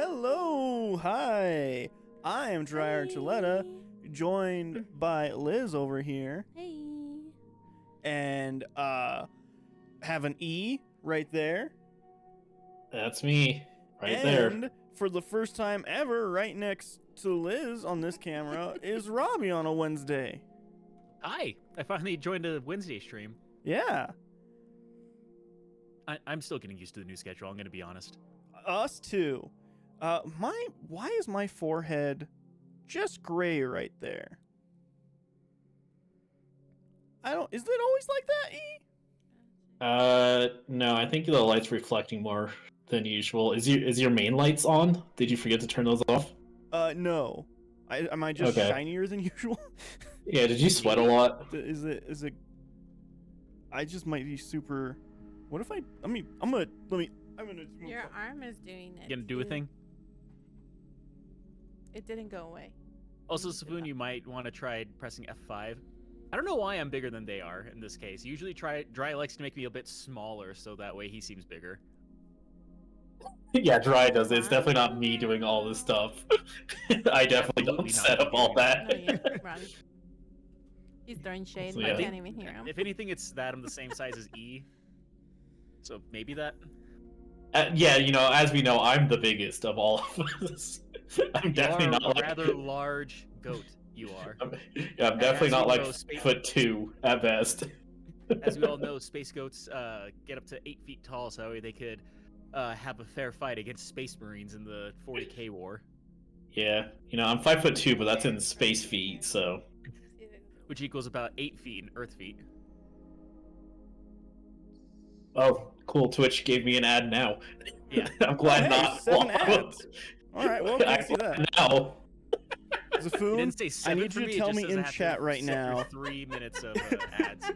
hello, hi. I am Dryer Gilletta, joined by Liz over here, Hey. and have an E right there. That's me, right there. And for the first time ever, right next to Liz on this camera is Robbie on a Wednesday. Hi, I finally joined a Wednesday stream. Yeah, I'm still getting used to the new schedule, I'm going to be honest. us too. Why is my forehead just gray right there? Is it always like that, E? No, I think the light's reflecting more than usual. Is your main lights on? Did you forget to turn those off? No. Am I just Okay. shinier than usual? Yeah, did you sweat a lot? Is it? I just might be super. What if I'm gonna. Your arm is doing it. You gonna do a too. thing? It didn't go away. Also, You did Safoon, not. you might want to try pressing F5. I don't know why I'm bigger than they are in this case. Usually Dry likes to make me a bit smaller, so that way he seems bigger. Yeah, Dry does it. It's definitely not me doing all this stuff. I definitely don't Absolutely set not up all you. that. No, yeah, Ron. He's throwing shade, So, but yeah. I can't even hear him. If anything, it's that I'm the same size as E. So maybe that. Yeah, as we know, I'm the biggest of all of us. I'm You definitely are not a like rather large goat. You are. I'm definitely as not you like know, space- 5'2" at best. As we all know, space goats get up to 8 feet tall, so that way they could have a fair fight against space marines in the 40K war, Yeah, I'm 5'2", but that's in space feet, so. which equals about 8 feet in Earth feet. Oh, cool. Twitch gave me an ad now. Yeah. I'm glad Hey, not. 7 ads. All right, well, I'm can see that. glad now. You Zafoon, didn't say I 7 need for you to me, it tell just me says I in have to chat right sit through now. 3 minutes of ads.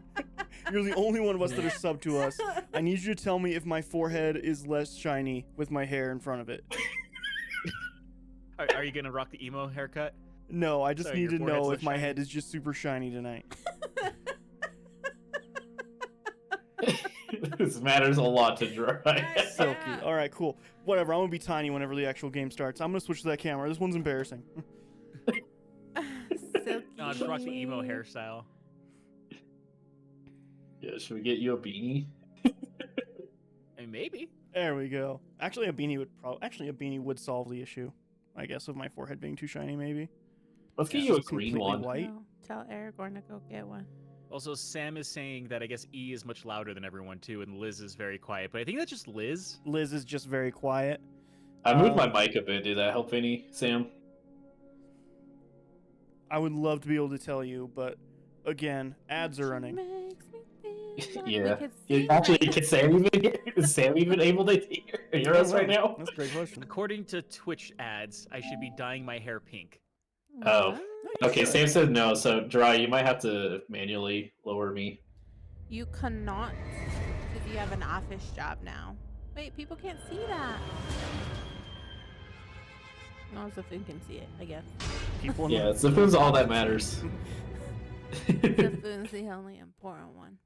You're the only one of us that are sub to us. I need you to tell me if my forehead is less shiny with my hair in front of it. Are you gonna rock the emo haircut? No, I just So need your to forehead's know less if my shiny? head is just super shiny tonight. This matters a lot to Dry. Silky. Yeah. All right, cool. Whatever. I'm gonna be tiny whenever the actual game starts. I'm gonna switch to that camera. This one's embarrassing. Silky. No, just rock the emo hairstyle. Yeah, should we get you a beanie? I mean, maybe. There we go. Actually, a beanie would solve the issue, I guess, of my forehead being too shiny. Maybe. Let's get It's you a just green completely one. white. No, tell Aragorn to go get one. Also, Sam is saying that I guess E is much louder than everyone too, and Liz is very quiet. But I think that's just Liz. Liz is just very quiet. I moved my Um, mic a bit. Did that help any, Sam? I would love to be able to tell you, but again, ads are running. Makes me feel like we Yeah. could Yeah, sing actually, right can Sam even is Sam even able to hear us right now? That's a great question. According to Twitch ads, I should be dyeing my hair pink. Oh. What? Okay, Sam said no, so Dry, you might have to manually lower me. You cannot, because you have an office job now. Wait, people can't see that. No, Zafoon can see it, I guess. People in Yeah, the Zafoon's all that matters. Zafoon's the only important one.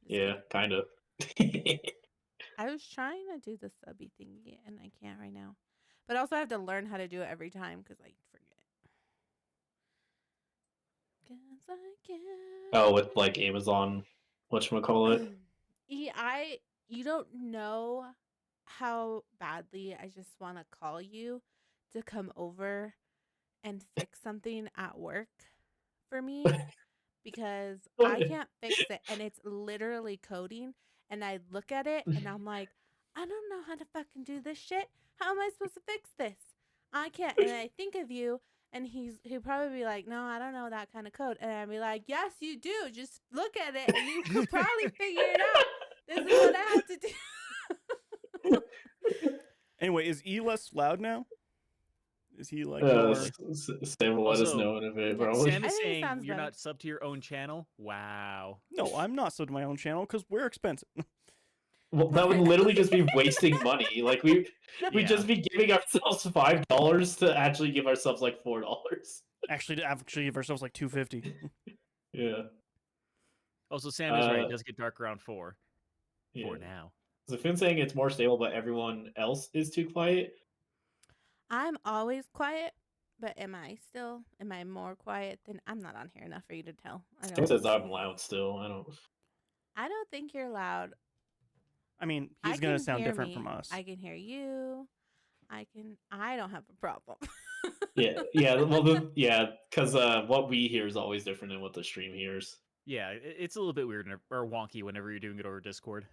Yeah, kind of. I was trying to do the subby thingy, and I can't right now. But also, I have to learn how to do it every time because I forget. 'Cause I can't. Oh, with like Amazon, whatchamacallit? You don't know how badly I just want to call you to come over and fix something at work for me because I can't fix it and it's literally coding and I look at it and I'm like, I don't know how to fucking do this shit. How am I supposed to fix this? I can't. And I think of you and he'll probably be like, no, I don't know that kind of code. And I'd be like, yes, you do. Just look at it and you could probably figure it out. This is what I have to do. Anyway, is E less loud now? Is he like Uh, more? Sam will let us Also, know in a bit, Yeah, probably. Sam I is think it saying sounds you're better. not sub to your own channel. Wow. No, I'm not subbed to my own channel because we're expensive. Well, that would literally just be wasting money. Like we'd Yeah. just be giving ourselves $5 to actually give ourselves like $4. Actually, to actually give ourselves like $250. Yeah. Also, Sam is right. It Uh, does get dark around 4. Yeah. 4 now. Zafin saying it's more stable, but everyone else is too quiet. I'm always quiet, but am I more quiet than I'm not on here enough for you to tell. Sam says I'm loud still. I don't think you're loud. I mean, I he's gonna can sound hear different me. from us. I can hear you. I don't have a problem. Yeah. Well, because what we hear is always different than what the stream hears. Yeah, it's a little bit weird or wonky whenever you're doing it over Discord.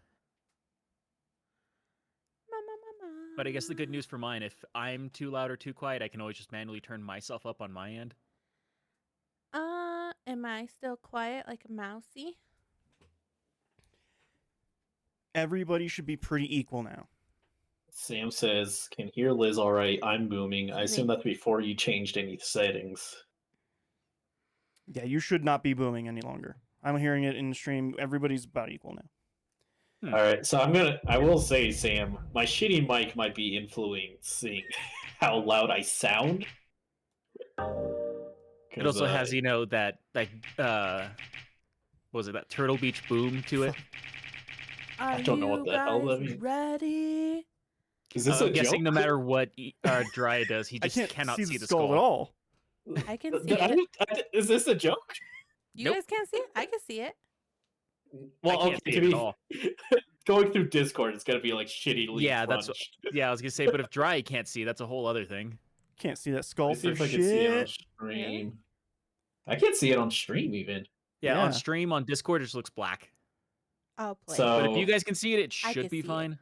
But I guess the good news for mine, if I'm too loud or too quiet, I can always just manually turn myself up on my end. Am I still quiet like a mousy? Everybody should be pretty equal now. Sam says, "Can hear Liz all right. I'm booming. I assume that's before you changed any settings." Yeah, you should not be booming any longer. I'm hearing it in the stream. Everybody's about equal now. All right, so I will say, Sam, my shitty mic might be influencing how loud I sound. It also has, that what was it, that Turtle Beach boom to it? I don't know what the hell that means. Ready? Is this I'm a guessing joke? no matter what Dry does, he I just can't cannot see the skull skull at all. I can see it. Is this a joke? You Nope. guys can't see it? I can see it. Well, I can't okay, see to it be at all. going through Discord, it's gonna be like shittily. Yeah, that's crunched. Yeah, I was gonna say, but if Dry can't see, that's a whole other thing. Can't see that Let skull me see for if I can see it on shit. stream. I can't see it on stream even. Yeah, Yeah. on stream on Discord it just looks black. I'll play. So- But if you guys can see it, it I should can be see it. fine.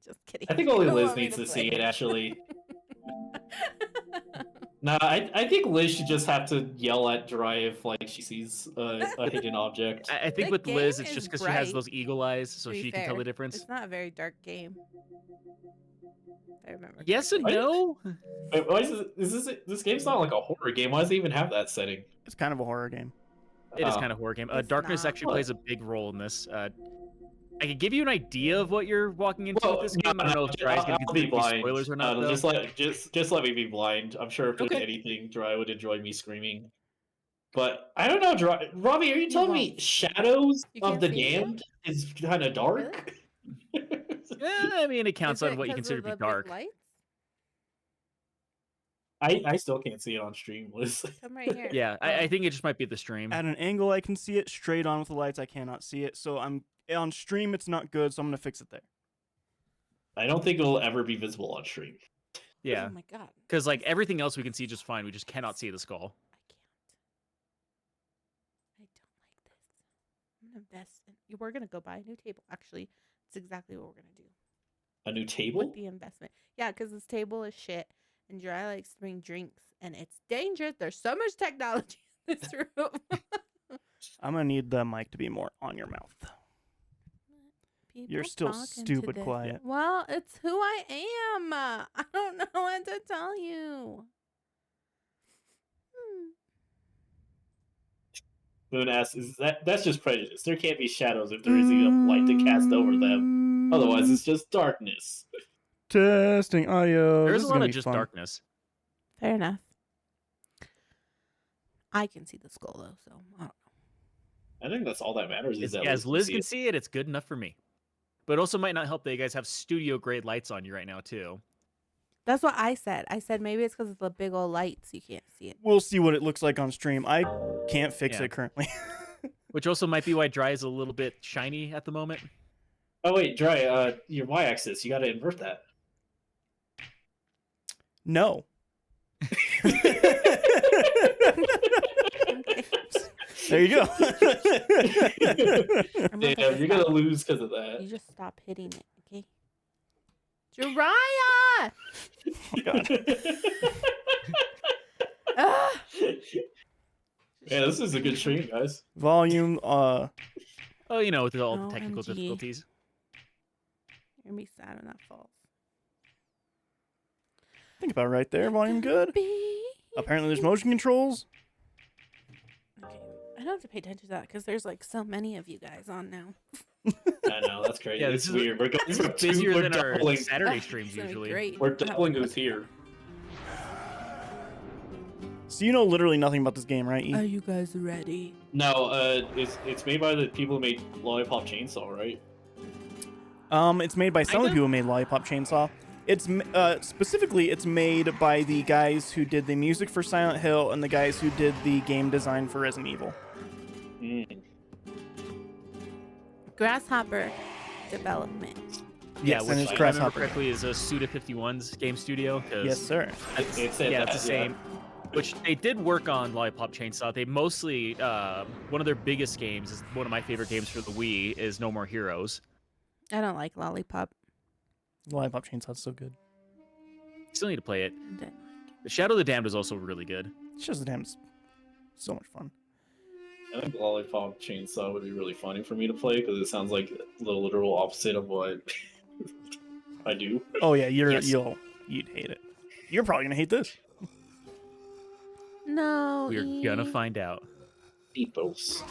Just kidding. I think only You don't Liz want me needs to play see it actually. No, I think Liz should just have to yell at Dry if like she sees a hidden object. I think The with Liz, game it's just is because she has bright, those eagle eyes, so to be she can tell fair. the difference. It's not a very dark game. If I remember. Yes and correctly. no. Wait, why this game's not like a horror game? Why does it even have that setting? It's kind of a horror game. It is Oh. kind of a horror game. It's Darkness not. actually What? plays a big role in this. I can give you an idea of what you're walking into with this game. I don't know if Dry's gonna I'll be be blind. spoilers or not. No, though. just let me be blind. I'm sure if there's Okay. anything, Dry would enjoy me screaming. But I don't know, Dry. Robbie, are you telling me won't. Shadows You of can't the see it? Damned is kind of dark? I mean, it counts Is on it what you 'cause consider of to be the big dark. lights? I still can't see it on stream, Liz. Come right here. Yeah, Oh. I think it just might be the stream. At an angle, I can see it. Straight on with the lights, I cannot see it. So I'm on stream. It's not good. So I'm gonna fix it there. I don't think it'll ever be visible on stream. Yeah, Oh my god. because like everything else we can see just fine. We just cannot see the skull. I can't. I don't like this. I'm gonna invest in. We're gonna go buy a new table. Actually, it's exactly what we're gonna do A new table? with the investment. Yeah, because this table is shit, and Dry likes to bring drinks, and it's dangerous. There's so much technology in this room. I'm gonna need the mic to be more on your mouth. You're People still talking stupid today. quiet. Well, it's who I am. I don't know what to tell you. Moon asks, that's just prejudice. There can't be shadows if there isn't enough light to cast over them. Otherwise, it's just darkness. Testing audio. There's This a is lot gonna of be just fun. darkness. Fair enough. I can see the skull though, so I don't know. I think that's all that matters. Is that As Liz see can it. see it, it's good enough for me. But it also might not help that you guys have studio grade lights on you right now too. That's what I said. I said maybe it's because of the big old lights you can't see it. We'll see what it looks like on stream. I can't fix Yeah. it currently. Which also might be why Dry is a little bit shiny at the moment. Oh wait, Dry. Your y-axis. You got to invert that. No. There you go. I'm gonna Damn, take a you're gonna stop. lose because of You that. just stop hitting it, okay? Jiraiya! Oh, God. Ugh. Yeah, this is a good stream, guys. Volume. Oh, with all the technical OMG. difficulties. You're gonna be sad when that falls. Think about it right there. Volume good. Apparently, there's motion controls. Okay. I don't have to pay attention to that because there's like so many of you guys on now. I know that's crazy. Yeah, it's this is- weird. We're going This is from two- busier we're than our doubling- Saturday It's streams gonna be usually. great. We're doubling who's here. So you know literally nothing about this game, right? E? Are you guys ready? No, it's made by the people who made Lollipop Chainsaw, right? It's made by some of the know. people who made Lollipop Chainsaw. Specifically, it's made by the guys who did the music for Silent Hill and the guys who did the game design for Resident Evil. Mm. Grasshopper Development. Yes, which and it's if I remember Grasshopper. correctly is a Suda51's game studio. 'Cause Yes, sir. It said yeah, that, it's the same. Which they did work on Lollipop Chainsaw. They mostly one of their biggest games is one of my favorite games for the Wii is No More Heroes. I don't like Lollipop. Lollipop Chainsaw's so good. Still need to play it. I didn't. The Shadow of the Damned is also really good. It's just damn so much fun. I think Lollipop Chainsaw would be really funny for me to play because it sounds like the literal opposite of what I do. Oh yeah, Yes. you'd hate it. You're probably gonna hate this. No. We're gonna find out. Epos.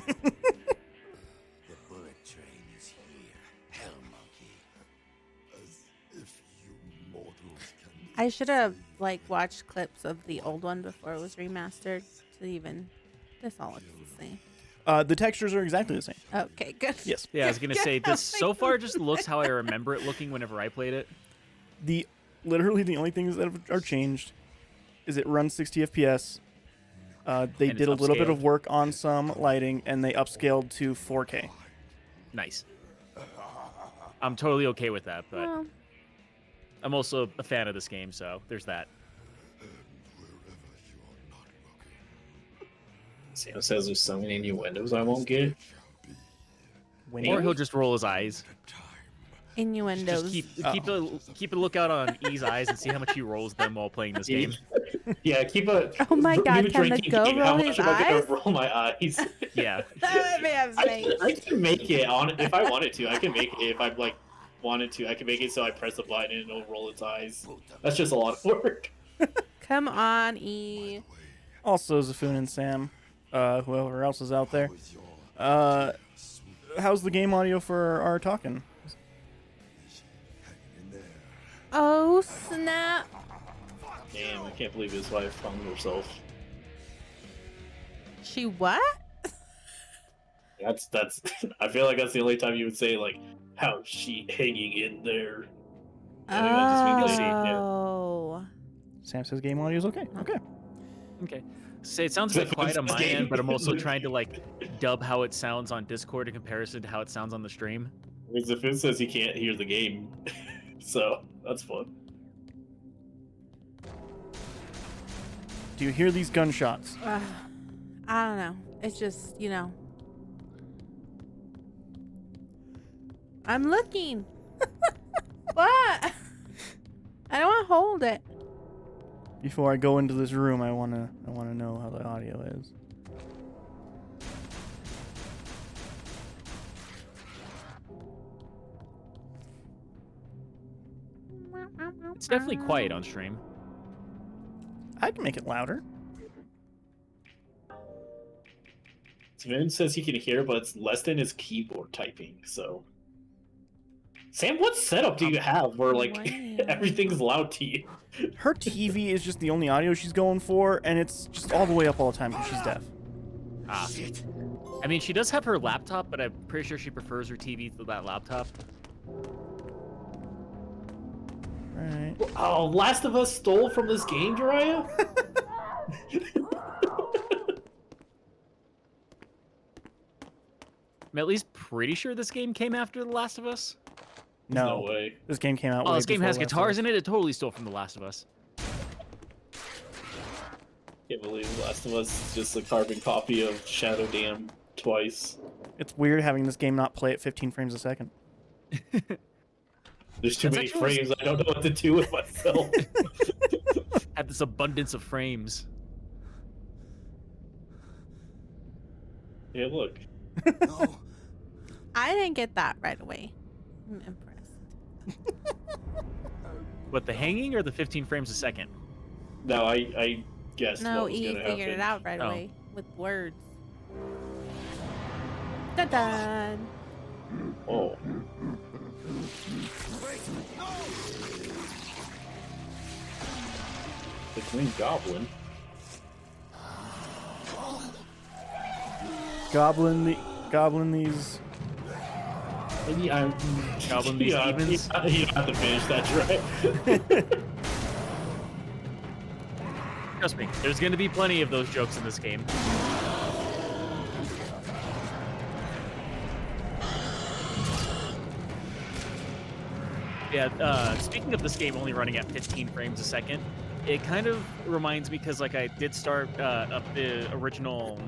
The bullet train is here, Hell Monkey. As if you mortals can. I should have watched clips of the old one before it was remastered to even. This all looks the same. The textures are exactly the same. Okay, good. Yes. Yeah, I was gonna say this so far just looks how I remember it looking whenever I played it. Literally the only things that are changed is it runs 60 FPS. They And did a it's little bit upscaled. of work on some lighting, and they upscaled to 4K. Nice. I'm totally okay with that, but Well, I'm also a fan of this game, so there's that. Sam says there's so many innuendos I won't get. Or he'll just roll his eyes. innuendos. Just keep a lookout on E's eyes and see how much he rolls them while playing this game. Yeah, keep a. Oh my God, new can the drinking goat game. roll How his much am I gonna eyes? roll my eyes? Yeah. That may have snakes. I can make it on if I wanted to. I can make it if I wanted to. I can make it so I press the button and it'll roll its eyes. That's just a lot of work. Come on, E. Also, Zafun and Sam, whoever else is out there. How's the game audio for our talking? Oh snap! Damn, I can't believe his wife hung herself. She what? That's. I feel like that's the only time you would say like, "How's she hanging in there?" I think that just means yeah. Oh. Sam says game audio is okay. Okay. Okay. Say it sounds a bit quiet on my end, but I'm also trying to dub how it sounds on Discord in comparison to how it sounds on the stream. Because if it says he can't hear the game, so that's fun. Do you hear these gunshots? I don't know. It's just, I'm looking. What? I don't want to hold it. Before I go into this room, I wanna know how the audio is. It's definitely quiet on stream. I can make it louder. Vin says he can hear, but it's less than his keyboard typing. So, Sam, what setup do you have where Wow. everything's loud to you? Her TV is just the only audio she's going for, and it's just all the way up all the time because she's deaf. Ah. I mean, she does have her laptop, but I'm pretty sure she prefers her TV to that laptop. Right. Oh, Last of Us stole from this game, Jiraiya? I'm at least pretty sure this game came after The Last of Us. No No, way. this game came out. Oh, way this game before has Last of guitars Us. in it. It totally stole from The Last of Us. Can't believe Last of Us is just a carbon copy of Shadow Dam twice. It's weird having this game not play at 15 frames a second. There's too That's many actually- frames. I don't know what to do with myself. Had this abundance of frames. Yeah, look. No, I didn't get that right away. I'm impressed. What, the hanging or the 15 frames a second? No, I guessed No, what was E gonna figured happen. it out right Oh. away with words. Dun-dun. Oh. The Green Goblin. Goblin these Maybe I'm. Goblin these demons. You don't have to finish that, right? Trust me, there's going to be plenty of those jokes in this game. Yeah, speaking of this game only running at 15 frames a second, it kind of reminds me because like I did start up the original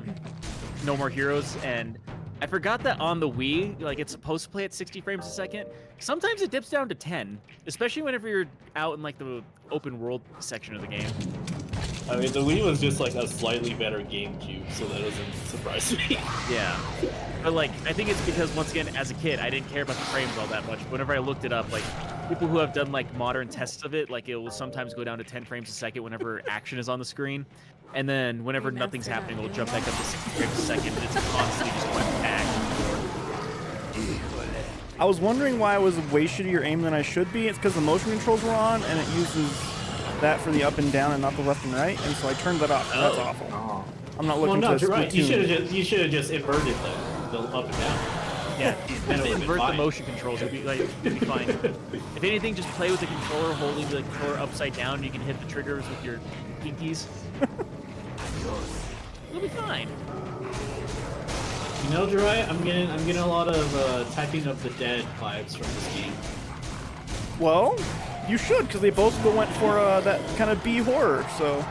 No More Heroes, and I forgot that on the Wii, like it's supposed to play at 60 frames a second. Sometimes it dips down to 10, especially whenever you're out in like the open world section of the game. I mean, the Wii was just like a slightly better GameCube, so that doesn't surprise me. Yeah. But like, I think it's because once again, as a kid, I didn't care about the frames all that much. Whenever I looked it up, like people who have done like modern tests of it, like it will sometimes go down to 10 frames a second whenever action is on the screen. And then whenever And nothing's that's happening, not it'll jump back up to 60 frames a second. And it's constantly just going back. I was wondering why I was way shittier aim than I should be. It's because the motion controls were on, and it uses that for the up and down and not the left and right, and so I turned that off. That's awful. Oh. I'm not Well, looking no, to you're right. You Splatoon. should have just inverted the up and down. Yeah, Then just it would've been invert the fine. motion controls. It'll be fine. If anything, just play with the controller, holding the controller upside down. And you can hit the triggers with your pinkies. It'll be fine. You know, Jirai, I'm getting a lot of typing of the dead vibes from this game. Well, you should, because they both went for that kind of B horror. So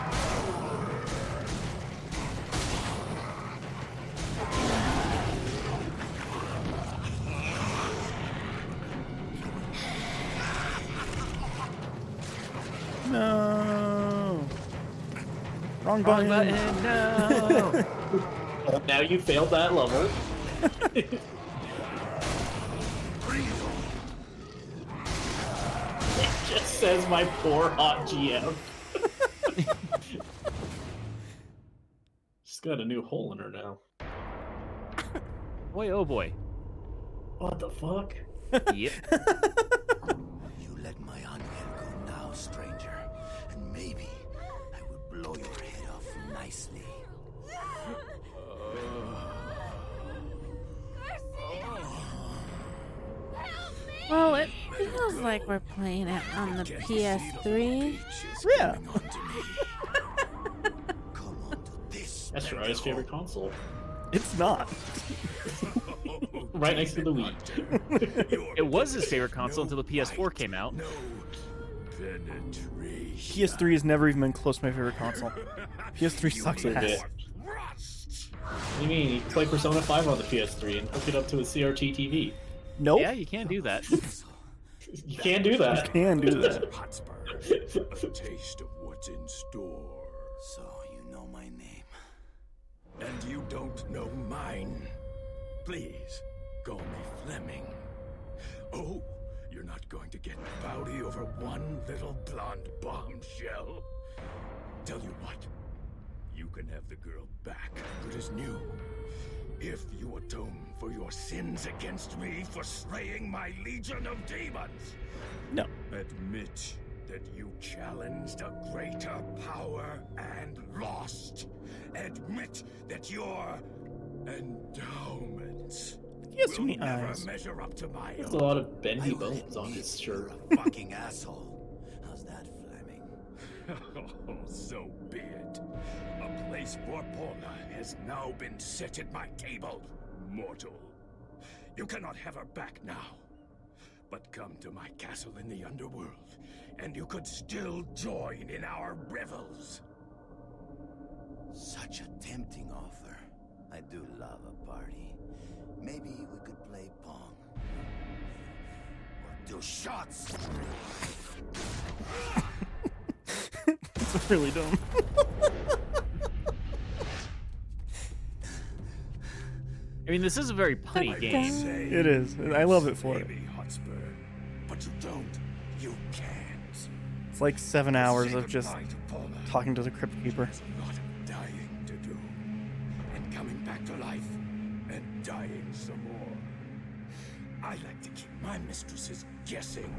no, wrong Wrong button. button, no. Now you failed that level. It just says my poor hot GM. She's got a new hole in her now. Boy, oh boy. What the fuck? Yep. You let my angel go now, stranger, and maybe I will blow your head off nicely. Well, it feels like we're playing it on the PS3. Yeah. Come on to this. That's Jiraiya's favorite console. It's not. Right next to the Wii. It was his favorite console until the PS4 came out. PS3 has never even been close to my favorite console. PS3 sucks Sure ass. did. What do you mean? You play Persona 5 on the PS3 and hook it up to a CRT TV. Nope. Yeah, you can do that. You can't do that. Can do that. Hotspur, a taste of what's in store. So you know my name. And you don't know mine. Please, call me Fleming. Oh, you're not going to get bowdy over one little blonde bombshell. Tell you what, you can have the girl back, good as new. If you atone for your sins against me for slaying my legion of demons. No. Admit that you challenged a greater power and lost. Admit that your endowments He has too will many never eyes. measure up to my There's a own. lot of bendy I will bones on admit his shirt. you're a fucking asshole. How's that, Fleming? Oh, so be it. A place for Paula has now been set at my table, mortal. You cannot have her back now. But come to my castle in the underworld, and you could still join in our revels. Such a tempting offer. I do love a party. Maybe we could play pong. Or do shots. It's really dumb. I mean, this is a very punny game. It is. I love it for it. Maybe, Hotspur. But you don't. You can't. It's like 7 hours Say of just goodbye to Paula. talking to the Crypt Keeper. There's a lot of dying to do. And coming back to life. And dying some more. I like to keep my mistresses guessing.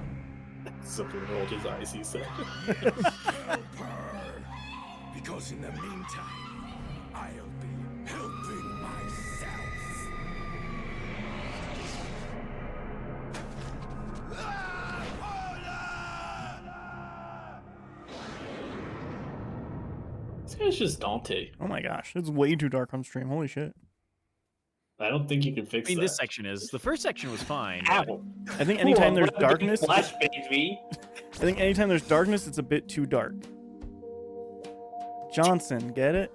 Something rolled his eyes, he said. Help her. Because in the meantime, I'll be helping myself. It's just Dante. Oh my gosh, it's way too dark on stream. Holy shit. I don't think you can I fix mean, that. this section is. The first section was fine. but- Apple. I think anytime there's darkness, Flashbangs me. I think anytime there's darkness, it's a bit too dark. Johnson, get it?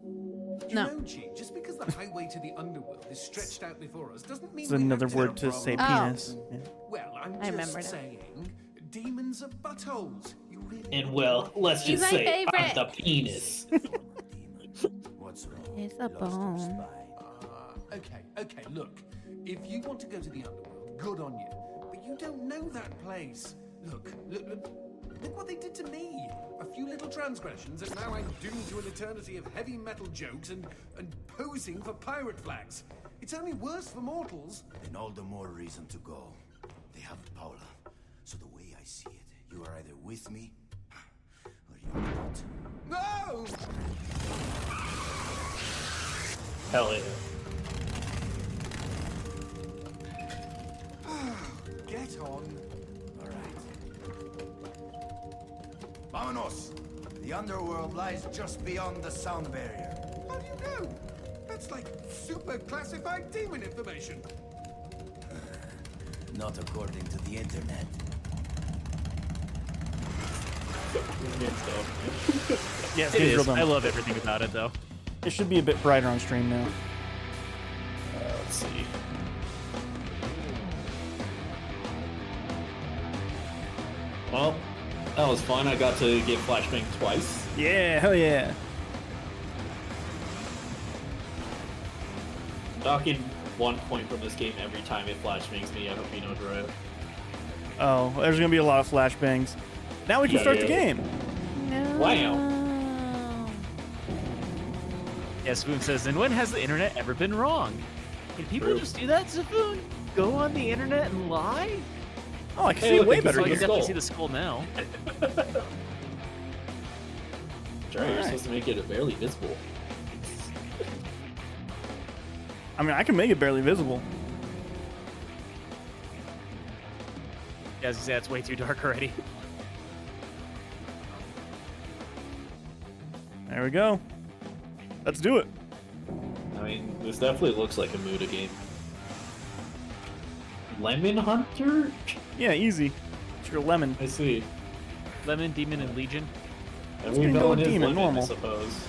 You No. know, G, just because the highway to the underworld is stretched out before us doesn't mean It's we another have word to say problem. penis. Yeah. Well, I'm I remembered just it. saying, demons are buttholes. You really And well, let's He's just my say I'm favorite. the penis. What's wrong? It's a bone. Okay, look. If you want to go to the underworld, good on you. But you don't know that place. Look what they did to me. A few little transgressions, and now I'm doomed to an eternity of heavy metal jokes and posing for pirate flags. It's only worse for mortals. Then all the more reason to go. They have Paula. So the way I see it, you are either with me or you're not. No! Hell yeah. Get on. All right. Vamonos! The underworld lies just beyond the sound barrier. How do you know? That's like super classified demon information. Not according to the internet. Yeah, it's It getting real is. dumb. I love everything about it, though. It should be a bit brighter on stream now. Let's see. Well, that was fun. I got to get flashbang twice. Yeah, hell yeah. Docking 1 point from this game every time it flashbangs me. I hope you know, Drew. Oh, there's gonna be a lot of flashbangs. Now we can Yeah, start the yeah. game. No. Wow. Yeah, Spoon says, and when has the internet ever been wrong? Can people True. just do that, Spoon? Go on the internet and lie? Oh, I can Hey, see it look, way I can So better I see can here. the definitely skull. see the skull now. Drew, you're Alright. supposed to make it barely visible. I mean, I can make it barely visible. Yeah, as you say, it's way too dark already. There we go. Let's do it. I mean, this definitely looks like a Muda game. Lemon Hunter? Yeah, easy. It's your lemon. I see. Lemon, Demon, and Legion. Every gonna go villain with is demon, lemon, normal. I suppose.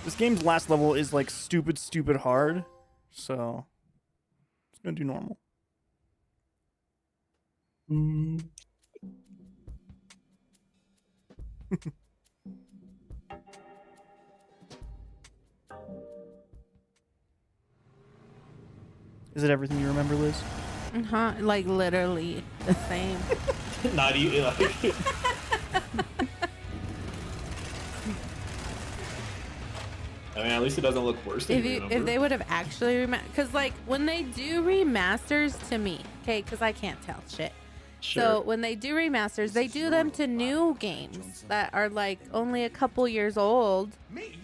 This game's last level is like stupid hard, so it's gonna do normal. Is it everything you remember, Liz? Uh-huh. Like literally the same. Not even like. I mean, at least it doesn't look worse than if you you remember. if they would have actually because like when they do remasters to me, okay, because I can't tell shit. Sure. So when they do remasters, they do them to new games that are like only a couple years old.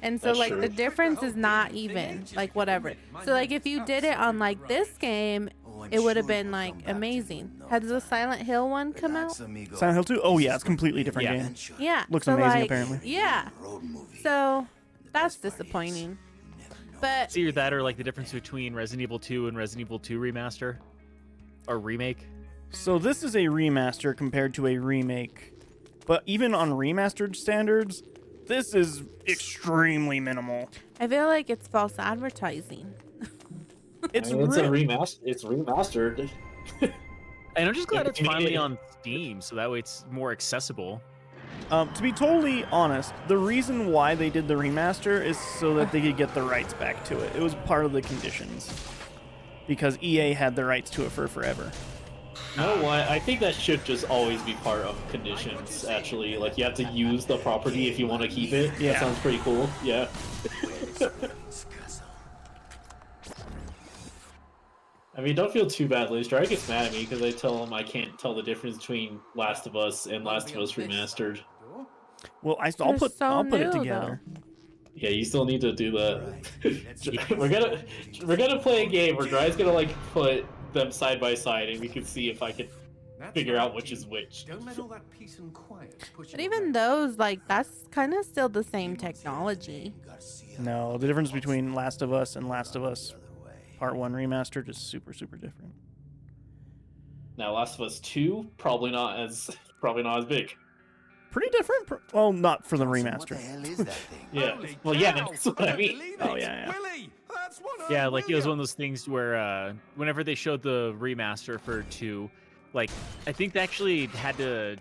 And so That's like true. the difference is not even like whatever. So like if you did it on like this game, it would have been like amazing. Has the Silent Hill one come out? Silent Hill 2? Oh yeah, it's a completely different Yeah. game. Yeah. Looks so, amazing, like, apparently. Yeah. So that's disappointing. But It's either that or like the difference between Resident Evil 2 and Resident Evil 2 remaster or remake. So this is a remaster compared to a remake, but even on remastered standards, this is extremely minimal. I feel like it's false advertising. It's I mean, it's a re- remaster. It's remastered. And I'm just glad Yeah, it's I mean, finally on Steam, so that way it's more accessible. to be totally honest, the reason why they did the remaster is so that they could get the rights back to it. It was part of the conditions because EA had the rights to it for forever. You know what? I think that should just always be part of conditions, actually. Like, you have to use the property if you want to keep it. Yeah. That sounds pretty cool. Yeah. I mean, don't feel too bad, Liz. Drake gets mad at me because I tell him I can't tell the difference between Last of Us and Last of Us Remastered. Well, I'll They're put so I'll put it new, together. Yeah, you still need to do that. we're gonna play a game where Dry's gonna like put them side by side, and we can see if I can figure right, out which is Jimmy. which. Don't let all that peace and quiet push But you even around. those, like, that's kind of still the same technology. No, the difference between Last of Us and Last of Us Part 1 Remastered is super, super different. Now, Last of Us 2 probably not as big. Pretty different. Well, not for the What the remaster. hell is that thing? Yeah. Holy Well, yeah, cow, that's what I don't mean. believe Oh, it. yeah, yeah. Willy, that's what Yeah, I like it was will. one of those things where whenever they showed the remaster for 2, like I think they actually had to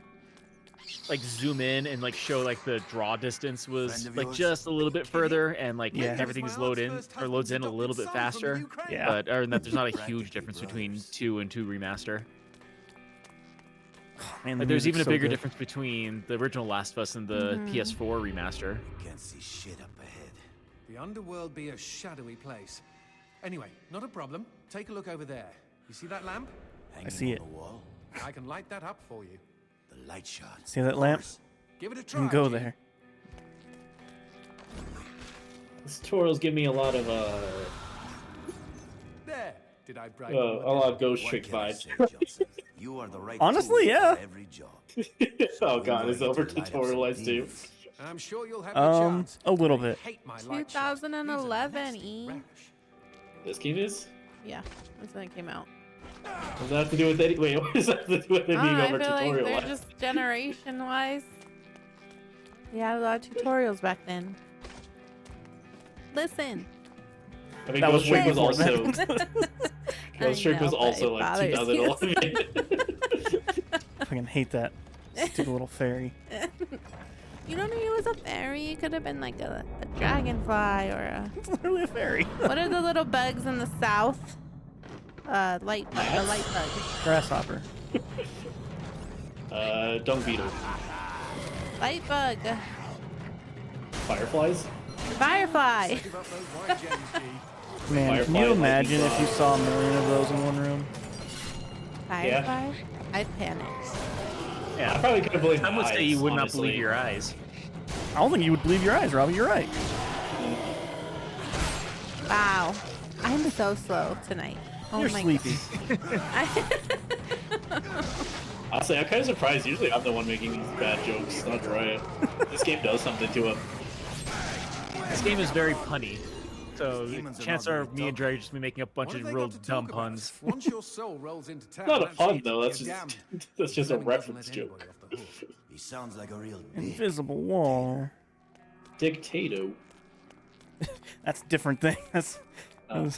like zoom in and like show like the draw distance was Friend of like yours? just a little bit further and like Yeah. everything's loads in a little bit faster. Yeah. But other than that, there's not a Practically huge difference between brothers. 2 and 2 remaster. Man, the Like, there's music's even a so bigger good. difference between the original Last of Us and the PS4 remaster. Can't see shit up ahead. The underworld be a shadowy place. Anyway, not a problem. Take a look over there. You see that lamp? Hanging see on it. the wall. I can light that up for you. The light shot. See that lamp? Give it a You try. can go Jim. there. This tutorials give me a lot of There. Did I brag? a lot of ghost What trick can I vibes. say, Johnson? You are the right Honestly, tool yeah. for every job. Oh god, We're it's going over to light up some tutorialized too. demons. I'm sure you'll have your chance. A little I bit. hate my light shot. He's a 2011, nasty E. rash. This game is? Yeah, that's when it came out. What does that have to do with any? Wait, what does that have to do with it being I over feel like they're tutorialized? just generation-wise. We had a lot of tutorials back then. Listen. I mean, That was Ghost Trick way was before also that. Ghost Trick I was know, but also it like bothers you. 2011. I fucking hate that stupid little fairy. You don't know he was a fairy. It could have been like a dragonfly or a... It's literally a fairy. What are the little bugs in the south? Light bug. A light bug. Grasshopper. Dung beetle, Light bug. fireflies. Firefly. Give up those white gems, G. Man, can Firefly, you lightning imagine if you bug. saw a million of those in one room? Firefly? I'd panic. I Yeah. probably could have believed I would my say you eyes, would not honestly. believe your eyes. I don't think you would believe your eyes, Robbie. You're right. Wow. I'm so slow tonight. Oh You're my sleepy. Honestly, I'm kind of surprised. Usually, I'm the one making these bad jokes. Not Dry. This game does something to him. This game is very punny. So Demons are chances not are very me and tough. Dre just be making a bunch What of have they real got to dumb talk about? puns. Once your soul rolls into town, Not a that's pun it. though. That's You're just damned. that's just a Fleming doesn't reference let joke. anybody off the hook. He sounds like a real dick. Invisible wall. Dictato. That's a different thing. That's. Oh.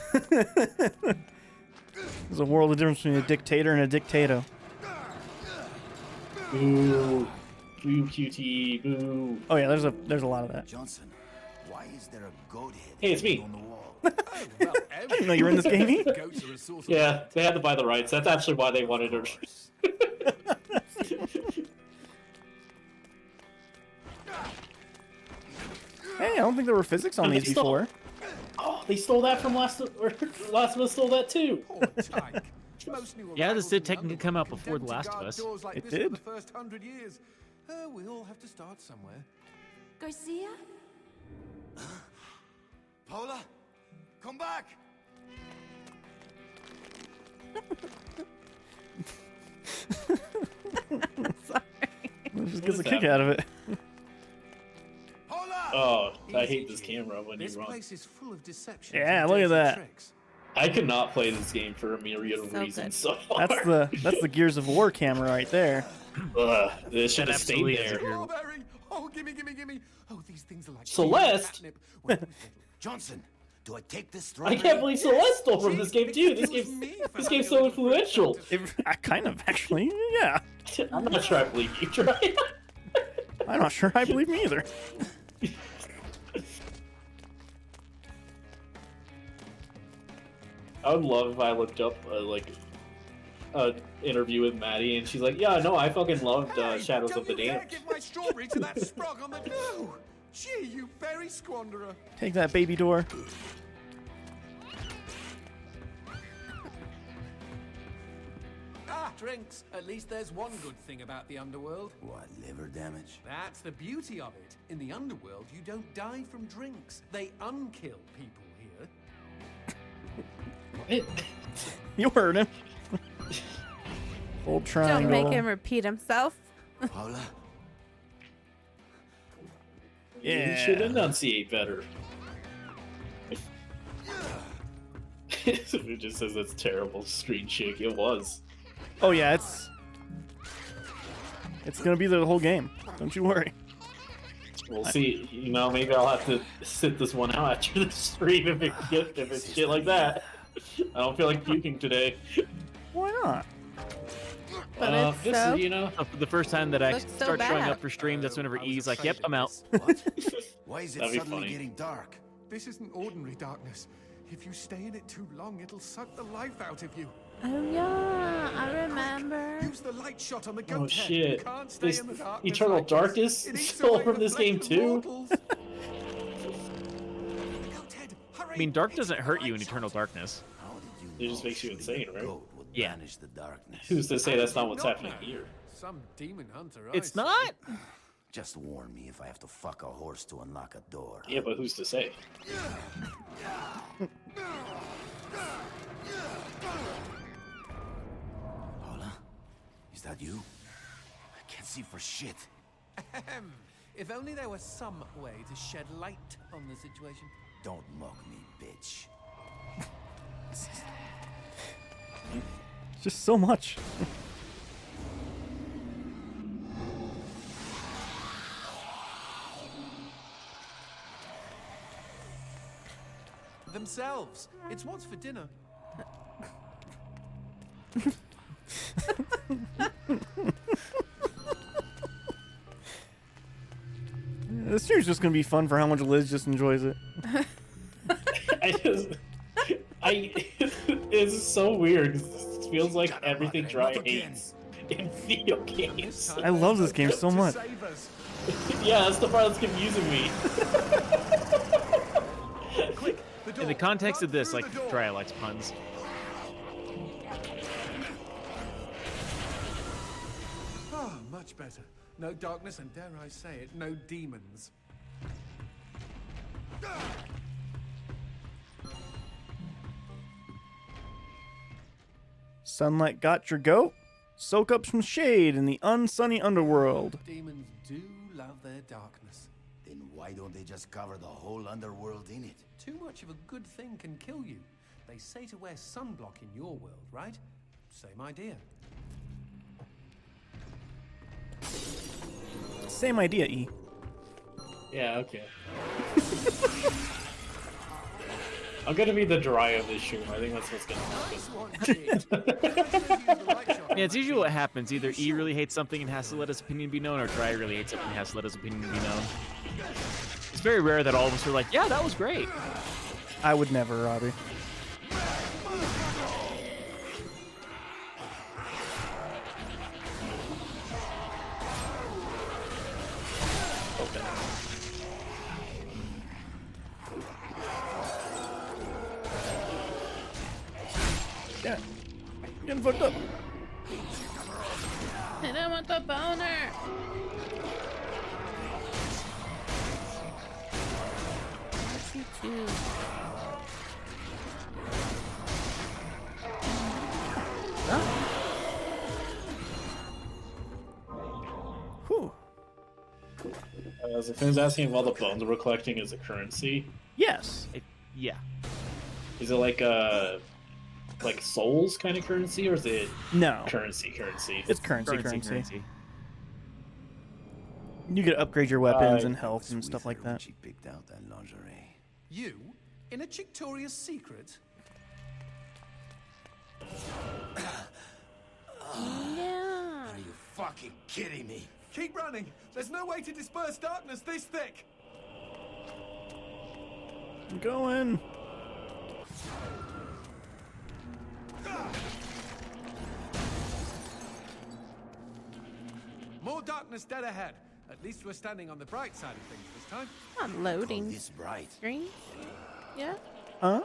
There's a world of difference between a dictator and a dictato. Boo. Boo QT. Boo. Oh yeah, there's a lot of that. Johnson, why is there a goat head Hey, it's me. on the wall? Oh, well, I didn't know you were in this game. Heath. goats are a source of Yeah, they had to buy the rights. That's actually why they wanted her. Hey, I don't think there were physics on And they these still- before. Oh, they stole that from Last of Us. Stole that too. Poor tyke. Most new Yeah, this arrivals did in the technically come out before condemned The to Last of guard Us. doors like It this for did. the first 100 years. We all have to start somewhere. Garcia? Paula, come back! Just What gets is a kick that? out of it. Paula! Oh, I Easy, hate this Jim. camera when you This run. place is full of deception. Yeah, look at that. I could not play this game for a myriad of So reasons good. so far. That's the Gears of War camera right there. Ugh, it should That have stayed absolutely is a there. Gears- Strawberry! Oh, gimme! Oh, these things are like Celeste? catnip. Wait, Johnson, do I take this I strawberry? can't believe Celeste stole from Gee, this game too. This excuse game, me for this having game's a so little influential. I kind of actually, yeah. I'm not sure I believe you, Try. I'm not sure I believe me either. I would love if I looked up like a interview with Maddie and she's like, "Yeah, no, I fucking loved Hey, Shadows don't of the you dare Damned." give my strawberry to that sprog on the no! Gee, you berry squanderer! Take that, baby door. Ah, drinks. At least there's one good thing about the underworld. What, liver damage? That's the beauty of it. In the underworld, you don't die from drinks. They unkill people here. You heard him. Old Don't triangle. make him repeat himself. Paula? You should Yeah. enunciate better. It just says that's terrible. Screen shake. It was. Oh yeah, it's gonna be the whole game. Don't you worry. We'll see. You know, maybe I'll have to sit this one out after the stream if it's shit like that. I don't feel like puking today. Why not? But it's this so- is, you know. For the first time that I Looks so start showing bad. up for stream, that's whenever I was E's like, afraid "Yep, of I'm out." this. What? Why is it That'd be suddenly funny. getting dark? This isn't ordinary darkness. If you stay in it too long, it'll suck the life out of you. Oh yeah, I remember. Use the light shot on the goat Oh head. shit! You can't stay This in the darkness Eternal like this. Darkness It eats stole away from the this game flesh of too. mortals. Goat head, hurry. I mean, dark doesn't hurt you in Eternal Darkness. How did you It just know makes you shooting insane, a right? goat would Yeah. banish the darkness? Who's to say How that's did not you what's not happening know? here? Some demon hunter. It's I not. Just warn me if I have to fuck a horse to unlock a door. Yeah, but who's to say? Paula? Is that you? I can't see for shit. Ahem. If only there was some way to shed light on the situation. Don't mock me, bitch. Just so much. Themselves. It's what's for dinner. This stream's just gonna be fun for how much Liz just enjoys it. It's so weird. It feels like Shut up, everything Madre, Dry not again. hates in video games. I love this game so To much. save us. Yeah, that's the part that's confusing me. Quick, the door. In the context Run of this, through like, the door. Dry likes puns. Oh, much better. No darkness, and dare I say it, no demons. Sunlight got your goat? Soak up some shade in the unsunny underworld. Demons do love their darkness. Then why don't they just cover the whole underworld in it? Too much of a good thing can kill you. They say to wear sunblock in your world, right? Same idea. Same idea, E. Yeah, okay. I'm gonna be the Dry of this stream. I think that's what's gonna happen. Yeah, it's usually what happens. Either E really hates something and has to let his opinion be known, or Dry really hates something and has to let his opinion be known. It's very rare that all of us are like, yeah, that was great. I would never, Robbie. Yeah. Getting fucked up. I don't want the boner. What's you too? Whew. As if anyone's asking if all the bones we're collecting is a currency, Yes. Yeah. is it like souls kind of currency, or is it No. currency? It's currency. Currency. You could upgrade your weapons and health and Was stuff with like her when that. She picked out that lingerie. You? In a Chictoria's secret? Yeah. Are you fucking kidding me? Keep running. There's no way to disperse darkness this thick. I'm going. More darkness dead ahead. At least we're standing on the bright side of things this time. Not Call loading this bright. screen. Yeah. Huh?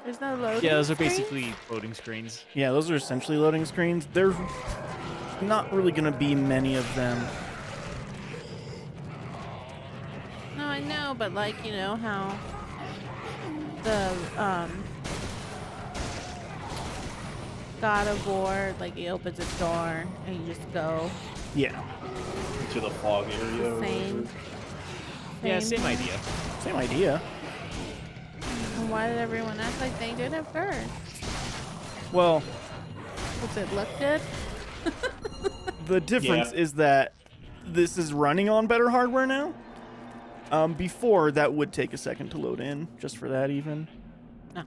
There's no loading. Yeah, those are screen? basically loading screens. Yeah, those are essentially loading screens. There's not really gonna be many of them. No, I know, but like you know how the God of War, like he opens a door and you just go. Yeah, To the fog area. or Same. whatever. Yeah, same idea. same idea. And why did everyone act like they did it first? Well, Does it look good? the difference Yeah. is that this is running on better hardware now. Before, that would take a second to load in, just for that even. No.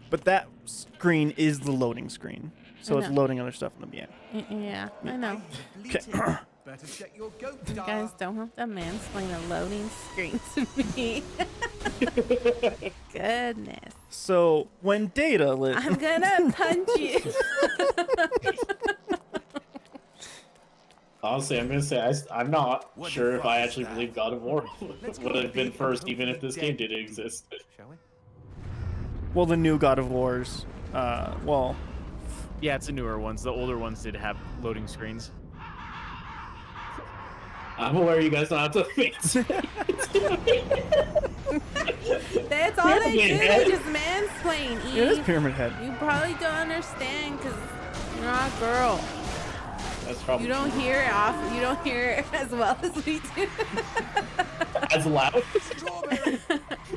But that screen is the loading screen, so I it's know. loading other stuff in the yeah. Yeah, I know. Okay. Better check your goat You star. guys don't have to mansplain a loading screen to me. Goodness. So when data lit, I'm gonna punch you. Honestly, I'm gonna say I'm not What the sure if fuck I is actually that? believe God of War Let's would go have been big first, and even hope if this for game dead. didn't exist. Shall we? well, the new God of Wars, well, Yeah, it's the newer ones. The older ones did have loading screens. I'm aware you guys don't have to think. That's all they do. Yeah. They just mansplain. it is Eve. Pyramid Head. You probably don't understand because you're not a girl. That's probably You don't hear it off. You don't hear it as well as we do, as loud. Strawberry.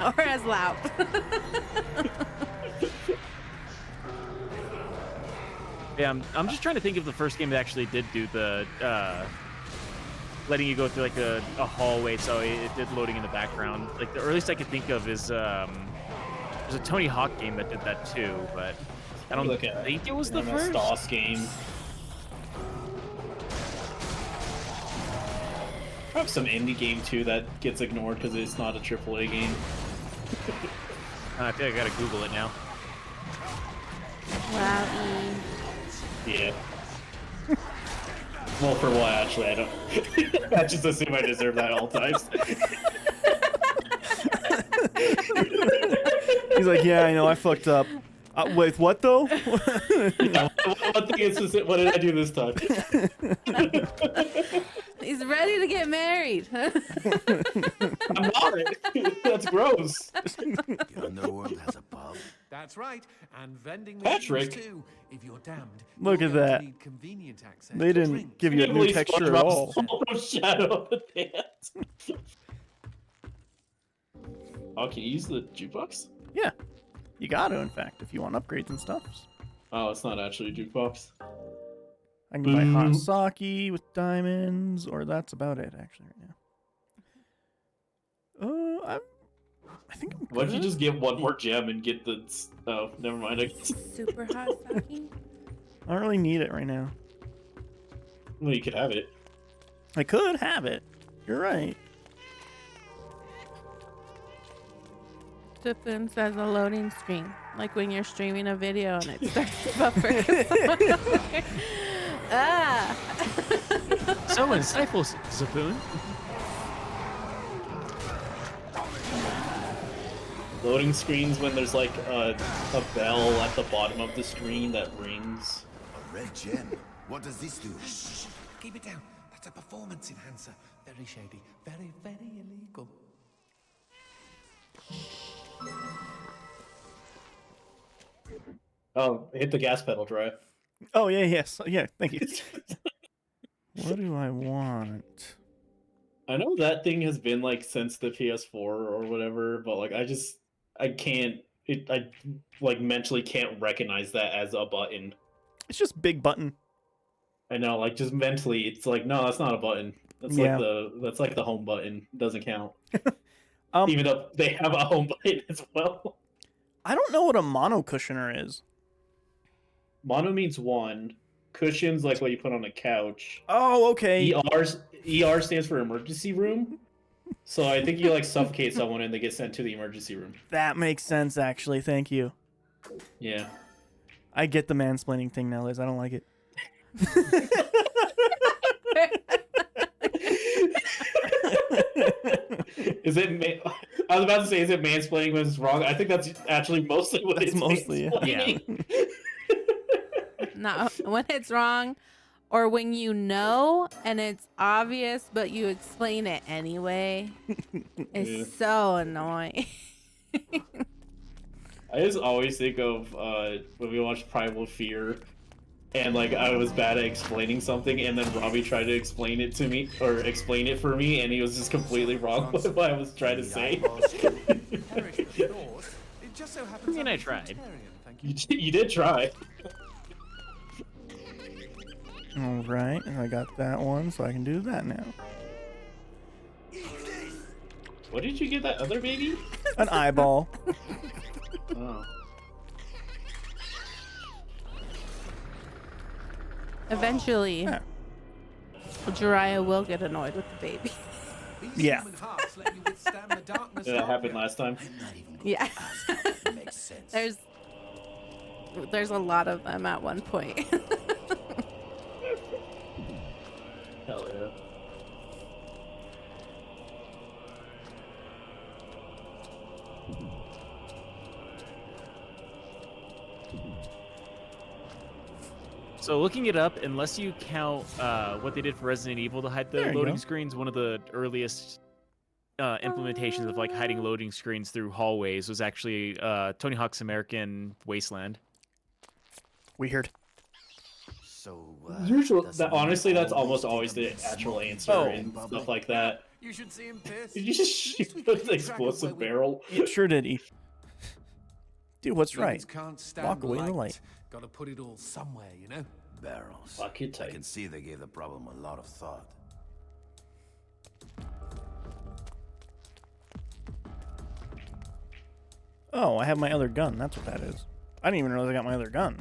or as loud. Yeah, I'm just trying to think of the first game that actually did do the letting you go through like a hallway, so it did loading in the background. Like the earliest I could think of is there's a Tony Hawk game that did that too, but I don't Look at think it was the MS first. DOS game. I have some indie game too that gets ignored because it's not a AAA game. I think I gotta Google it now. Wow, Eve. Yeah. Well, for what actually? I don't. I just assume I deserve that at all times. He's like, yeah, I know, I fucked up. With what though? Yeah, what did I do this time? He's ready to get married. I'm not. That's gross. The underworld has a pub. That's right, and vending Patrick. machines too. If you're damned, Look you're at going to that. need convenient access They to didn't drinks. give you a new texture at all. Shadow of the Dance. Oh, can you use the jukebox? Yeah, you got to. In fact, if you want upgrades and stuff, Oh, it's not actually a jukebox. I can buy hot Boo. sake with diamonds, or that's about it actually right now. I think I'm Why don't you good. just get one more gem and get the? Oh, never mind. Super hot sake. I don't really need it right now. Well, you could have it. I could have it. You're right. Tiffin says a loading screen, like when you're streaming a video and it starts to buffer. Ah. Someone stifle Zapoon. Loading screens when there's like a bell at the bottom of the screen that rings. A red gem. What does this do? Shh, keep it down. That's a performance enhancer. Very shady. Very, very illegal. Oh, hit the gas pedal, Dry. Oh yeah, yes, yeah. Thank you. What do I want? I know that thing has been like since the PS4 or whatever, but like I can't. I like mentally can't recognize that as a button. It's just big button. I know, like just mentally, it's like no, that's not a button. That's Yeah. like the home button. It doesn't count. Um, Even though they have a home button as well. I don't know what a mono cushioner is. Mono means one. Cushions like what you put on a couch. Oh, okay. ER stands for emergency room. So I think you like suffocate someone and they get sent to the emergency room. That makes sense, actually. Thank you. Yeah. I get the mansplaining thing now, Liz. I don't like it. Is it? I was about to say, is it mansplaining when it's wrong? I think that's actually mostly what That's it's mostly it. mansplaining. Not when it's wrong, or when you know and it's obvious, but you explain it anyway. It's Yeah. so annoying. I just always think of when we watched Primal Fear, and like I was bad at explaining something, and then Robbie tried to explain it to me or explain it for me, and he was just completely wrong with what I was trying to say. It just so happens I mean, I'm I a tried. vegetarian, thank you. You did try. All right, and I got that one, so I can do that now. What did you get that other baby? An eyeball. Oh. Eventually, Yeah. Jiraiya will get annoyed with the baby. These Yeah. human hearts let you withstand the darkness. Did that of happen you. last time? I'm not even gonna Yeah. ask. It makes sense. There's a lot of them at one point. Hell yeah. So looking it up, unless you count what they did for Resident Evil to hide the There you loading go. screens, one of the earliest implementations of like hiding loading screens through hallways was actually Tony Hawk's American Wasteland. Weird. So, Usually, does that, someone honestly, that's always almost take always them the in actual smoking answer Oh. and stuff like that. You should see him piss. Did you just shoot with an explosive barrel? It sure did. Dude, what's right? Humans can't stand Walk away in the light. light. Gotta put it all somewhere, you know? barrels? Fuck it I tight. can see they gave the problem a lot of thought. Oh, I have my other gun. That's what that is. I didn't even realize I got my other gun.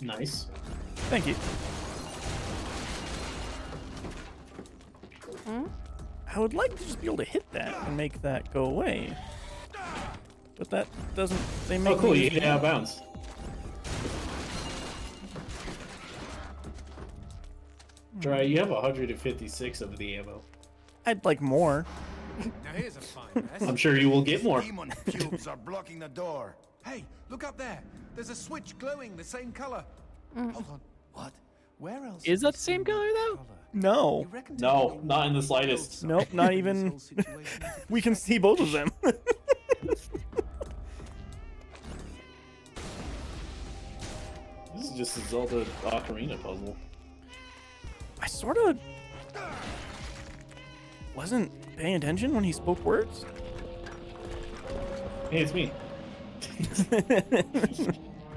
Nice. Thank you. I would like to just be able to hit that and make that go away. But that doesn't... They make Oh, cool. me You use get the out of ammo. bounds. Dry, you have 156 of the ammo. I'd like more. Now here's a fine mess. I'm sure you will get more. Demon cubes are blocking the door. Hey, look up there. There's a switch glowing the same color. Hold on. What? Where else? Is have that you the same seen color, that though? colour? No. You reckon No, taking not in the the slightest. build Nope, not side even... in this whole situation into We can see both of them. This is just a Zelda Ocarina puzzle. I sort of... wasn't paying attention when he spoke words. Hey, it's me.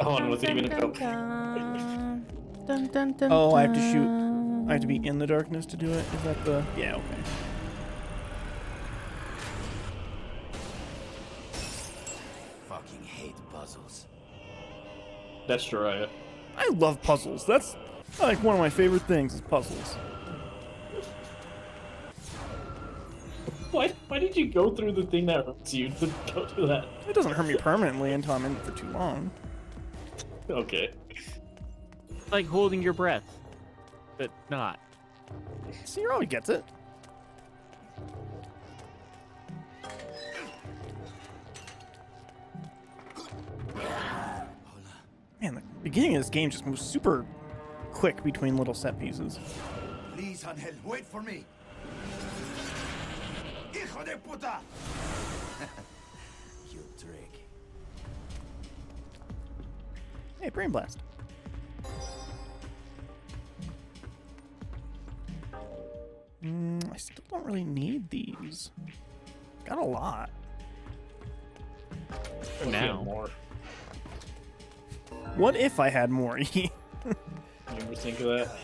Owen wasn't even a go. Oh, I have to shoot. I have to be in the darkness to do it? Is that the... Yeah, okay. Fucking hate puzzles. That's Jiraiya. I love puzzles. That's like one of my favorite things is puzzles. Why did you go through the thing that hurts you to go do that? It doesn't hurt me permanently until I'm in it for too long. Okay. Like holding your breath, but not. See, Robbie gets it. Man, the beginning of this game just moves super quick between little set pieces. Please, Angel, wait for me. Hijo de puta! You trick. Hey, Brain Blast. I still don't really need these. Got a lot. Let's get now. more. What if I had more? You ever think of that?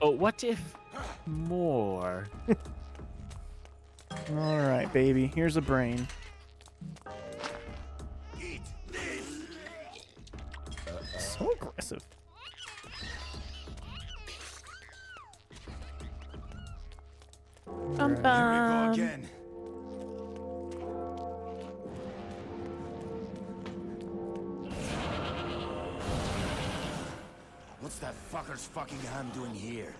Oh, what if more? All right, baby. Here's a brain. Eat this! So aggressive. Bum, Here we go bum. again. What's that fucker's fucking hand doing here?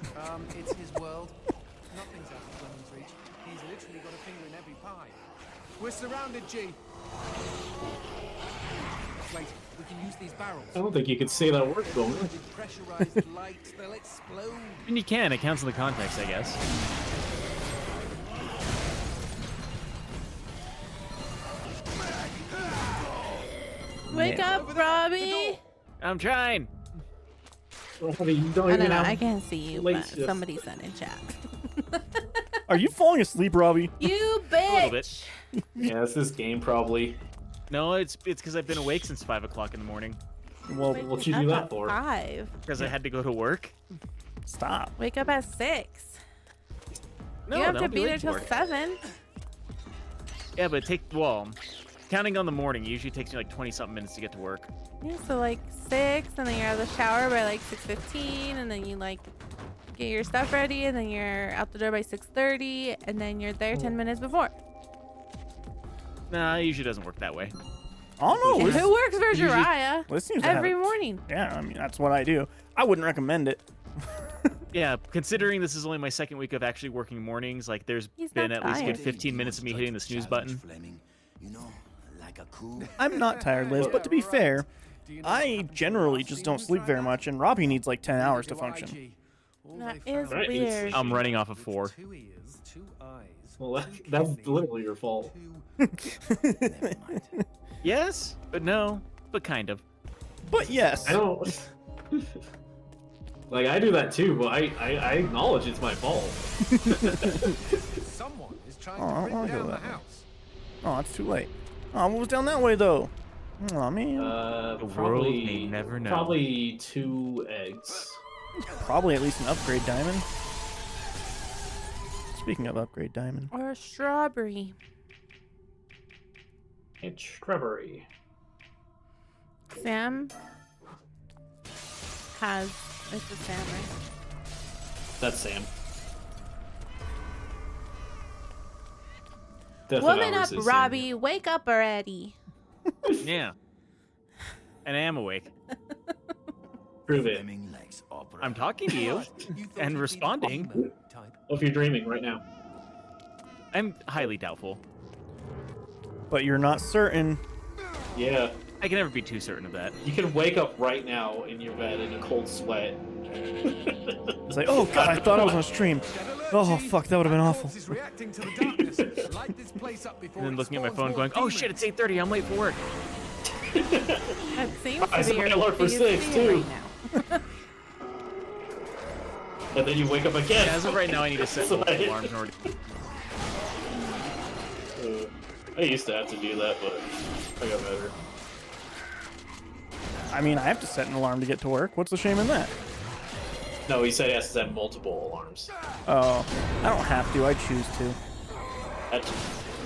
It's his world. Nothing's out of Fleming's reach. He's literally got a finger in every pie. We're surrounded, G. place, we can use these barrels. I don't think you could say that word, Gomer. With pressurized light, they'll explode. And you can. It counts in the context, I guess. Wake Yeah. up, Robbie. I'm trying. Robbie, you don't I even don't know. have I can't see you, late but shift. somebody said in chat. Are you falling asleep, Robbie? You A little bitch. bit. Yeah, it's this game probably. No, it's because I've been awake since 5 o'clock in the morning. Well, Wake what'd me you do up that at for? 5. Because I had to go to work. stop. Wake up at 6. No, you have to that'll be there late to till work. 7. Yeah, but counting on the morning, it usually takes me like 20-something minutes to get to work. Yeah, so like 6, and then you're out of the shower by like 6:15, and then you like get your stuff ready, and then you're out the door by 6:30, and then you're there 10 minutes before. Nah, it usually doesn't work that way. Oh no, Who works for usually- Jiraiya this seems to have every it- morning? Yeah, I mean that's what I do. I wouldn't recommend it. Yeah, considering this is only my second week of actually working mornings, like there's He's been not at least a good tired. 15 minutes of me hitting the snooze button. Fleming, you know, like a coup. I'm not tired, Liz, but to be fair, I generally just don't sleep very much, and Robbie needs like 10 hours to function. That is Right, weird. I'm running off of 4. 2 ears, 2 eyes. Well, that's literally your fault. Never mind. Yes, but no, but kind of. But yes, I don't. Like I do that too, but I acknowledge it's my fault. Someone is trying Oh, I to don't bring wanna go down the that way. house. oh, it's too late. Oh, what was down that way though? Oh man, The world Probably, may never know. Probably 2 eggs. probably at least an upgrade diamond. Speaking of upgrade diamond, Or a strawberry. It's strawberry. Sam has. It's a Sam, right? That's Sam. Definitely Woman not up, resisting. Robbie. Wake up already. Yeah. And I am awake. Prove it. Fleming likes opera. I'm talking to you You thought and you'd be the responding. emo type. Well, if you're dreaming right now. I'm highly doubtful. but you're not certain. Yeah. I can never be too certain of that. You can wake up right now in your bed in a cold sweat. It's like, oh god, I thought I was on a stream. Oh fuck, that would have been awful. Is reacting to the darkness. Light this place up before And then it looking at my spawns phone more going, oh demons. shit, it's 8:30, I'm late for work. That seems I to set be my your alarm for biggest 6 fear too. right now. And then you wake up again. Yeah, as of right now, I need to set So multiple I- alarms in order I used to have to do that, but I got better. I mean, I have to set an alarm to get to work. What's the shame in that? No, he said he has to set multiple alarms. Oh, I don't have to. I choose to.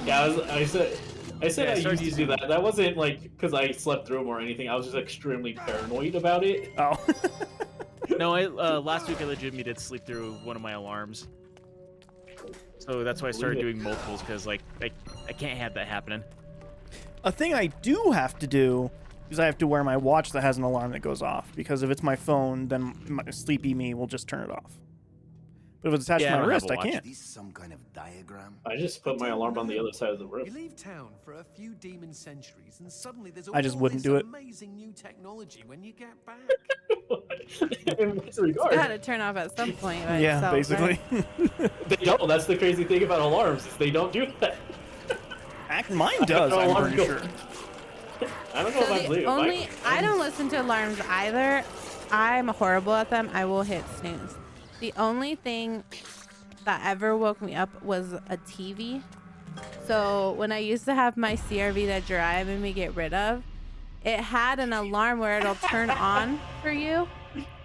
Yeah, I said Yeah, I I started used to do using- that. That wasn't like because I slept through them or anything. I was just extremely paranoid about it. Oh. No, last week I legitimately did sleep through one of my alarms. So that's why I started doing multiples, because like I can't have that happening. A thing I do have to do is I have to wear my watch that has an alarm that goes off, because if it's my phone, then my sleepy me will just turn it off. But if it's attached Yeah, I to my don't have wrist, a I watch. can't. Is this some kind of diagram? I just put my alarm on the other side of the You room. leave town for a few demon centuries, and suddenly there's I just all wouldn't this do it. amazing new technology when you get back. In what regard? Got to turn off at some point. by Yeah, itself, right? basically. They don't. That's the crazy thing about alarms is they don't do that. Mine does, I'm Alarm pretty go- sure. I don't know So if I believe the it. only I don't listen to alarms either. I'm horrible at them. I will hit snooze. The only thing that ever woke me up was a TV. So when I used to have my CRV that Jiraiya made me get rid of, it had an alarm where it'll turn on for you,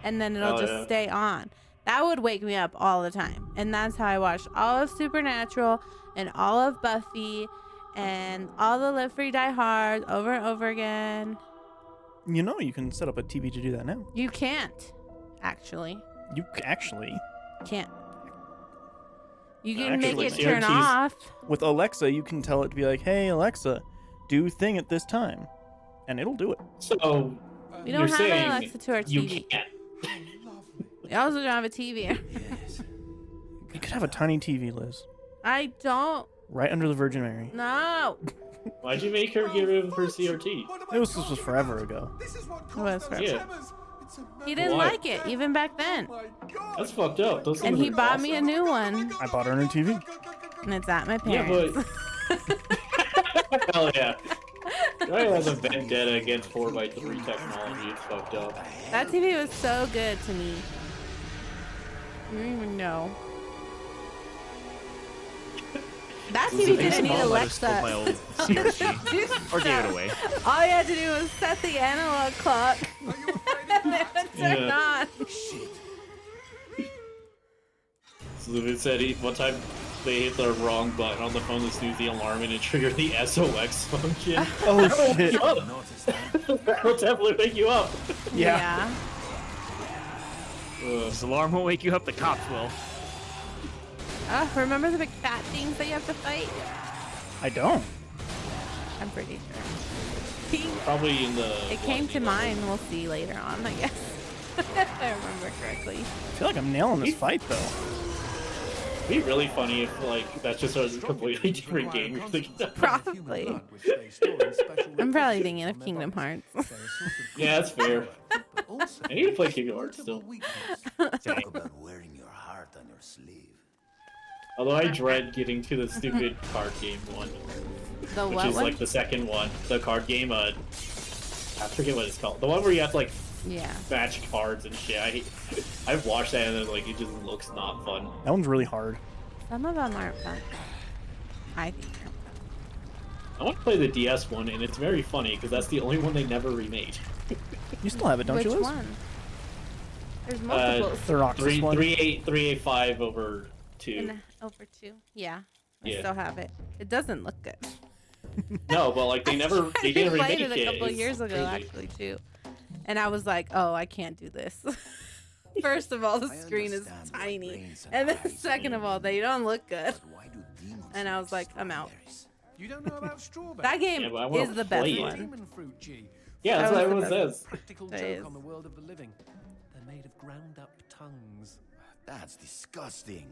and then it'll Oh, just yeah. stay on. That would wake me up all the time, and that's how I watched all of Supernatural and all of Buffy and all the Live Free Die Hard over and over again. You know, you can set up a TV to do that now. You can't, actually. You actually, Can't. You can make Actually, it turn CRTs off. with Alexa, you can tell it to be like, hey, Alexa, do thing at this time. And it'll do it. So We you're don't have saying an Alexa to our you TV. can't. We also don't have a TV. Yes. You could have a tiny TV, Liz. I don't Right under the Virgin Mary. No. Why'd you make her get rid of her CRT? This was forever ago. This is what It was caused forever. those Yeah. tremors. It's a He didn't Why? like it even back then. my God. That's fucked up. Those And things he are bought me a awesome. new one. I bought her a new TV. And it's at my Yeah, parents. but hell yeah. Guy has a vendetta against 4x3 technology. It's fucked up. That TV was so good to me. You don't even know. That This is TV a didn't need Mom might have stole Alexa. my old CRT or gave it away. All you had to do was set the analog clock. And it would turn Yeah. on. So it said one time they hit the wrong button on the phone to snooze the alarm and it triggered the SOX function. Oh shit. That'll definitely wake you up. Yeah. Ugh. This alarm won't wake you up. The cops will. Remember the big fat things that you have to fight? I don't. I'm pretty sure. Probably in the. It came to mind. We'll see later on, I guess. If I remember correctly. I feel like I'm nailing this fight though. It'd be really funny if like that's just a completely different game you're thinking of. Probably. I'm probably thinking of Kingdom Hearts. Yeah, that's fair. I need to play Kingdom Hearts still. Talk about wearing your heart on your sleeve. Although I dread getting to the stupid card game one, The which what is one? like the second one, the card game. I forget what it's called. The one where you have to like Yeah. match cards and shit. I've watched that and like it just looks not fun. That one's really hard. Some of them aren't fun. I think they're I want to play the DS one, and it's very funny because that's the only one they never remade. You still have it, don't Which you, Liz? one? There's multiple. The Roxas one. 385 over 2. In over 2. Yeah. I Yeah. still have it. It doesn't look good. No, but like they never, I they didn't played remake it a couple It's years ago, crazy. actually, too. And I was like, oh, I can't do this. First of all, the I screen is understand why tiny. brains and And then eyes second are of all, they don't look good. But why do demons And I was like, eat I'm out. strawberries? You don't know about strawberry? That game Yeah, but I wanna is the best play it. one. Demon fruit, G. Yeah, that's That what was everyone the best. says. Practical That joke is. on the world of the living. They're made of ground up tongues. That's disgusting.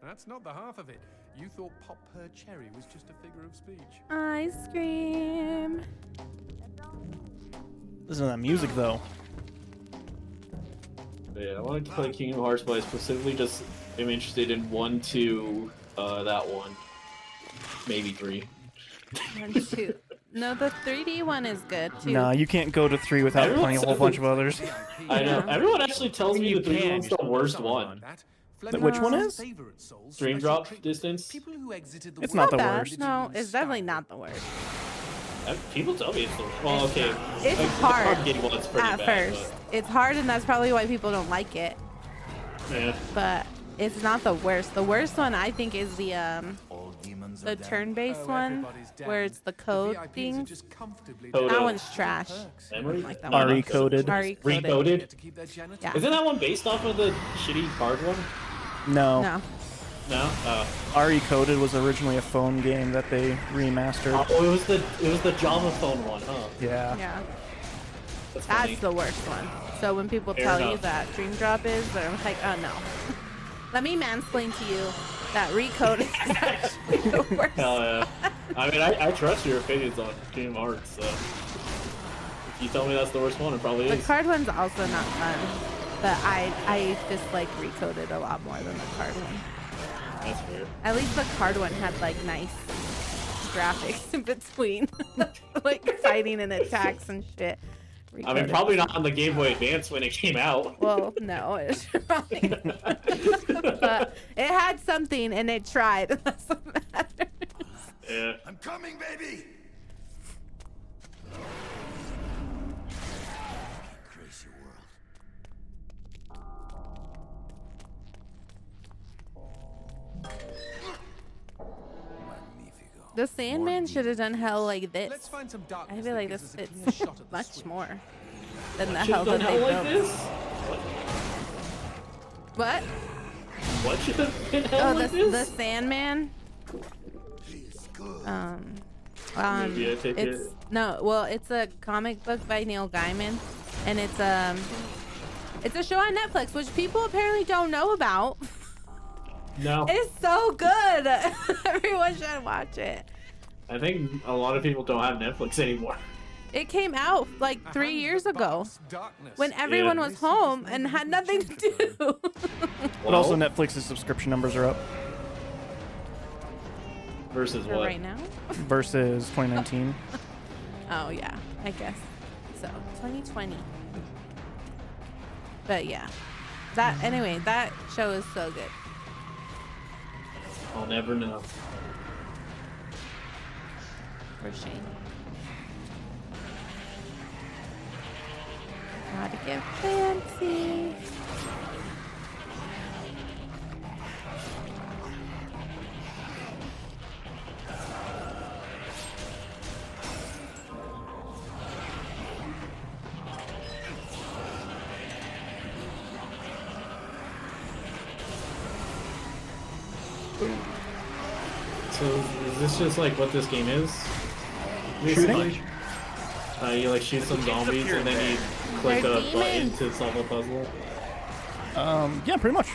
That's not the half of it. You thought Pop Her Cherry was just a figure of speech. Ice cream. Listen to that music though. Yeah, I wanted to play Kingdom Hearts, but I specifically just am interested in 1, 2, that one, maybe 3. 1, 2. No, the 3D one is good, too. Nah, you can't go to 3 without Everyone playing a whole says bunch of others. I know. Yeah. Everyone actually tells me You the 3 can, one's you the still worst Something one. like that. Which one is? Favorite souls, Dream special drop treatment. distance. People who exited the It's world not the Bad. worst. No, it's definitely not the worst. People tell me it's the worst. Well, okay. It's like, hard The card game one's pretty at bad, first. It's hard, and that's probably why people don't like it. But, yeah. But it's not the worst. The worst one, I think, is the All demons the are dead. turn-based Oh, one, everybody's down. where it's the The code VIPs are things. just comfortably Code That up. one's trash. Memory? Like that No, one. not RE-coded. Recoded. Recoded? Get to keep their genitals. Yeah. Isn't that one based off of the shitty card one? No. No. No. RE-coded was originally a phone game that they remastered. Oh, it was the Java phone one, huh? Yeah. Yeah. That's funny. That's the worst one. So when people Fair tell you enough. that Dream Drop is, they're like, oh no. Let me mansplain to you that Recode is actually the worst. Hell yeah. I mean, I trust your opinions on Kingdom Hearts, so if you tell me that's the worst one, it probably The is. card one's also not fun, but I just like Recoded a lot more than the card one. That's fair. At least the card one had like nice graphics in between, like fighting and attacks and shit. I mean, Recoded probably was- not on the Game Boy Advance when it came out. Well, no, it's probably not. But it had something and it tried. That's what matters. Yeah. I'm coming, baby. Crazy world. Magnifico. The Sandman should have done hell like Let's this. find some darkness I feel like that this gives us a fits clear shot at the much switch. more than the Should've hell done that they hell like built. this? What? What should have been hell Oh, like the this? Sandman. He's good. Movie, I take it's it. no, well, it's a comic book by Neil Gaiman, and it's a show on Netflix, which people apparently don't know about. No. It's so good. Everyone should watch it. I think a lot of people don't have Netflix anymore. It came out like 3 years ago when everyone was home and had nothing to do. But also Netflix's subscription numbers are up Versus For what? right now? versus 2019. Oh yeah, I guess. So 2020. But yeah. That show is so good. I'll never know. For Shane. Gotta get fancy. So is this just like what this game is? Shooting? You like shoot some zombies and then you click They're a button demons. to solve a puzzle? Yeah, pretty much.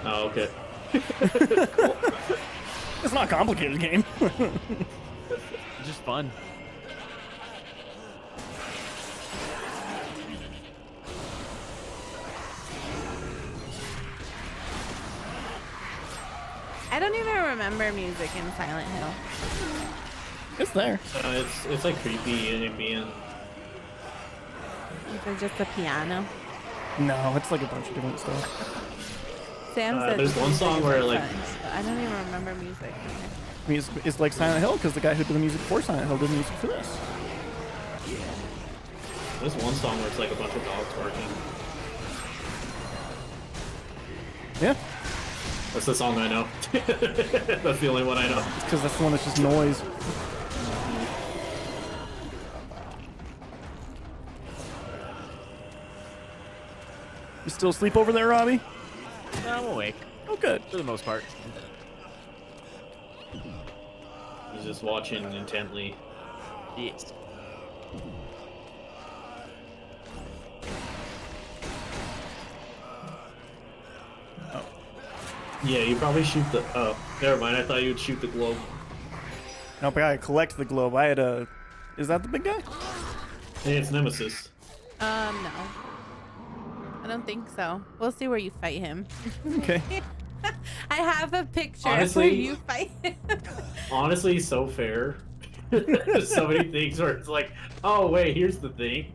Oh, okay. It's not a complicated game. It's just fun. I don't even remember music in Silent Hill. It's there. It's like creepy and ambient. Is it just a piano? No, it's like a bunch of different stuff. Sam said there's one music song is where, like like- fun, but I don't even remember music. I mean, it's like Silent Hill because the guy who did the music for Silent Hill did the music for this. There's one song where it's like a bunch of dogs barking. Yeah, That's the song I know. That's the only one I know. it's because that's the one that's just noise. You still asleep over there, Robbie? No, I'm awake Oh, good. for the most part. He's just watching intently. Yes. Yeah, you probably shoot the. Oh, never mind. I thought you would shoot the globe. Nope, I gotta collect the globe. I had a. Is that the big guy? Hey, it's Nemesis. No. I don't think so. We'll see where you fight him. Okay. I have a picture of where Honestly- you fight him. Honestly, so fair. So many things where it's like, oh wait, here's the thing.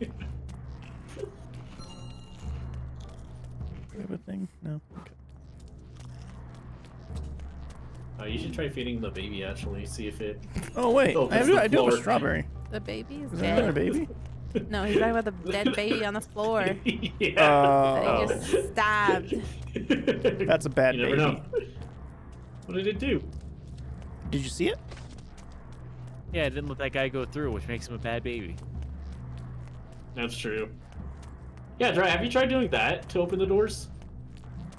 Grab a thing? No. Okay. You should try feeding the baby actually. See if it. Oh wait, Oh, I that's do. the I do have a floor. strawberry. The baby is Is that another dead. baby? No, he's talking about the dead baby on the floor that Yeah. he just stabbed. That's a bad You never baby. know. What did it do? Did you see it? Yeah, I didn't let that guy go through, which makes him a bad baby. That's true. Yeah, have you tried doing that to open the doors?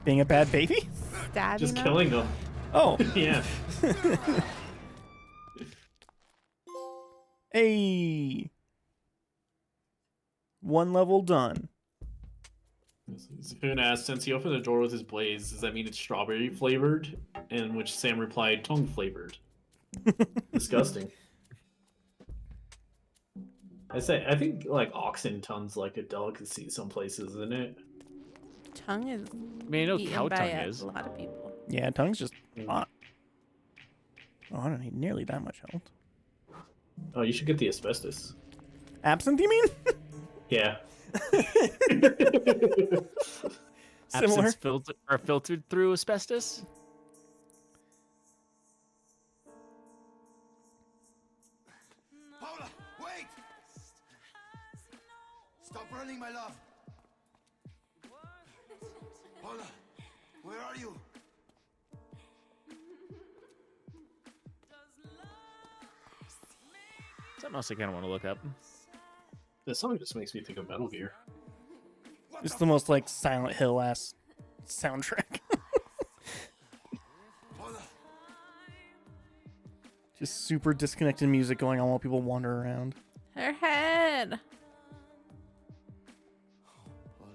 Being a bad baby? Stabbing Just him? killing them. Oh. Yeah. Hey. One level done. Hoon asked, since he opened the door with his blaze, does that mean it's strawberry flavored? And which Sam replied, tongue flavored. Disgusting. I think like oxen tongue's like a delicacy some places, isn't it? Tongue is I mean, I know eaten cow by tongue a is. lot of people. Yeah, tongue's just hot. Oh, I don't need nearly that much health. Oh, you should get the asbestos. Absinthe, you mean? Yeah. Similar. Absence filtered through asbestos. Paula, wait! Stop running, my love. Paula, where are you? Something else I kind of want to look up. This song just makes me think of Metal Gear. It's the most like Silent Hill ass soundtrack. Paula, Just super disconnected music going on while people wander around. Her head. Paula.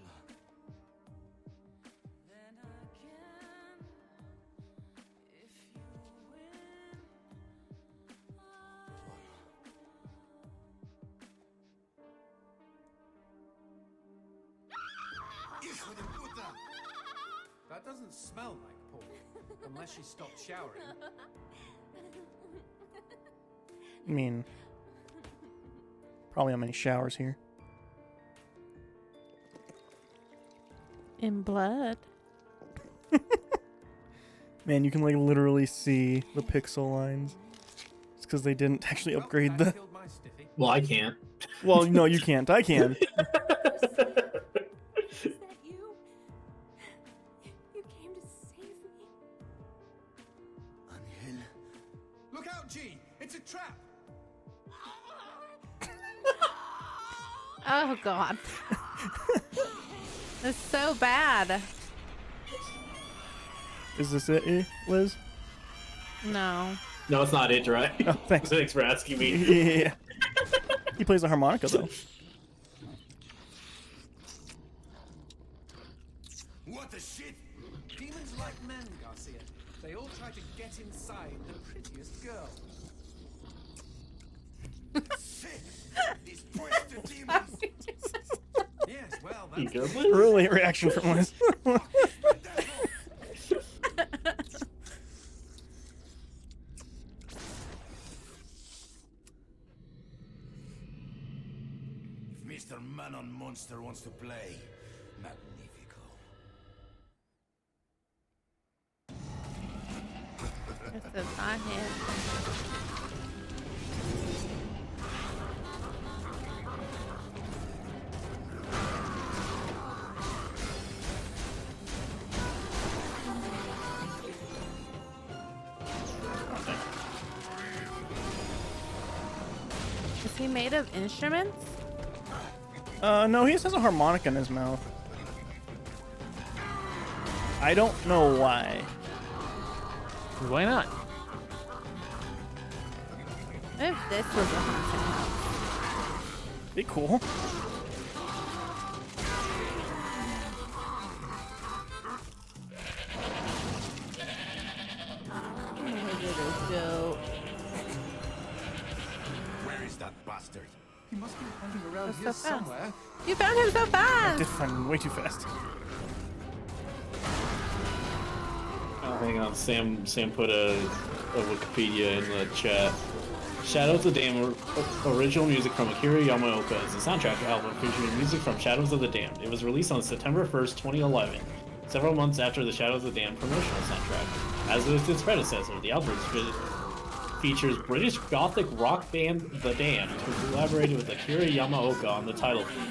That doesn't smell like pork, unless she stopped showering. I mean, probably how many showers here. In blood. Man, you can like literally see the pixel lines. It's because they didn't actually upgrade the. Killed my stiffy. Well, I can't. Well, no, you can't. I can. Is that you? You came to save me? Angel. Look out, G! It's a trap! Oh god. That's so bad. Is this it, Liz? No. No, it's not it, right? Oh, thanks. Thanks for asking me. Yeah. He plays the harmonica though. What the shit? Demons like men, Garcia. They all try to get inside the prettiest girl. Shit! These twisted demons! Yes, well, You that's good, Liz? Brilliant reaction from Liz. If Mr. Manon Monster wants to play, magnifico. This is not him. Is he made of instruments? No, he just has a harmonica in his mouth. I don't know why. Why not? What if this was a haunted house? Be cool. Dope. Where is that bastard? He must be hanging around That's here so fast. somewhere. You found him so I did fast! find him way too fast. Oh, hang on. Sam put a Wikipedia in the chat. Shadows of the Damned, original music from Akira Yamaoka, is a soundtrack album featuring music from Shadows of the Damned. It was released on September 1st, 2011, several months after the Shadows of the Damned promotional soundtrack. As with its predecessor, the album features British gothic rock band The Damned, who collaborated with Akira Yamaoka on the title theme.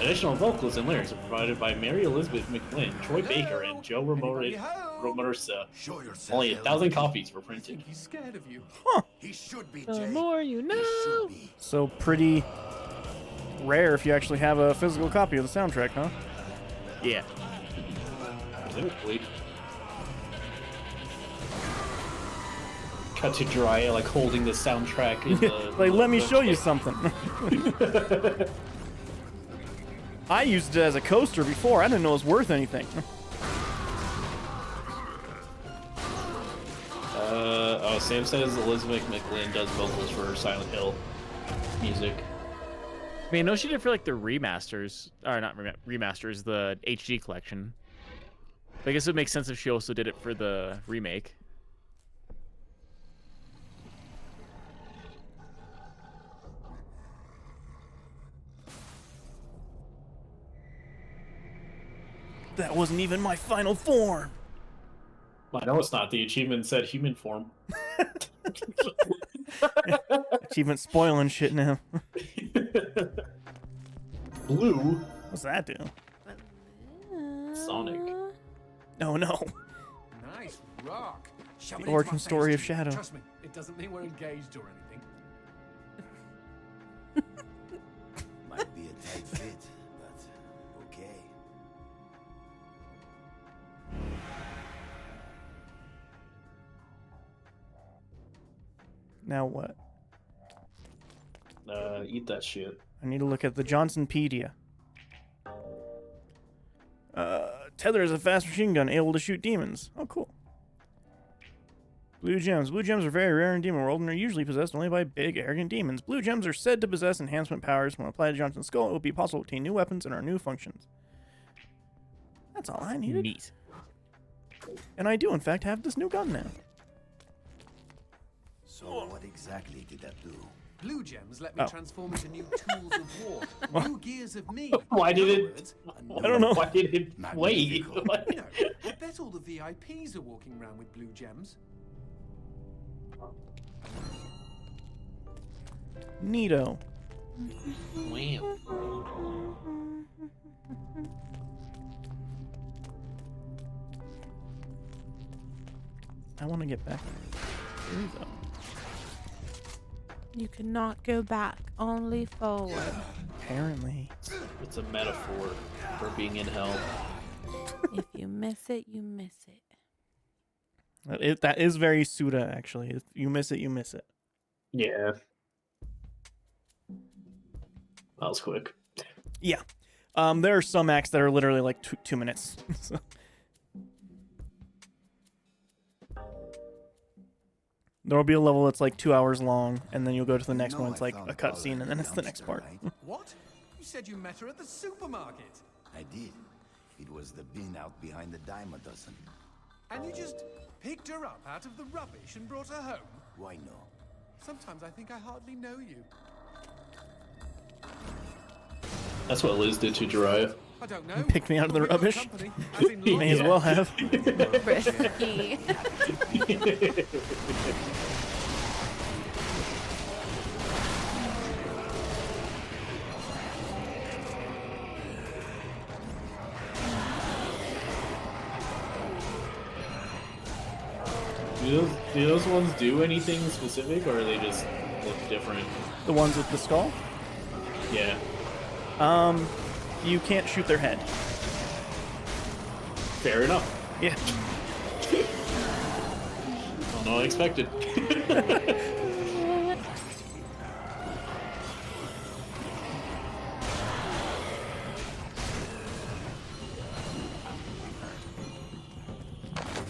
Additional vocals and lyrics are provided by Mary Elizabeth McGlynn, Troy Baker, and Joe Romersa. Show yourself. Only 1,000 copies were printed. He's scared of you. He should be, The Jay. more you He know. should be. So pretty rare if you actually have a physical copy of the soundtrack, huh? Yeah. Presumably. Cut to dry, like holding the soundtrack in the. Like, let me show you something. I used it as a coaster before. I didn't know it was worth anything. Oh, Sam says Elizabeth McGlynn does vocals for Silent Hill music. I mean, no, she did for like the remasters, or not remasters, the HD collection. But I guess it would make sense if she also did it for the remake. That wasn't even my final form. I know it's not. The achievement said human form. Achievement spoiling shit now. Blue. What's that do? Sonic. Oh no. Nice rock. Shove The it into origin my story face, of G. Shadow. Trust me, it doesn't mean we're engaged or anything. Might be a tight fit, but okay. Now what? Eat that shit. I need to look at the Johnsonpedia. Tether is a fast machine gun able to shoot demons. Oh, cool. Blue gems. Blue gems are very rare in Demon World and are usually possessed only by big, arrogant demons. Blue gems are said to possess enhancement powers. When applied to Johnson's skull, it will be possible to obtain new weapons and earn new functions. That's all I needed. Neat. And I do, in fact, have this new gun now. So what exactly did that do? Blue gems let me Oh. transform into new tools of war, new gears of me. Why did In other it- words, I don't know. Why did it wait? you know, I bet all the VIPs are walking around with blue gems. Neato. Wow. I want to get back here, though. You cannot go back, only forward. Apparently. It's a metaphor for being in hell. If you miss it, you miss it. That is very Suda, actually. If you miss it, you miss it. Yeah. That was quick. Yeah. There are some acts that are literally like 2 minutes. So- There'll be a level that's like 2 hours long, and then you'll go to the next one. It's like a cutscene, and then it's the next part. What? You said you met her at the supermarket. I did. It was the bin out behind the dime a dozen. And you just picked her up out of the rubbish and brought her home? Why no? Sometimes I think I hardly know you. That's what Liz did to Jiraiya. I don't know. Picked me out of the But we got rubbish? company, as in May as lots. well have. Risky. Do those ones do anything specific, or they just look different? The ones with the skull? Yeah. You can't shoot their head. Fair enough. Yeah. Not unexpected.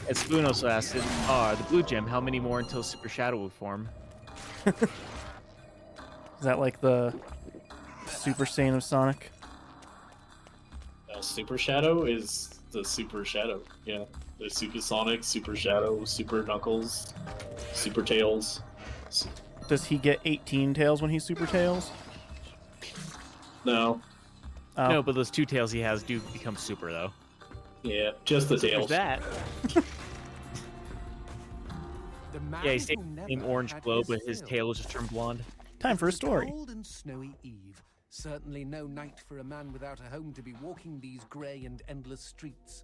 As Spoon also asked, the blue gem, how many more until Super Shadow will form? Is that like the Super Saiyan of Sonic? Super Shadow is the Super Shadow. Yeah. There's Super Sonic, Super Shadow, Super Knuckles, Super Tails. Does he get 18 tails when he's Super Tails? No. Oh. No, but those 2 tails he has do become super, though. Yeah, just the There's tails. that. The man Yeah, he stayed who in the never same orange had glow, but his fill. tail was just turned blonde. Time for a It was story. Cold and snowy eve. Certainly no night for a man without a home to be walking these grey and endless streets.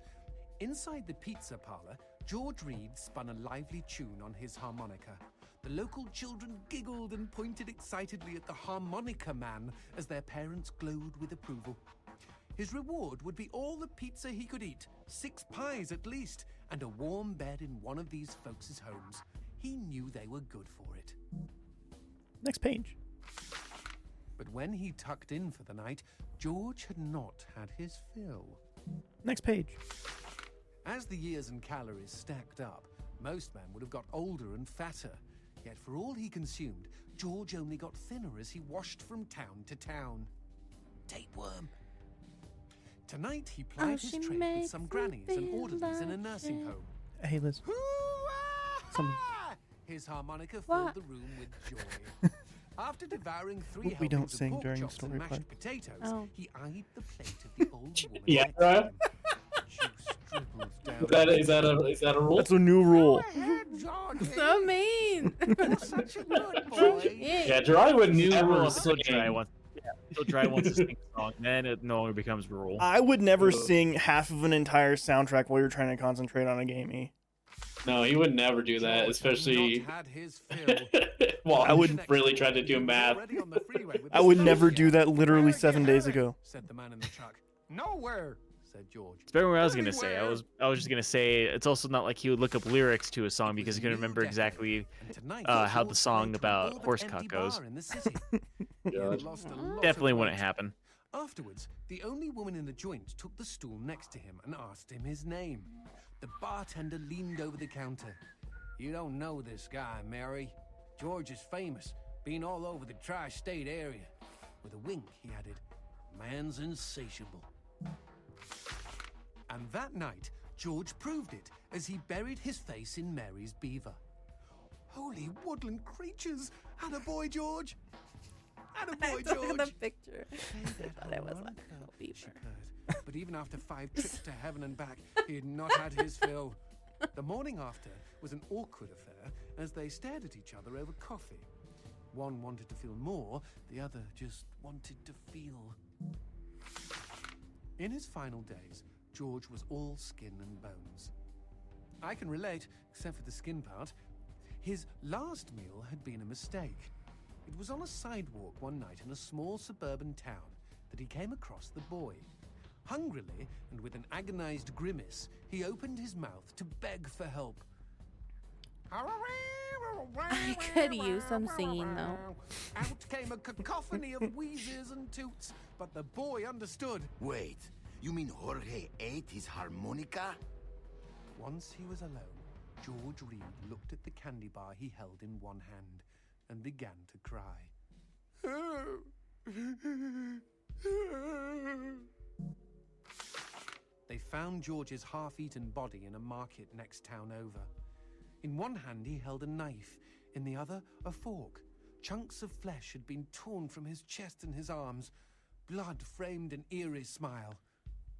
Inside the pizza parlor, George Reed spun a lively tune on his harmonica. The local children giggled and pointed excitedly at the harmonica man as their parents glowed with approval. His reward would be all the pizza he could eat, 6 pies at least, and a warm bed in one of these folks' homes. He knew they were good for it. Next page. But when he tucked in for the night, George had not had his fill. Next page. As the years and calories stacked up, most men would have got older and fatter. Yet for all he consumed, George only got thinner as he washed from town to town. Tapeworm. Tonight he plied his she trade with makes some me grannies and feel orderlies in a like nursing it. home. Hey, Liz. Some- His harmonica filled What? the room with joy. After devouring 3 What we don't helpings of sing pork during chops and story mashed part. potatoes, Oh. he eyed the plate of the old woman. Yeah, next right. to him. Juice dribbled down Is that a rule? That's a new rule. So mean. You're such a good boy. Yeah, Jiraiya would New never rule sing. until Dry wants. Yeah, until Dry wants to sing a song, then it no longer becomes a rule. I would never sing half of an entire soundtrack while you're trying to concentrate on a game. No, he would never do that, George had especially not had his fill. while I would- really trying to do math. Already on the freeway with I the would snow never yet. do that literally Where 7 you days headed? ago. Said the man in the truck. Nowhere, said George. It's better what I was gonna say. I Everywhere. was just gonna say it's also not like he would look up lyrics to a song It was because he a couldn't new remember decade, exactly. and tonight how the George song went to about an all but Horsecock empty goes. bar in the city. He God. had lost a lot Definitely of wouldn't weight. happen. Afterwards, the only woman in the joint took the stool next to him and asked him his name. The bartender leaned over the counter. You don't know this guy, Mary. George is famous, been all over the tri-state area. With a wink, he added, man's insatiable. And that night, George proved it as he buried his face in Mary's beaver. Holy woodland creatures! Attaboy, George! Attaboy, Look at the George! picture. I thought it was like a She beaver. purred. But even after 5 trips to heaven and back, he had not had his fill. The morning after was an awkward affair as they stared at each other over coffee. One wanted to feel more, the other just wanted to feel. In his final days, George was all skin and bones. I can relate, except for the skin part. His last meal had been a mistake. It was on a sidewalk one night in a small suburban town that he came across the boy. Hungrily, and with an agonized grimace, he opened his mouth to beg for help. I could use some singing, though. Out came a cacophony of wheezes and toots, but the boy understood. Wait, you mean Jorge ate his harmonica? Once he was alone, George Reed looked at the candy bar he held in one hand and began to cry. They found George's half-eaten body in a market next town over. In one hand he held a knife, in the other a fork. Chunks of flesh had been torn from his chest and his arms. Blood framed an eerie smile.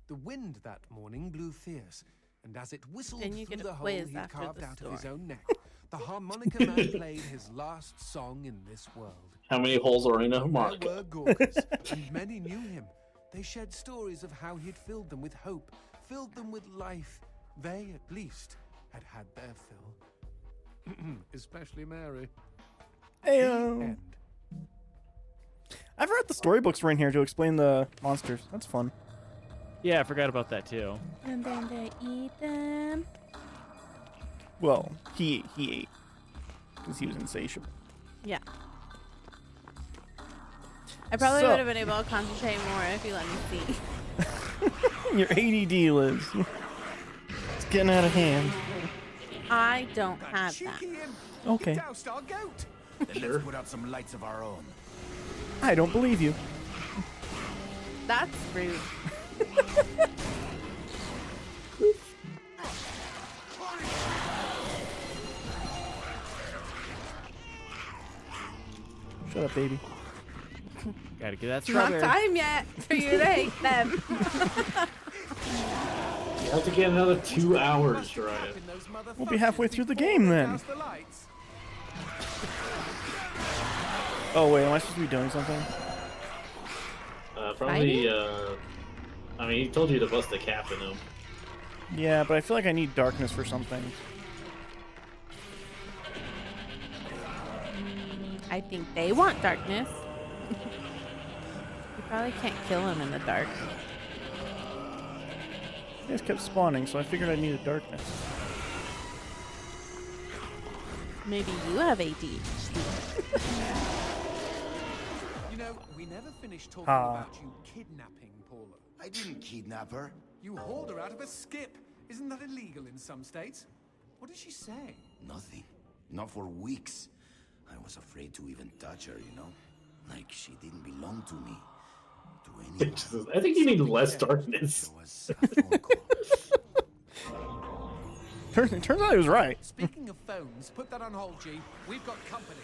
The wind that morning blew fierce, and as it whistled Then you through get a the hole quiz he'd after carved the out of his story. own neck, the harmonica man played his last song in this world. How many holes are in a There harmonica? were Gawkers, and many knew him. They shared stories of how he'd filled them with hope, filled them with life. They, at least, had had their fill. Especially Mary. The Ayo. end. I've read the storybooks were in here to explain the monsters. That's fun. Yeah, I forgot about that too. And then they eat them. Well, he ate because he was insatiable. Yeah. I probably So- would have been able to concentrate more if you let me see. Your ADD, Liz. It's getting out of hand. I don't have that. Cheeky imp! Okay. He doused our goat! Then Sure. let's put out some lights of our own. I don't believe you. That's rude. Shut up, baby. Gotta get that It's not strawberry. time yet for you to hate them. You have to get another 2 hours, Jiraiya. We'll be halfway through the game then. Douse the lights. Oh wait, am I supposed to be doing something? Probably, I mean, he told you to bust the cap in him. Yeah, but I feel like I need darkness for something. I think they want darkness. You probably can't kill him in the dark. You guys kept spawning, so I figured I needed darkness. Maybe you have ADHD. You know, we never finished talking Ah. about you kidnapping Paula. I didn't kidnap her. You hauled her out of a skip. Isn't that illegal in some states? What did she say? Nothing. Not for weeks. I was afraid to even touch her, you know? Like she didn't belong to me. To anyone. I think you need less darkness. There was a phone call. It turns out he was right. Speaking of phones, put that on hold, G. We've got company.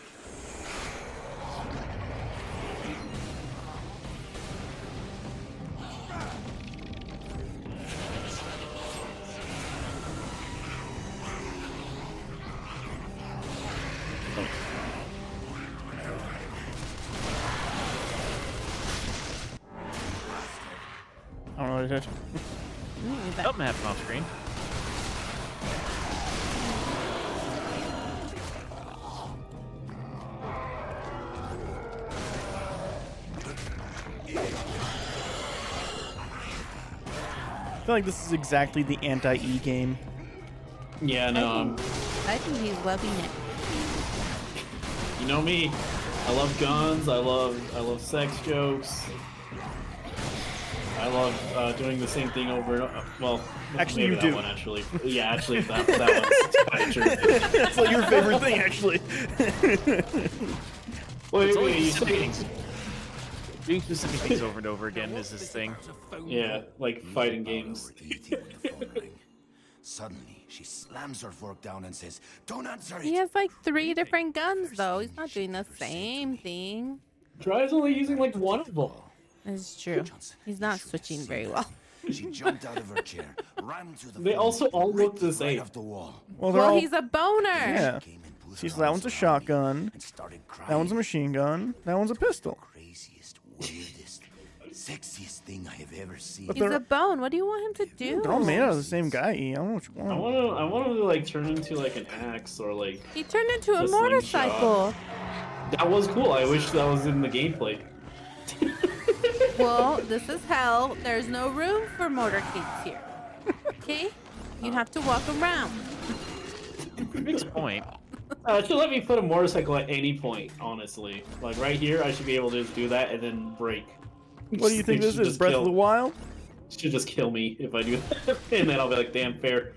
I don't know what it is. Something happened off screen. I feel like this is exactly the anti-E game. Yeah, no, I think he's loving it. you know me. I love guns. I love sex jokes. I love doing the same thing over and over. Well, Actually, maybe you that do. one actually. Yeah, actually, that one's kind of true. It's like your favorite thing, actually. Wait, It's only wait, you specific say, things. Doing specific things over and over again is his thing. yeah, like fighting games. Over to ET when the phone rang. Suddenly, she slams her fork down and says, "Don't answer it." He has like 3 different guns though. He's not doing the same thing. Dry's only using like one of them. It's true. Johnson, He's not you should switching see very that. well. She jumped out of her chair, ran to the They phone, also all look ripped the it same. right off the wall. Well, they're Well, all. he's a boner. Yeah. Came and put See, her so that arms one's a around me shotgun. and started crying. That one's a machine gun. That one's a pistol. Craziest, weirdest, sexiest thing I have ever seen. But He's they're- a bone. What do you want him to do? They're all made out of the same guy. E. I don't know what you I want. want him to like turn into like an axe or like. He turned into a The slingshot. motorcycle. That was cool. I wish that was in the gameplay. Well, this is hell. There's no room for motorcades here. Okay? You have to walk around. Makes a point. It should let me put a motorcycle at any point, honestly. Like right here, I should be able to just do that and then break. What do you think It this should is? just Breath kill- of the Wild? Should just kill me if I do that, and then I'll be like, "Damn, fair."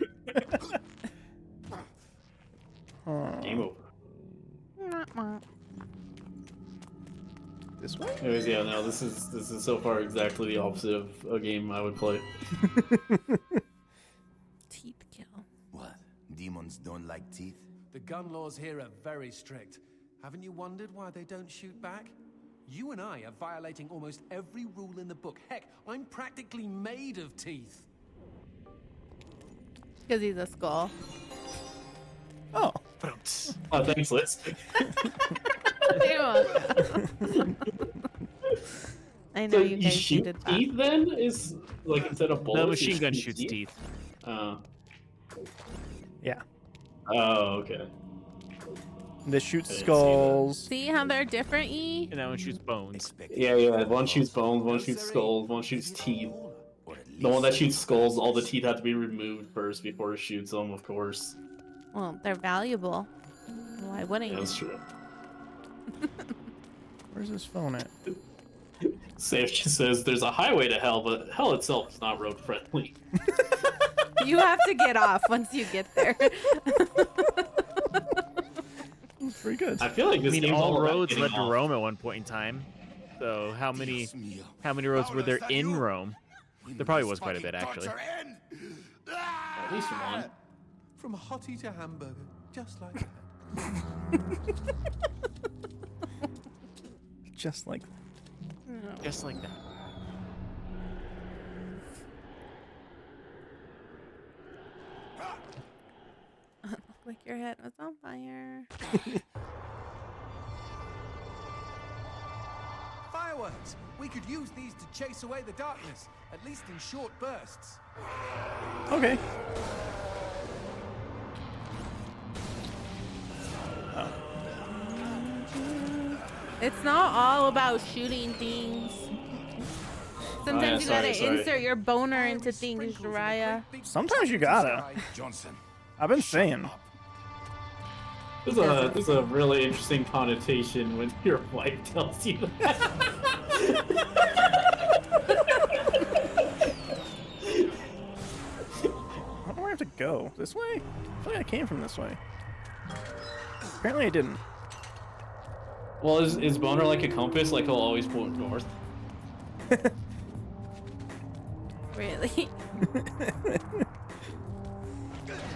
Game over. This way? Anyways, yeah, no, this is so far exactly the opposite of a game I would play. Teeth kill. What? Demons don't like teeth? The gun laws here are very strict. Haven't you wondered why they don't shoot back? You and I are violating almost every rule in the book. Heck, I'm practically made of teeth. Because he's a skull. Oh. Oh, thanks, Liz. I know So you you guys shoot needed that. teeth then? Is like instead of bullets? The you machine gun shoot shoots teeth. Yeah. Oh, okay. This shoots I didn't see skulls. See how they're different, E? And that one shoots bones. Expect Yeah. One shoots bones, one shoots skulls, one shoots teeth. or at The one that least- shoots skulls, all the teeth have to be removed first before it shoots them, of course. Well, they're valuable. Why wouldn't Yeah, you? that's true. Where's his phone at? Safe just says there's a highway to hell, but hell itself is not road friendly. You have to get off once you get there. That's pretty good. I feel like I this mean, game's all about roads getting led to off. Rome at one point in time. So how many Dios mío. roads were there Paula, is that in you? Rome? When There probably will was this quite a bit, fucking actually. torture end? At least one. From hottie to hamburger, just like that. Just like Just like that. Like your head was on fire. Fireworks! We could use these to chase away the darkness, at least in short bursts. okay. It's not all about shooting things. Sometimes you gotta sorry. insert your boner Fiery into things, sprinkles of a Jiraiya. great big Sometimes you sparkle gotta. sky. Johnson, I've been saying. There's a really interesting connotation when your wife tells you that. Where do I have to go? This way? I feel like I came from this way. Apparently I didn't. Well, is Boner like a compass? Like he'll always point north? Really?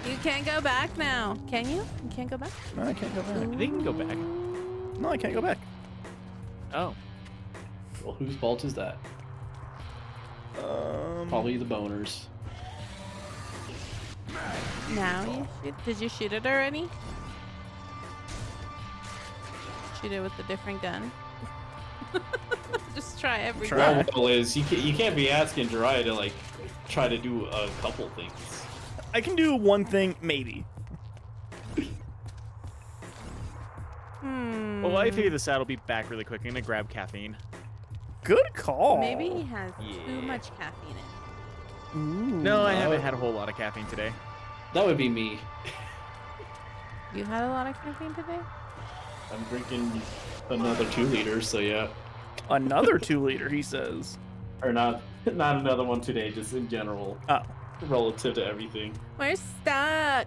You can't go back now, can you? You can't go back? No, I can't go back. They can go back. No, I can't go back. Oh. Well, whose fault is that? Probably the Boners. Now you shoot. Did you shoot it already? Shoot it with a different gun. Just try every Try. gun. Well, is you can't be asking Jiraiya to like try to do a couple things. I can do one thing, maybe. Well, I figure this out. I'll be back really quick. I'm gonna grab caffeine. Good call. Maybe he has too Yeah. much caffeine in. Ooh. No, I haven't had a whole lot of caffeine today. That would be me. You had a lot of caffeine today? I'm drinking another 2 liters, so yeah. Another 2-liter, he says. Or not another one today, just in general, Oh, relative to everything. We're stuck.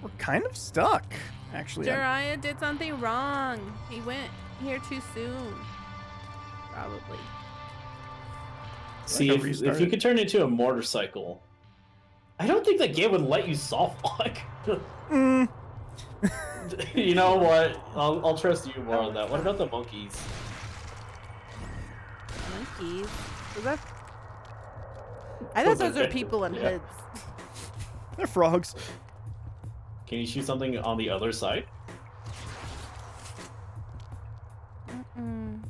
we're kind of stuck, actually. Jiraiya did something wrong. He went here too soon. Probably. See, Like a if you restart. could turn into a motorcycle, I don't think that game would let you soft lock. Mm. You know what? I'll trust you more on that. What about the monkeys? Monkeys. Was that... I thought those were people in Yeah. hoods. They're frogs. Can you shoot something on the other side? Mm-mm.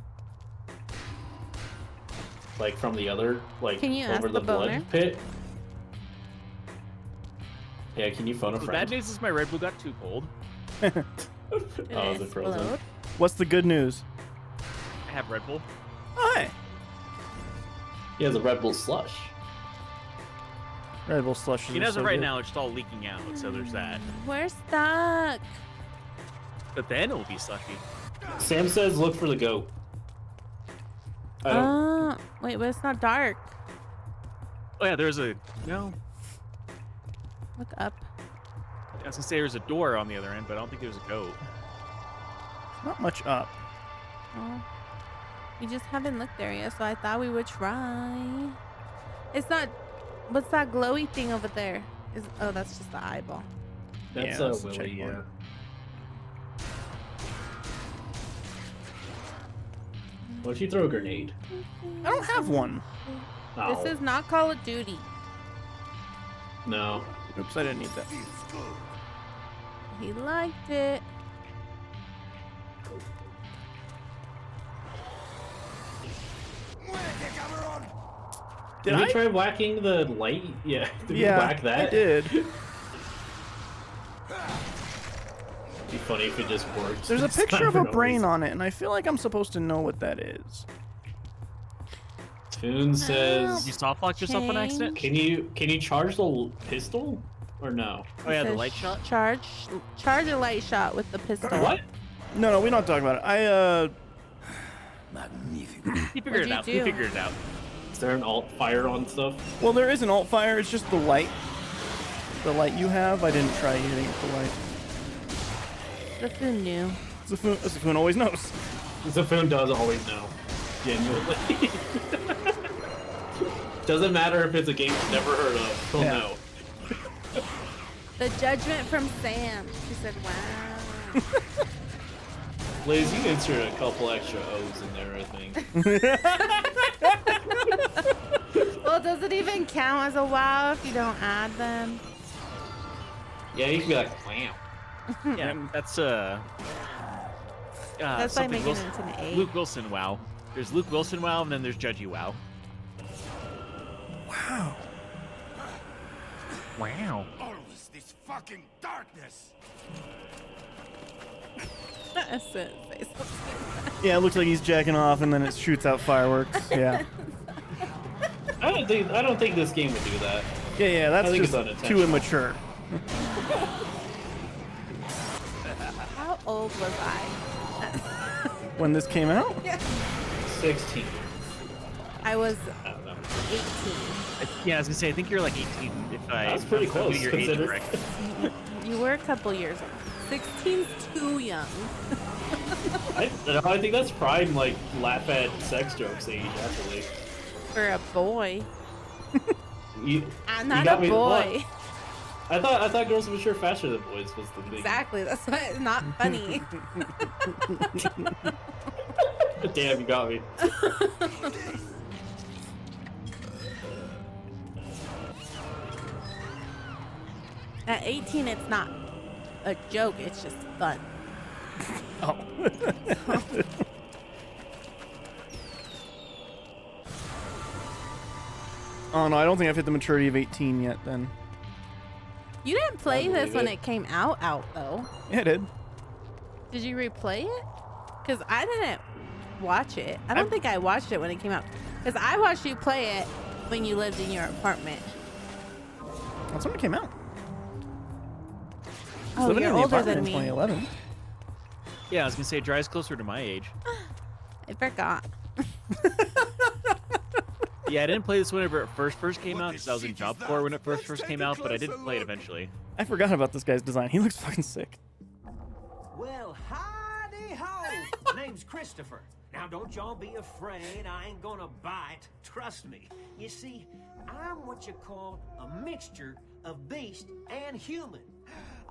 Like from the other, like Can you over ask the the blood boner? pit? Yeah, can you phone a The friend? bad news is my Red Bull got too cold. Oh, is it frozen? Explode. What's the good news? I have Red Bull. Oh, hey. He has a Red Bull slush. Red Bull slush. He does it right now. It's just all leaking out, so there's that. We're stuck. But then it'll be slushy. Sam says look for the goat. I don't. Wait, but it's not dark. Oh yeah, there's a no. Look up. I was gonna say there's a door on the other end, but I don't think there's a goat. Not much up. Oh. We just haven't looked there yet, so I thought we would try. It's not. What's that glowy thing over there? Oh, that's just the eyeball. That's Yeah, a that's the Willy, yeah. checkpoint. Why don't you throw a grenade? I don't have one. Oh, This is not Call of Duty. no. Oops, I didn't need that. He liked it. Did we I? try whacking the light? Yeah. Did we Yeah, whack that? I did. It'd be funny if it just worked. There's a this picture time of for a no brain reason. on it, and I feel like I'm supposed to know what that is. Toon says, You soft locked yourself on accident? can you charge the pistol or no? Oh yeah, the Says light shot. Charge a light shot with the pistol. What? No, we're not talking about it. Magnifico. He figured What'd it out. you He do? figured it out. Is there an alt fire on stuff? Well, there is an alt fire. It's just the light. The light you have. I didn't try hitting it with the light. That's a new. Zafun always knows. Zafun does always know. Genuinely. Doesn't matter if it's a game you've never heard of. He'll Yeah. know. The judgment from Sam. She said, "Wow." Liz, you can insert a couple extra O's in there, I think. Well, does it even count as a wow if you don't add them? Yeah, you can be like, wow. Yeah, that's That's why I something make it Wilson, into an A. Luke Wilson wow. There's Luke Wilson wow, and then there's Judgy wow. Wow. Wow. Always this fucking darkness. Say something. Yeah, it looks like he's jacking off, and then it shoots out fireworks. Yeah. I don't think this game would do that. Yeah. That's I think just it's too unintentional. immature. How old was I? When this came out, 16. I was I don't know. 18. Yeah, I was gonna say I think you're like 18 if I. That's pretty if I do close, Your age consider. correct. You were a couple years old. 16's too young. I think that's prime, like, laugh at sex jokes age, actually. For a boy. You, I'm you not got a me- boy. I thought girls mature faster than boys was the thing. Exactly. That's why it's not funny. Damn, you got me. At 18, it's not a joke. It's just fun. oh. Oh no, I don't think I've hit the maturity of 18 yet. Then. You didn't play I this believe when it. it came out though. Yeah, I did. Did you replay it? Because I didn't watch it. I don't think I watched it when it came out. Because I watched you play it when you lived in your apartment. That's when it came out. I was Oh, living you're in the older apartment than in me. 2011. Yeah, I was gonna say Dry's closer to my age. I forgot. Yeah, I didn't play this whenever it first came out because I was in Job Corps when it first came out, but I did play it eventually. I forgot about this guy's design. He looks fucking sick. Well, howdy ho! Name's Christopher. Now, don't y'all be afraid. I ain't gonna bite. Trust me. You see, I'm what you call a mixture of beast and human.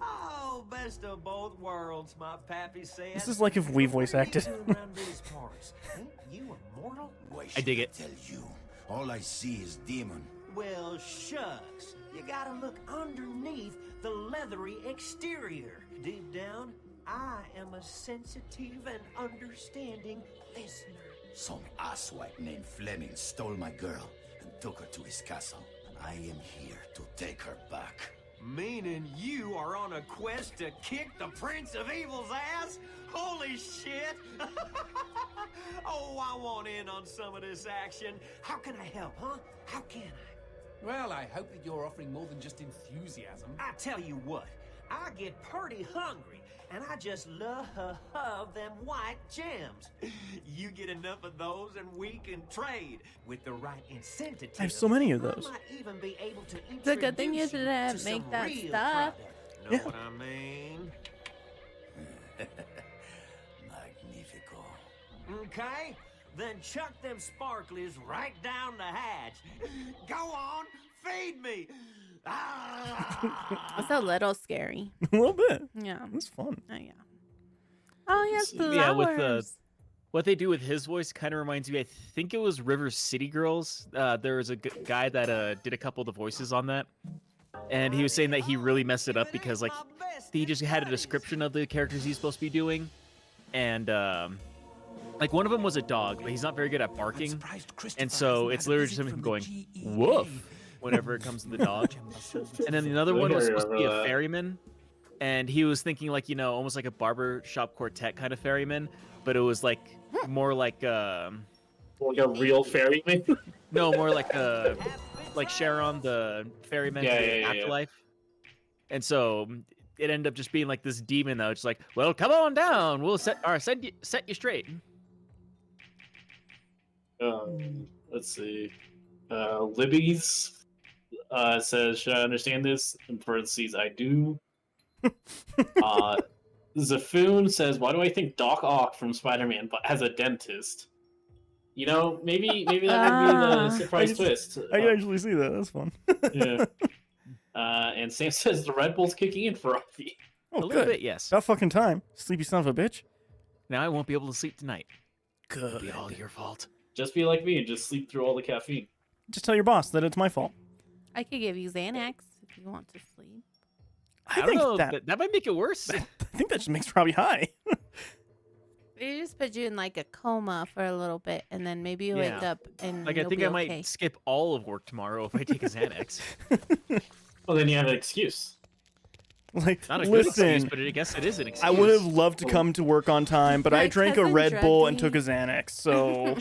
Oh, best of both worlds, my pappy said. This is like if we voice acted. What are you doing around these parts? Ain't you immortal? Why I should dig it. tell you? All I see is demon. Well, shucks. You gotta look underneath the leathery exterior. Deep down, I am a sensitive and understanding listener. Some asswipe named Fleming stole my girl and took her to his castle. And I am here to take her back. Meaning you are on a quest to kick the Prince of Evil's ass? Holy shit! Oh, I want in on some of this action. How can I help, huh? How can I? Well, I hope that you're offering more than just enthusiasm. I tell you what, I get pretty hungry, and I just love them white gems. You get enough of those, and we can trade with the right incentive. I have so many of those. I might even be able to It's a good thing you introduce didn't to make some that real stuff. product. Know Yeah. what I mean? Magnifico. Okay, then chuck them sparklies right down the hatch. Go on, feed me. Ah! It's a little scary. A little bit. Yeah. It's fun. Oh yeah. Oh yes, flowers. Yeah, with what they do with his voice kind of reminds me. I think it was River City Girls. There was a guy that did a couple of the voices on that, and he was saying that he really messed it up because like he just had a description of the characters he's supposed to be doing, and like one of them was a dog, but he's not very good at barking, and so it's literally just him going woof whenever it comes to the dog. And then another one was supposed to be a ferryman, and he was thinking like, you know, almost like a barber shop quartet kind of ferryman, but it was like more like Like a real ferryman. no, more like Sharon the ferryman Yeah, to yeah, yeah. Afterlife. And so it ended up just being like this demon that was just like, well, come on down, we'll set you straight. Let's see. Libby's says, should I understand this? In parentheses, I do. Zafoon says, why do I think Doc Ock from Spider-Man but as a dentist? You know, maybe that would be the surprise twist. I can actually see that. That's fun. Yeah. And Sam says the Red Bull's kicking in for Robbie. Oh, A little good. bit, yes. About fucking time. Sleepy son of a bitch. Now I won't be able to sleep tonight. It'll Good. be all your fault. Just be like me and just sleep through all the caffeine. Just tell your boss that it's my fault. I could give you Xanax if you want to sleep. I don't think know. that That might make it worse. I think that just makes Robbie high. They just put you in like a coma for a little bit, and then maybe you wake Yeah. up and Like I you'll think be I might okay. skip all of work tomorrow if I take a Xanax. Well, then you have an excuse. Like, Not a good excuse, listen, but I guess it is an excuse. I would have loved to come to work on time, but I My drank a cousin Red drugged Bull and me. took a Xanax, so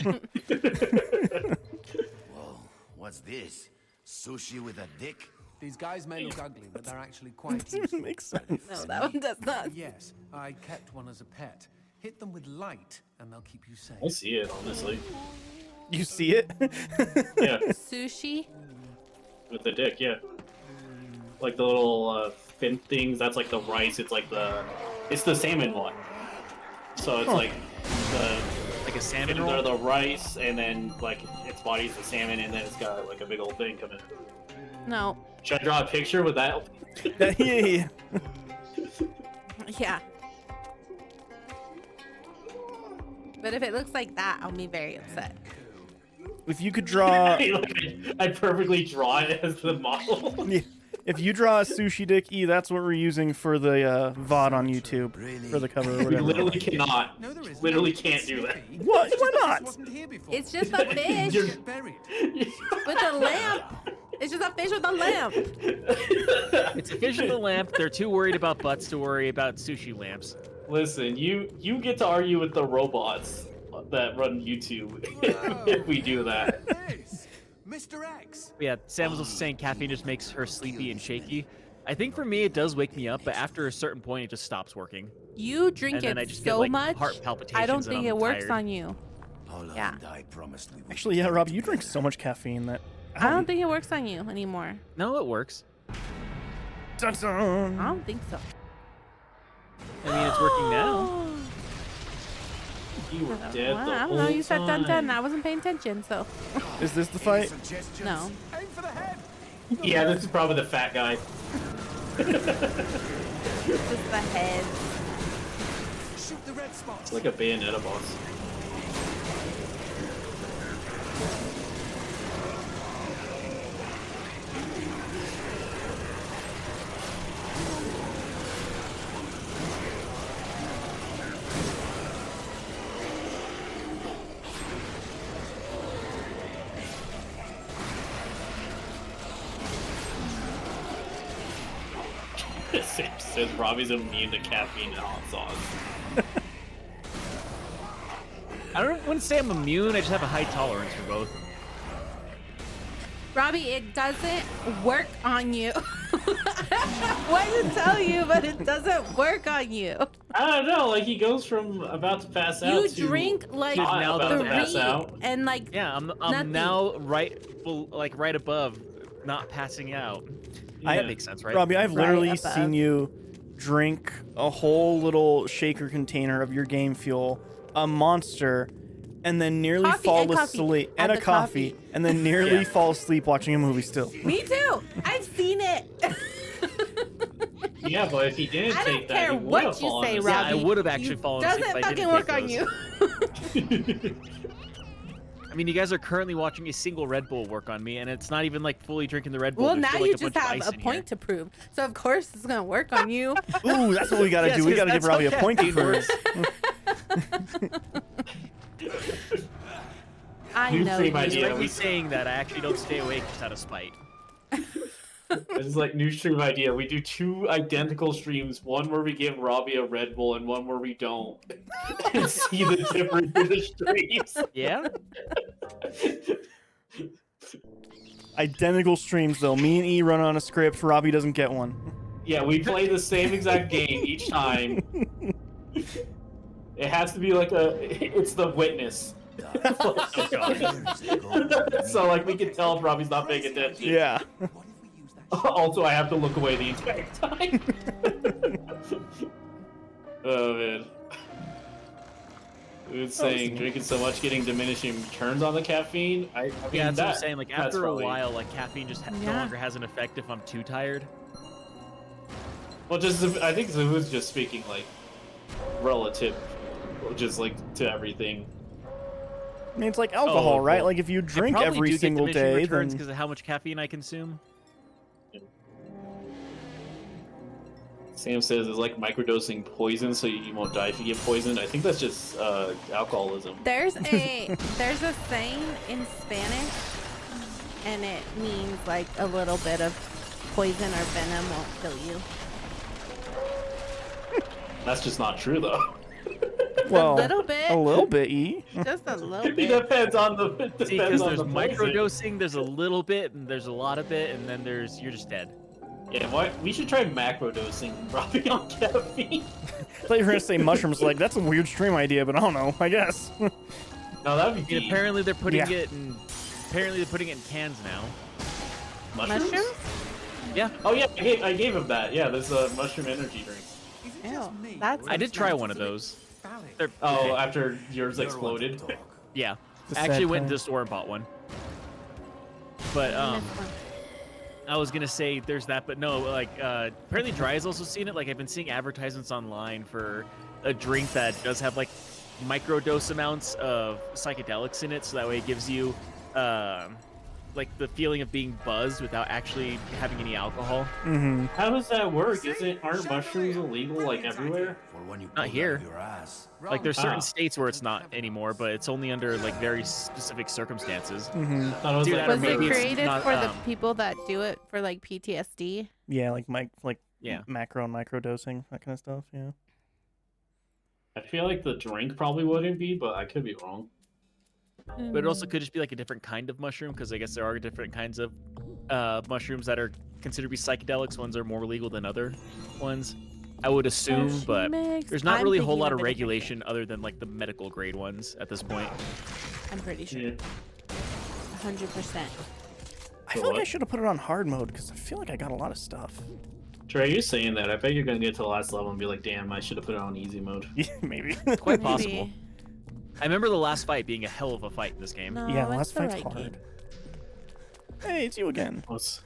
Whoa, what's this? Sushi with a dick? These guys may look ugly, but they're actually quite useful. makes sense. No, that one does not. Yes, I kept one as a pet. Hit them with light, and they'll keep you safe. I see it, honestly. You see it? Yeah, Sushi. with the dick, yeah. Like the little fin things, that's like the rice, it's the salmon one. So it's like the like a salmon fins are roll. the rice, and then like its body's the salmon, and then it's got like a big old thing coming. No. Should I draw a picture with that? Yeah. Yeah. But if it looks like that, I'll be very upset. If you could draw, I perfectly draw it as the model. yeah, if you draw a sushi dick, that's what we're using for the VOD on YouTube for the cover or You whatever. literally cannot. No, there isn't. Literally It's can't do that. Sushi. What? Why This not? wasn't here before. It's just a fish You're- Get buried. with a lamp. It's just a fish with a lamp. It's a fish with a lamp. They're too worried about butts to worry about sushi lamps. Listen, you get to argue with the robots that run YouTube if we do that. This, Mr. X. But yeah, Sam was also saying caffeine just makes her sleepy and shaky. I think for me it does wake me up, but after a certain point it just stops working. You drink And then it I just get, so like, much. heart palpitations I don't and think I'm it works tired. on you. Paula Yeah. and I promised we would Actually, yeah, Rob, you drink so much caffeine that I don't think it works on you anymore. No, it works. Dun, dun. I don't think so. I mean, it's working now. You were dead Well, the I don't whole know. You said dun dun. time. I wasn't paying attention, so Is this the fight? Suggestions? no. Aim for the head. Yeah, this is probably the fat guy. Just the head. Shoot the red spots. It's like a Bayonetta boss. Sam says Robbie's immune to caffeine and hot sauce. wouldn't say I'm immune. I just have a high tolerance for both. Robbie, it doesn't work on you. What to tell you, but it doesn't work on you. I don't know, like he goes from about to pass out You to drink like not now about to pass 3 out. and like Yeah, I'm nothing. now right above not passing out. Yeah. That makes sense, right? Robbie, I've Right literally above. seen you drink a whole little shaker container of your game fuel, a Monster, and then nearly Coffee fall and coffee. asleep, Add and a the coffee, coffee. and then nearly Yeah. fall asleep watching a movie still. Me too. I've seen it. Yeah, but if he didn't I don't take that, care he what would have you fallen say, asleep. Yeah, I Robbie. would have actually You fallen asleep if doesn't I didn't fucking take work on those. you. I mean, you guys are currently watching a single Red Bull work on me, and it's not even like fully drinking the Red Bull. Well, There's now still, like, you a just bunch of have ice a in point to prove. So of course it's gonna work on you. Ooh, that's what we gotta Yes, do. We 'cause gotta give that's Robbie a how point to caffeine prove. I You know see you. my idea. Despite me saying that, I actually don't stay awake just out of spite. This is like new stream idea. We do 2 identical streams, one where we give Robbie a Red Bull and one where we don't. And see the difference in the streams. Yeah? Identical streams though. Me and E run on a script. Robbie doesn't get one. Yeah, we play the same exact game each time. It has to be like it's the witness. So like we can tell if Robbie's not paying attention. Yeah. Also, I have to look away the entire time. Oh man. It's saying drinking so much getting diminishing returns on the caffeine. I mean, Yeah, that's what I'm that- saying. Like, that's after a probably- while, like, caffeine just no Yeah. longer has an effect if I'm too tired. Well, just I think Zahu's just speaking like relative, just like to everything. I mean, it's like alcohol, Oh, right? well, Like if you I drink probably every do get single diminishing day, returns then because of how much caffeine I consume. Sam says it's like microdosing poison, so you won't die if you get poisoned. I think that's just alcoholism. There's a saying in Spanish, and it means like a little bit of poison or venom won't kill you. That's just not true though. well, little bit. a little bit, E. Just a little It bit. depends on the. It See, depends because on there's the poison. microdosing, there's a little bit, and there's a lot of it, and then you're just dead. Yeah, we should try macrodosing, probably on caffeine. I thought you were gonna say mushrooms. Like that's a weird stream idea, but I don't know. I guess. No, that'd be And deep. apparently they're putting Yeah. it in. Apparently they're putting it in cans now. Mushrooms? Mushrooms? Yeah, Oh yeah, I gave him that. Yeah, there's a mushroom energy drink. Is it Ew, just me, that's or I is did it try just one of a bit those. phallic? They're Oh, okay. after yours exploded. Yeah, It's a I actually sad went to time. the store and bought one. But I was gonna say there's that, but no, like apparently Dry has also seen it. Like I've been seeing advertisements online for a drink that does have like microdose amounts of psychedelics in it, so that way it gives you like the feeling of being buzzed without actually having any alcohol. Mm-hmm. How does that work? Aren't mushrooms illegal like everywhere? For when you Not pull out here. of your ass. Like there's certain Ah. states where it's not anymore, but it's only under like very specific circumstances. Mm-hmm. I thought it was Do like that or Was it maybe it's created not, for the um, people that do it for like PTSD? Yeah, like Yeah. macro and micro dosing, that kind of stuff. Yeah. I feel like the drink probably wouldn't be, but I could be wrong. But it also could just be like a different kind of mushroom, because I guess there are different kinds of mushrooms that are considered to be psychedelics. Ones are more legal than other ones, I would assume, but there's not really a whole lot of regulation other than like the medical grade ones at this point. I'm pretty sure. Yeah. 100%. I feel like I what? should have put it on hard mode because I feel like I got a lot of stuff. Trey, you're saying that. I bet you're gonna get to the last level and be like, "Damn, I should have put it on easy mode." Yeah, maybe. Quite Maybe. possible. I remember the last fight being a hell of a fight in this game. No, Yeah, it's last the fight's right hard. game. Hey, it's you again. What's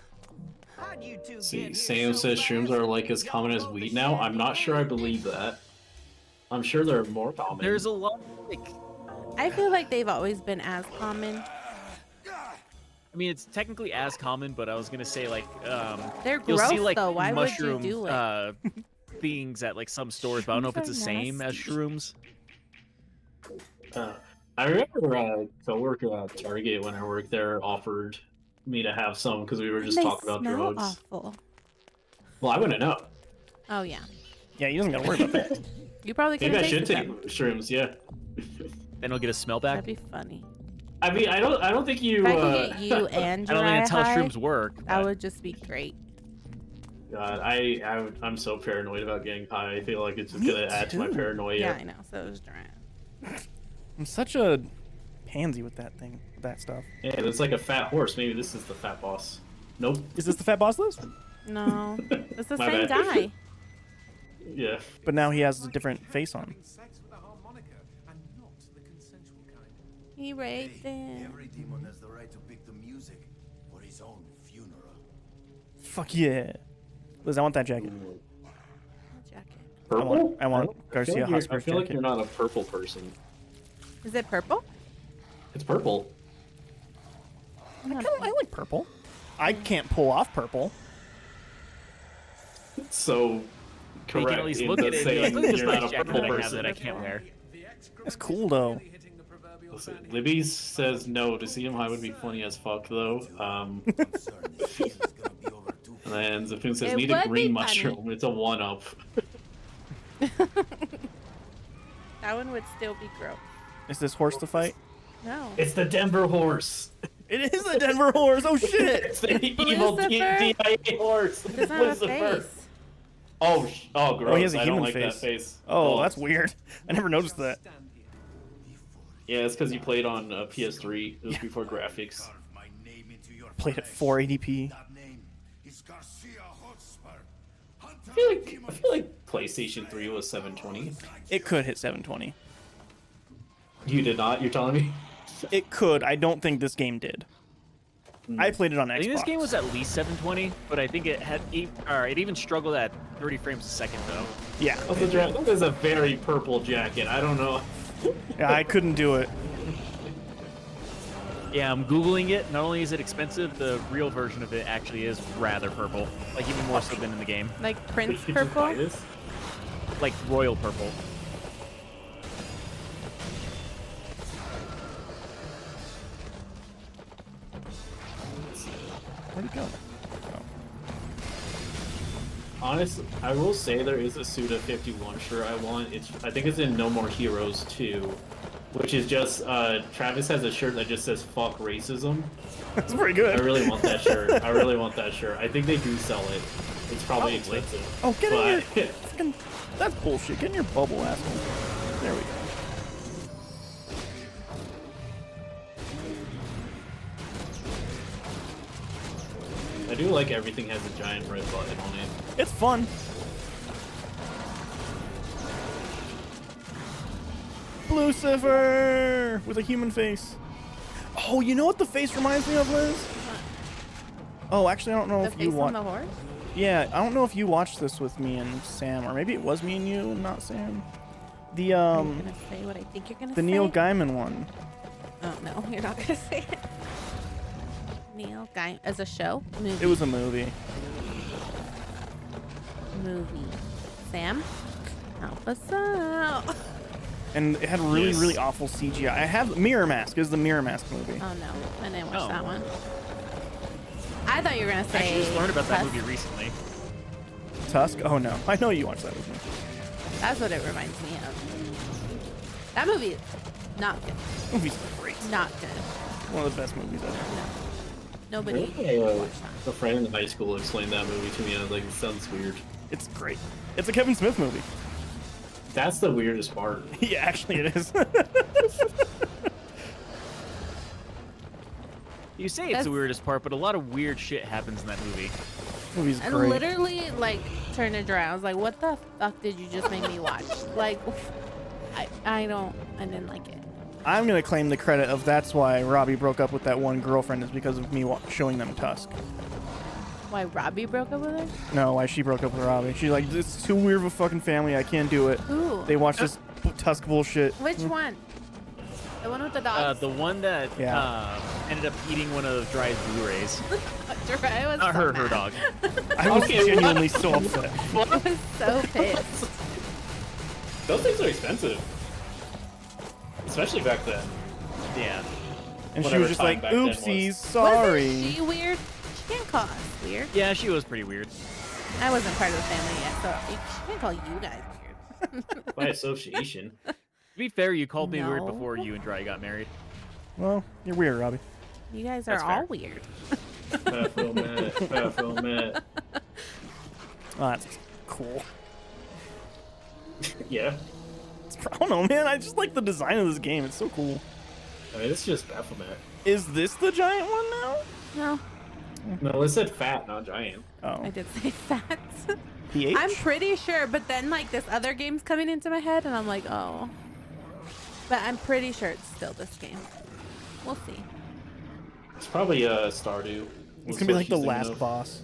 How'd you two See, get here Sam so says shrooms fast? are like as common as Y'all know weed the now. I'm shanty not sure I gang? believe that. I'm sure they're more common. There's a lot, like, I feel like they've always been as common. I mean, it's technically as common, but I was gonna say like, They're you'll see gross, like though. Why would you mushroom do it? things at like some stores, but I don't know if it's the Shrooms are same as nasty. shrooms. I remember a coworker at Target when I worked there offered me to have some because we were just They talking about smell drugs. awful. Well, I wouldn't know. Oh yeah, Yeah, you doesn't gotta worry about that. you probably could Maybe have I should tasted take them. shrooms. Yeah. Then I'll get a smell back. That'd be funny. I mean, I don't think you. If I could get you and I don't think Jirai that's how high, shrooms work. that but- would just be great. God, I'm so paranoid about getting high. I feel like it's just Me gonna add to my too. paranoia. Yeah, I know. So is Durant. I'm such a pansy with that thing, with that stuff. Yeah, it's like a fat horse. Maybe this is the fat boss. Nope. Is this the fat boss list? No, it's the My same bad. guy. Yeah. But now he has a different face on. Having sex with a harmonica and not the consensual kind. He raped him. Every demon has the right to pick the music for his own funeral. Fuck yeah. Liz, I want that jacket. Jacket. Purple? I want don't- I Garcia feel like you're- I Hotspur's feel like jacket. you're not a purple person. Is it purple? It's purple. I'm not- I like purple. I can't pull off purple. So But you correct can at least in look the at it and be like, saying look at this you're not nice a jacket purple that I have person. that I can't wear. That's cool though. Listen, Libby says no. To see him high would be funny as fuck though. Concerned the season's gonna be over too And then Zafun says It need a would be green funny. mushroom. It's a one up. That one would still be gross. Is this horse to fight? No. It's the Denver horse. It is a Denver horse. Oh shit! It's the evil Lucifer. DIA horse. It doesn't have a Lucifer. face. Oh, gross. he has a I don't human like face. that face. Oh, that's weird. I never noticed that. Yeah, it's because you played on PS3. It was before graphics. carve my name into your Played at flesh. 480p. That name is Garcia Hotspur. Hunter I feel like PlayStation 3 was 720. It could hit 720. You did not. You're telling me? It could. I don't think this game did. I played it on Xbox. I think this game was at least 720, but I think it had it even struggled at 30 frames a second though. Yeah. That is a very purple jacket. I don't know. Yeah, I couldn't do it. Yeah, I'm googling it. Not only is it expensive, the real version of it actually is rather purple, like even more so than in the game, Like Prince Did you just buy purple. this? like royal purple. Where'd it go? Honestly, I will say there is a Suda 51 shirt I want. I think it's in No More Heroes 2, which is just Travis has a shirt that just says "fuck racism." That's pretty good. I really want that shirt. I really want that shirt. I think they do sell it. It's probably expensive. Oh, get in your but fucking. That's bullshit. Get in your bubble, asshole. There we go. I do like everything has a giant red button on it. It's fun. Lucifer with a human face. Oh, you know what the face reminds me of, Liz? Oh, actually, I don't know The if you face on watched. the horse. Yeah, I don't know if you watched this with me and Sam, or maybe it was me and you, not Sam. The Are you gonna say what I think you're gonna the say? Neil Gaiman one. Oh no, you're not gonna say it. Neil Gaiman as a show? Movie. It was a movie. Movie. Sam, help us out. And it had really, Yes. really awful CGI. I have Mirror Mask. Is the Mirror Mask movie? Oh no, I didn't watch Oh. that one. I thought you were gonna I say. actually just learned about that Tusk. movie recently. Tusk? Oh no, I know you watched that with me. That's what it reminds me of. That movie is not good. Movie's great. Not good. One of the best movies ever. Nobody watched that. A friend in high school explained that movie to me. I was like, it sounds weird. It's great. It's a Kevin Smith movie. That's the weirdest part. Yeah, actually it is. You say it's That's- the weirdest part, but a lot of weird shit happens in that movie. Movie's I great. literally like turned it around. I was like, "What the fuck did you just make me watch?" Like, I didn't like it. I'm gonna claim the credit of that's why Robbie broke up with that one girlfriend is because of me showing them Tusk. Why Robbie broke up with her? No, why she broke up with Robbie. She's like, this is too weird of a fucking family. I can't do it. Who? They watch this Tusk bullshit. Which one? The one with the dogs? The one that ended up eating one of Dry's Blu-rays. I was Not so her mad. dog. I was genuinely so upset. I was so pissed. Those things are expensive, especially back then. Yeah. And she Whatever was just time like, back then oopsies, was. sorry. Wasn't she weird? She can't call us weird. Yeah, she was pretty weird. I wasn't part of the family yet, so she can't call you guys weird. By association. To be fair, you called me weird No. before you and Dry got married. Well, you're weird, Robbie. You guys are That's all fair. weird. Baphomet. Oh, that's cool. Yeah. I don't know, man. I just like the design of this game. It's so cool. I mean, it's just Baphomet. Is this the giant one now? No, No, it said fat, not giant. Oh. I did say that. PH? I'm pretty sure, but then like this other game's coming into my head, and I'm like, oh. But I'm pretty sure it's still this game. We'll see. It's probably Stardew. It's gonna be like the last boss.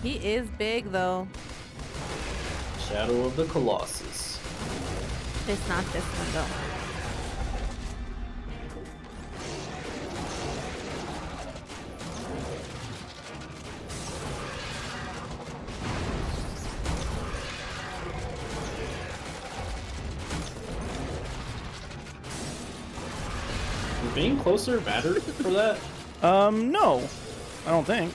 He is big though. Shadow of the Colossus. It's not this one though. Would being closer matter for that? No. I don't think.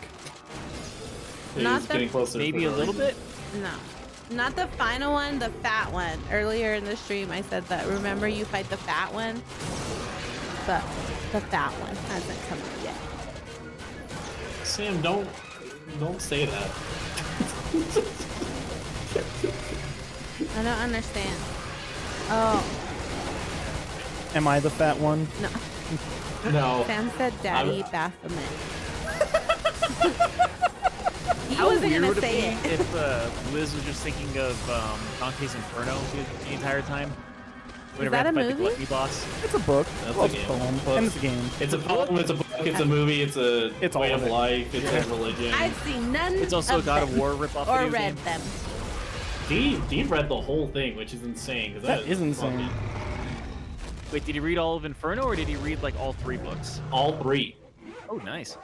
Not Is the- getting closer Maybe for a little bit. No. Not the final one, the fat one. Earlier in the stream, I said that. Remember, you fight the fat one? But the fat one hasn't come out yet. Sam, don't say that. I don't understand. Oh, Am I the fat one? no. No. Sam said Daddy Baphomet. He How wasn't weird gonna would it say be it. if Liz was just thinking of Dante's Inferno the entire time? Whenever that I had a to fight the movie? gluttony boss. It's a book. That's Well, a it's game. poem. Well, And it's a game. It's a poem, it's a book, it's a movie, it's a It's way all of of it. life, it's a religion. I've seen none It's also a of God them, of War ripoff or video read game. them. Dee read the whole thing, which is insane. 'Cause That is insane. fucking- Wait, did he read all of Inferno or did he read like all 3 books? All 3. Oh, nice.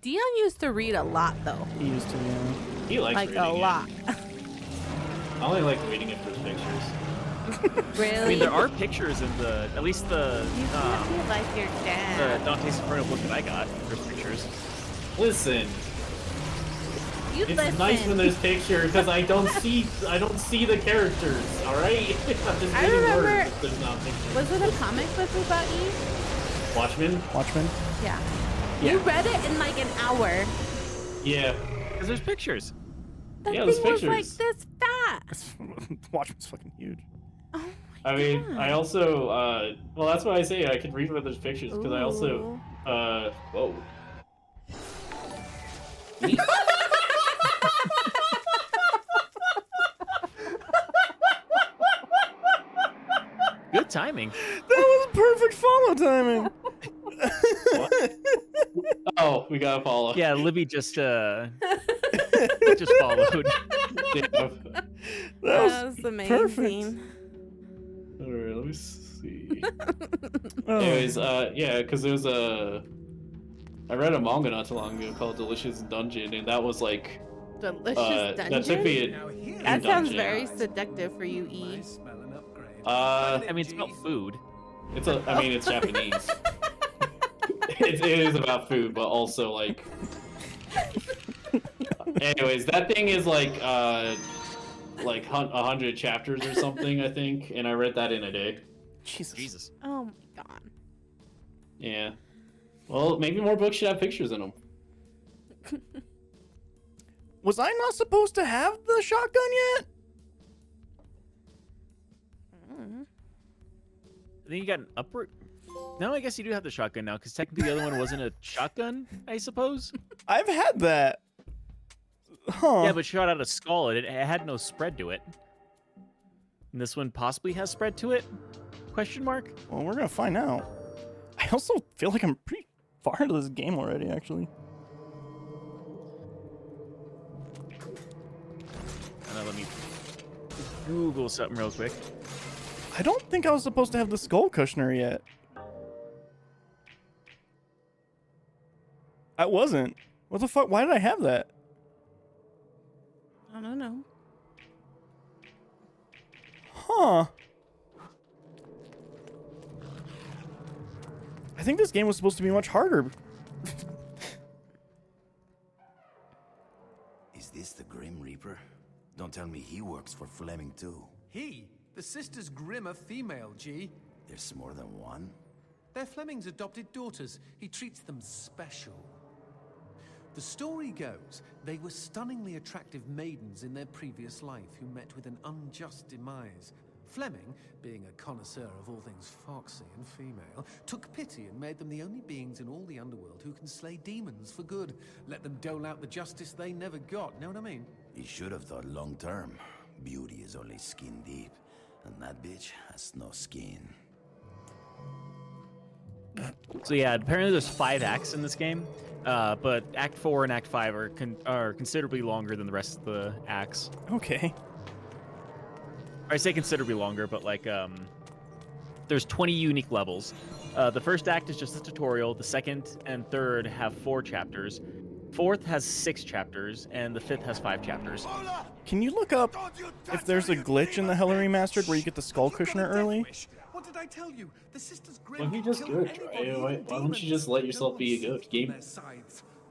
Dion used to read a lot though, He used to, yeah. He likes like reading a it. lot. I only like reading it for the pictures. Really? I mean, there are pictures in the, at least the, You can't be like your the dad. Dante's Inferno book that I got. There's pictures. Listen, You it's listen. nice when there's pictures because I don't see the characters. All right, I'm just I getting remember- words if there's not pictures. Was it a comic book we got you? Watchmen? Watchmen? Yeah. Yeah. You read it in like an hour. Yeah. Because there's pictures. That Yeah, thing there's was like pictures. this fat. Watchmen's fucking huge. Oh my I mean, God. I also, well, that's why I say I can read when there's pictures because I also, Ooh. whoa. Good timing. That was perfect follow timing. Oh, we gotta follow. Yeah, Libby just followed. Yeah. That That was was amazing. All right, let me see. oh. Anyways, yeah, because there was I read a manga not too long ago called Delicious Dungeon, and that was like, Delicious that took dungeon. me. Now here's That in sounds dungeon. very seductive for you, E. Nice smelling upgrade. I mean, it's about food. I mean, it's Japanese. It is about food, but also like. Anyways, that thing is like 100 chapters or something, I think, and I read that in a day. Jesus. Oh my god. Yeah. Well, maybe more books should have pictures in them. Was I not supposed to have the shotgun yet? I think you got an upward. No, I guess you do have the shotgun now, because technically the other one wasn't a shotgun, I suppose. I've had that. Huh. Yeah, but shot out a skull. It had no spread to it. And this one possibly has spread to it? Question mark. Well, we're gonna find out. I also feel like I'm pretty far into this game already, actually. Let me Google something real quick. I don't think I was supposed to have the skull cushioner yet. I wasn't. What the fuck? Why did I have that? I don't know. Huh. I think this game was supposed to be much harder. Is this the Grim Reaper? Don't tell me he works for Fleming too. He? The Sisters Grimm are female, G. There's more than one? They're Fleming's adopted daughters. He treats them special. The story goes, they were stunningly attractive maidens in their previous life who met with an unjust demise. Fleming, being a connoisseur of all things foxy and female, took pity and made them the only beings in all the underworld who can slay demons for good. Let them dole out the justice they never got, know what I mean? He should have thought long term. Beauty is only skin deep, and that bitch has no skin. So yeah, apparently there's 5 acts in this game, but Act 4 and Act 5 are considerably longer than the rest of the acts. Okay. I say considerably longer, but like there's 20 unique levels. The first act is just a tutorial. The second and third have 4 chapters. Fourth has 6 chapters, and the fifth has 5 chapters. Can you look up if there's a glitch in the Hella Remastered where you get the skull cushioner early? What did I tell you? The Sisters Grimm Why don't you just kill go try anybody it? with Why don't you just let yourself be a good game?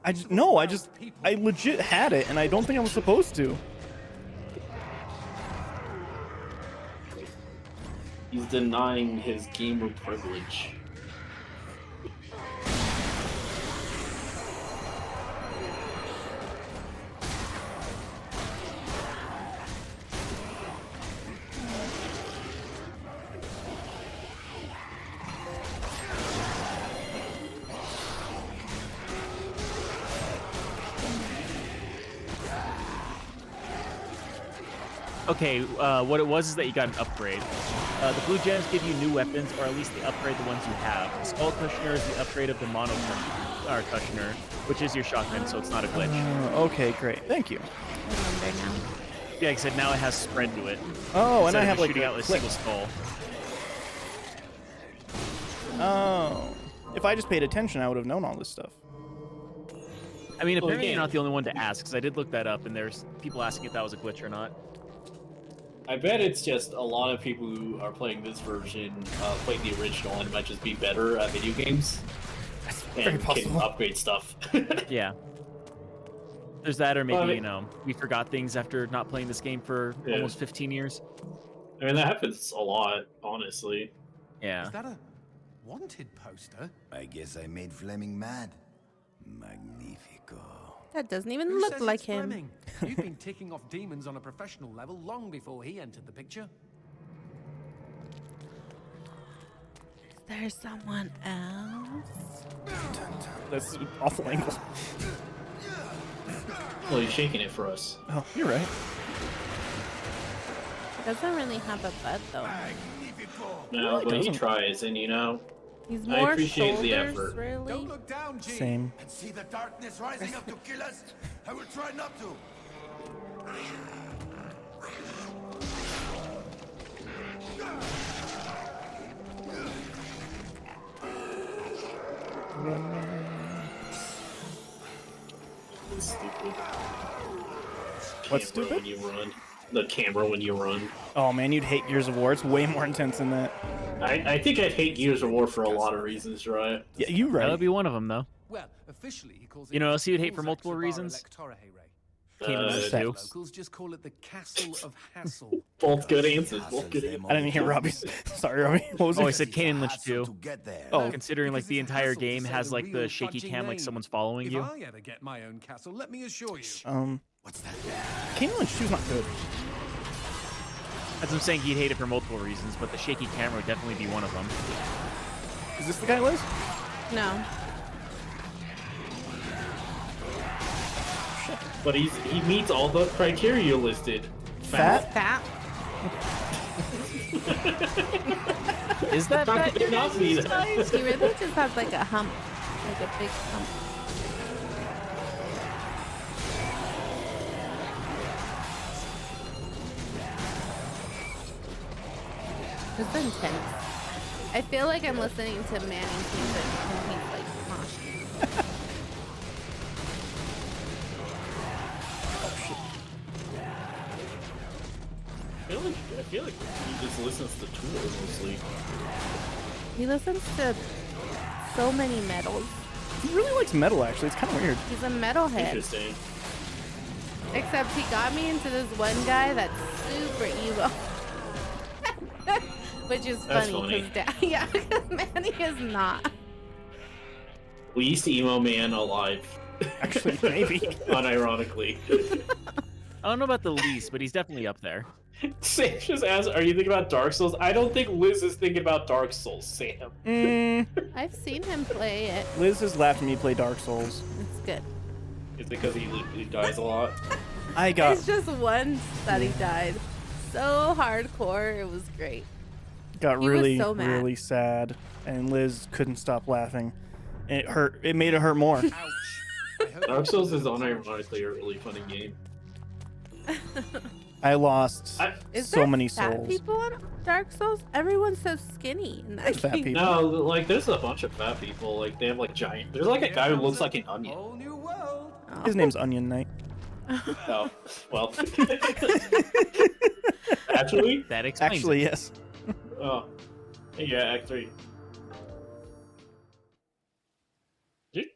I legit had it, and I don't think I was supposed to. He's denying his gamer privilege. Okay, what it was is that you got an upgrade. The blue gems give you new weapons, or at least they upgrade the ones you have. The skull cushioner is the upgrade of the mono cushioner, which is your shotgun, so it's not a glitch. Okay, great. Thank you. I remember now. Yeah, like I said, now it has spread to it. Oh, and instead I of have just like shooting out a with a clip. single skull. Oh. If I just paid attention, I would have known all this stuff. I mean, apparently yeah. you're not the only one to ask, because I did look that up, and there's people asking if that was a glitch or not. I bet it's just a lot of people who are playing this version played the original and might just be better at video games very and can possible. upgrade stuff. Yeah. There's that, or maybe, Well, I mean- you know, we forgot things after not playing this game for Yeah. almost 15 years. I mean, that happens a lot, honestly. Yeah. Is that a wanted poster? I guess I made Fleming mad. Magnifico. That doesn't even Who look says like it's him. Fleming? You've been ticking off demons on a professional level long before he entered the picture. Is there someone else? That's an awful angle. Well, he's shaking it for us. Oh, you're right. Doesn't really have a butt though. No, but he doesn't. tries, and you know, He's I more appreciate shoulders, the effort. really. Don't look down, G. Same. And see the darkness rising up to kill us? I will try not to. it's stupid. What's Camera stupid? When you run. The camera when you run. Oh man, you'd hate Gears of War. It's way more intense than that. I think I'd hate Gears of War for a lot of reasons, right? Yeah, you That right. would be one of them, though. Well, officially he calls it You know what else you'd hate for Pulsax multiple Sabara reasons? Electora, hey, Ray. Came in Sex. the two. Locals just call it the Castle of Hassle. Both good answers. Both good answers. I didn't hear Robbie. Sorry, Robbie. What was Oh, I it? said Kane and Lynch Hassle 2. to get there. Oh. Considering like Because the it's a entire hassle to game say has the like the real shaky fudging cam like name. someone's following If you. I ever get my own castle, let me assure you. What's that? Kane Lynch 2's not good. As I'm saying, he'd hate it for multiple reasons, but the shaky camera would definitely be one of them. Is this the guy, Liz? No. But he meets all the criteria listed. Fat? Fat. Is that How bad? could it not be that? He really just has like a hump. Like a big hump. It's intense. I feel like I'm listening to Manning music and he's like moshing. I feel like he just listens to Tool mostly. He listens to so many metals. He really likes metal, actually. It's kind of weird. He's a metalhead. Interesting. Except he got me into this one guy that's super evil. Which is That's funny because yeah, Manny is not. Least emo man alive. Actually, maybe. Unironically. I don't know about the least, but he's definitely up there. Sam just asked, are you thinking about Dark Souls? I don't think Liz is thinking about Dark Souls, Sam. I've seen him play it. Liz has laughed at me play Dark Souls. It's good. Is it because he dies a lot? I got It's just once that he died. So hardcore, it was great. got He was really, so mad. really sad, and Liz couldn't stop laughing. And it hurt. It made it hurt more. Dark Souls is unironically a really funny game. I lost Is so there many fat souls. people in Dark Souls? Everyone's so skinny in that There's fat game. people. No, like there's a bunch of fat people. Like they have like giant. There's like a guy who looks like an onion. Whole new world. Oh. His name's Onion Knight. Oh, well. Actually, That explains Actually, it. yes. oh, yeah, Act 3.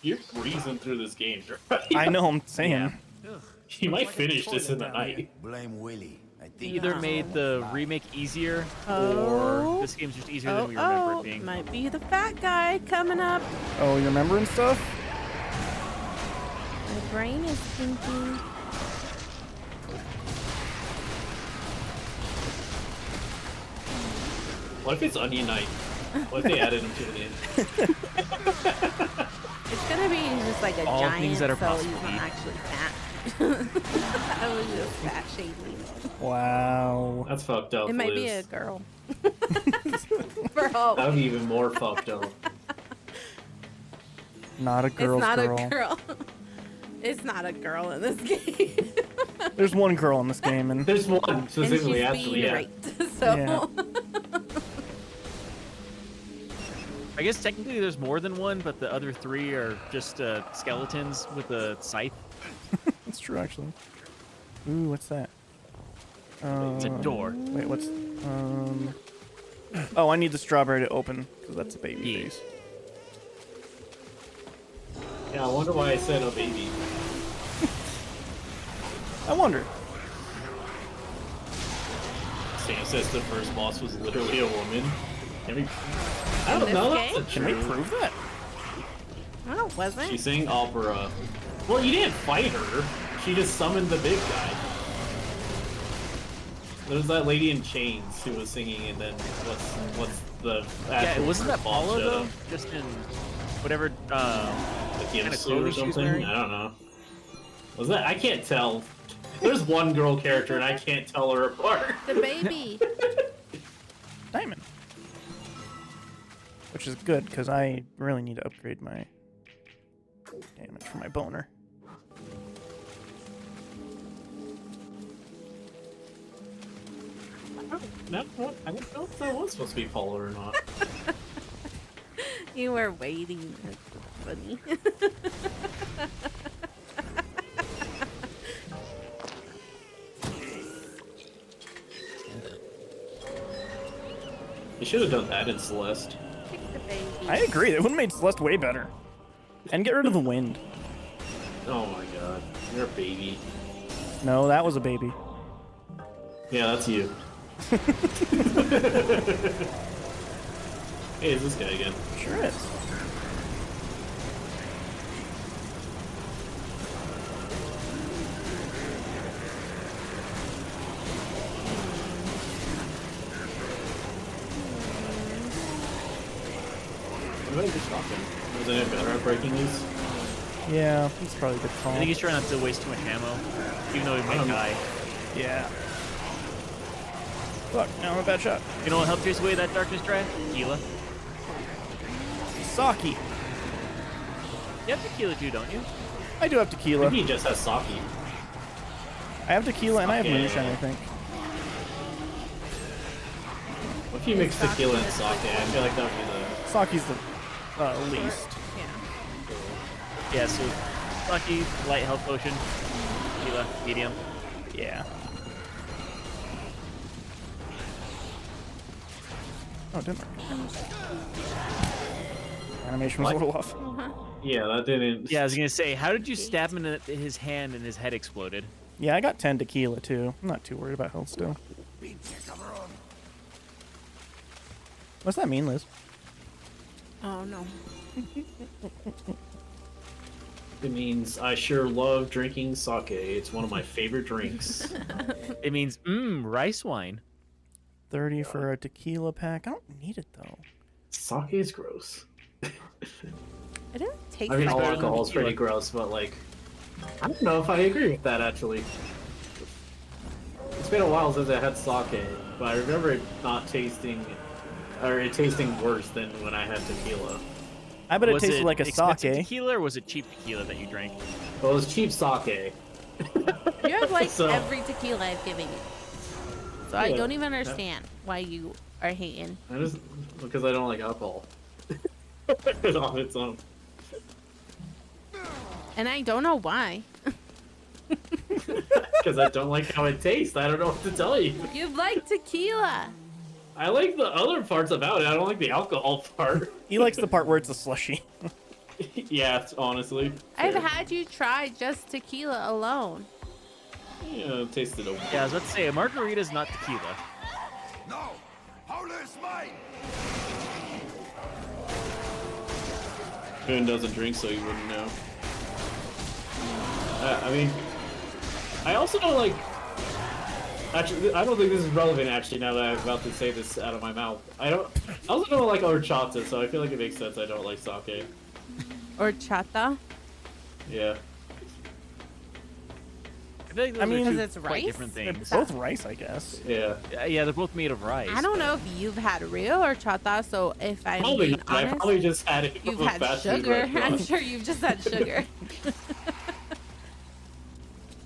You're breezing through this game, right? I know. I'm saying. Yeah. You might finish this in the night. Blame Willie. I They think either made the remake easier, Oh. or this game's just easier than we remember it being. Might be the fat guy coming up. Oh, you remembering stuff? My brain is thinking. What if it's Onion Knight? What if they added him to the end? It's gonna be just like a All giant, things that are so possible. he's not actually fat. I was just fat shaming. Wow. That's fucked up. It might be a Liz. girl. For all That would be even more fucked up. Not a girl's it's not girl. a girl. It's not a girl in this game. There's one girl in this game, and There's one And she's specifically, actually, being yeah. raped. So Yeah. I guess technically there's more than one, but the other three are just skeletons with a scythe. it's true actually. Ooh, what's that? It's a door. Wait, what's Oh, I need the strawberry to open because that's a baby Yeah. face. Yeah, I wonder why I said a baby. I wonder. Sam says the first boss was literally a woman. I mean, I In don't this know. game? That's Can we true. prove that? Oh, wasn't? She sang opera. Well, you didn't fight her. She just summoned the big guy. There's that lady in chains who was singing, and then what's the Yeah, actual wasn't that first boss Paula showed though? up? Just in whatever. Like kinda Yinsu or clothing she was something? wearing? I don't know. Was that? I can't tell. There's one girl character, and I can't tell her apart. The baby. Diamond. Which is good because I really need to upgrade my damage for my boner. No, I don't know if that was supposed to be Paula or not. You were waiting. That's funny. They should have done that in Celeste. Pick the baby. I agree. It would have made Celeste way better. And get rid of the wind. Oh my god, you're a baby. No, that was a baby. Yeah, that's you. Hey, is this guy again? Sure is. What are you talking? Was it better at breaking these? Yeah, that's probably a good call. I think he's trying not to waste too much ammo, even though he might die. Yeah. Fuck, now I'm a bad shot. You know what helped chase away that darkness drive? Gila. Saki. You have tequila too, don't you? I do have tequila. Maybe he just has sake. I have tequila and I have Sake. moonshine, I think. What if you mix tequila and sake? I feel like that would be Sake's the least. Yeah. Yeah, so sake, light health potion, tequila, medium. Yeah. Oh, it didn't work. Animation was a little off. Yeah, that didn't. Yeah, I was gonna say, how did you stab him in his hand and his head exploded? Yeah, I got 10 tequila too. I'm not too worried about health still. What's that mean, Liz? Oh no. It means I sure love drinking sake. It's one of my favorite drinks. It means rice wine. 30 for a tequila pack. I don't need it though. Sake is gross. It doesn't taste I mean, like all better than alcohol is tequila. pretty gross, but like, I don't know if I agree with that actually. It's been a while since I had sake, but I remember it not tasting, or it tasting worse than when I had tequila. I bet it Was tasted like a expensive sake. tequila, or was it cheap tequila that you drank? Well, it was cheap sake. You have like So- every tequila I've given you. So I Yeah. don't even understand why you are hating. I just because I don't like alcohol. On its own. And I don't know why. Because I don't like how it tastes. I don't know what to tell you. You like tequila. I like the other parts about it. I don't like the alcohol part. He likes the part where it's a slushy. Yeah, honestly. I've Fair. had you try just tequila alone. Yeah, it tasted okay. Yeah, I was about to say, a margarita's not tequila. No! Paula is mine! Boone doesn't drink, so you wouldn't know. I mean, I also don't like. Actually, I don't think this is relevant. Actually, now that I'm about to say this out of my mouth, I also don't like horchata, so I feel like it makes sense. I don't like sake. Or chata. Yeah. I feel like those I mean, are Because two it's quite rice? different They're things. both rice, I guess. Yeah. Yeah, they're both made of rice. I don't know if you've had real or chata, so if I'm Probably. being I honest, probably just had it you've from a had fast food sugar. I'm restaurant. sure you've just had sugar.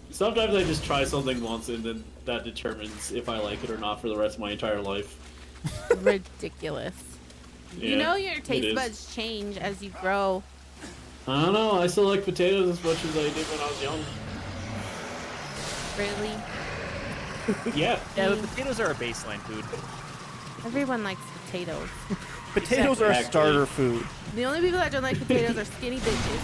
Sometimes I just try something once, and then that determines if I like it or not for the rest of my entire life. Ridiculous. You Yeah, know your it taste is. buds change as you grow. I don't know. I still like potatoes as much as I did when I was young. Really? Yeah. Yeah, but potatoes are a baseline food. Everyone likes potatoes. Potatoes are a Exactly. starter food. The only people that don't like potatoes are skinny bitches.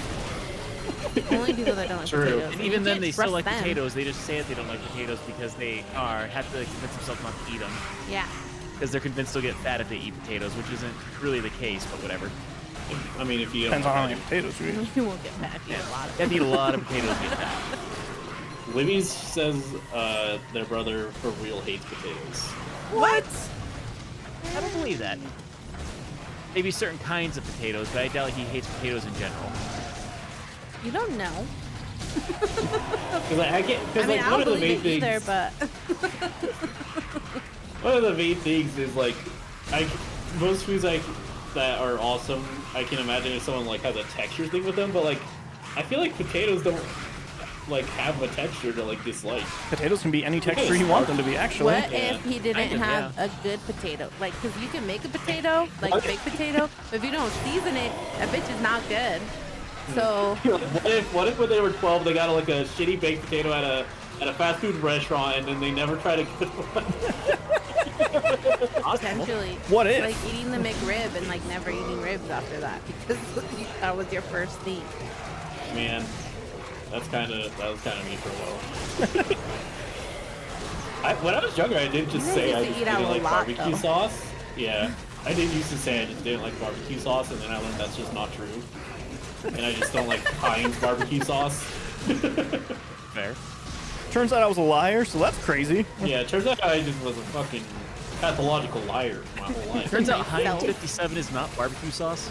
Only people that don't like True. potatoes. And you even then, can't they still trust like them. potatoes. They just say that they don't like potatoes because they have to convince themselves not to eat them. Yeah. Because they're convinced they'll get fat if they eat potatoes, which isn't really the case, but whatever. I mean, if you don't Depends on how many potatoes you eat. You won't get fat if you eat a lot of You have to eat a lot of potatoes to get fat. Libby's says their brother for real hates potatoes. What? I don't believe that. Maybe certain kinds of potatoes, but I doubt he hates potatoes in general. You don't know. Because I can't. I Because mean, like I one don't of the main believe it things. either, but One of the main things is like, most foods that are awesome. I can imagine if someone like has a texture thing with them, but like, I feel like potatoes don't like have a texture to like dislike. Potatoes can be any texture you want them to be, actually. what Yeah. if he didn't Kind of, have a good potato? Like, because you can make a potato, like baked potato, but if you don't season it, that bitch is not good. So, What if when they were 12 they got like a shitty baked potato at a fast food restaurant and then they never tried a good one? potentially, What if? like eating the McRib and like never eating ribs after that because that was your first thing. Man, that was kind of me for a while. When I was younger, I didn't just You say guys I used just to eat out didn't a like lot, barbecue though. sauce. Yeah, I did used to say I just didn't like barbecue sauce, and then I learned that's just not true. And I just don't like Heinz barbecue sauce. Fair. Turns out I was a liar, so that's crazy. Yeah, it turns out I just was a fucking pathological liar my whole life. Turns out Heinz Myself. 57 is not barbecue sauce.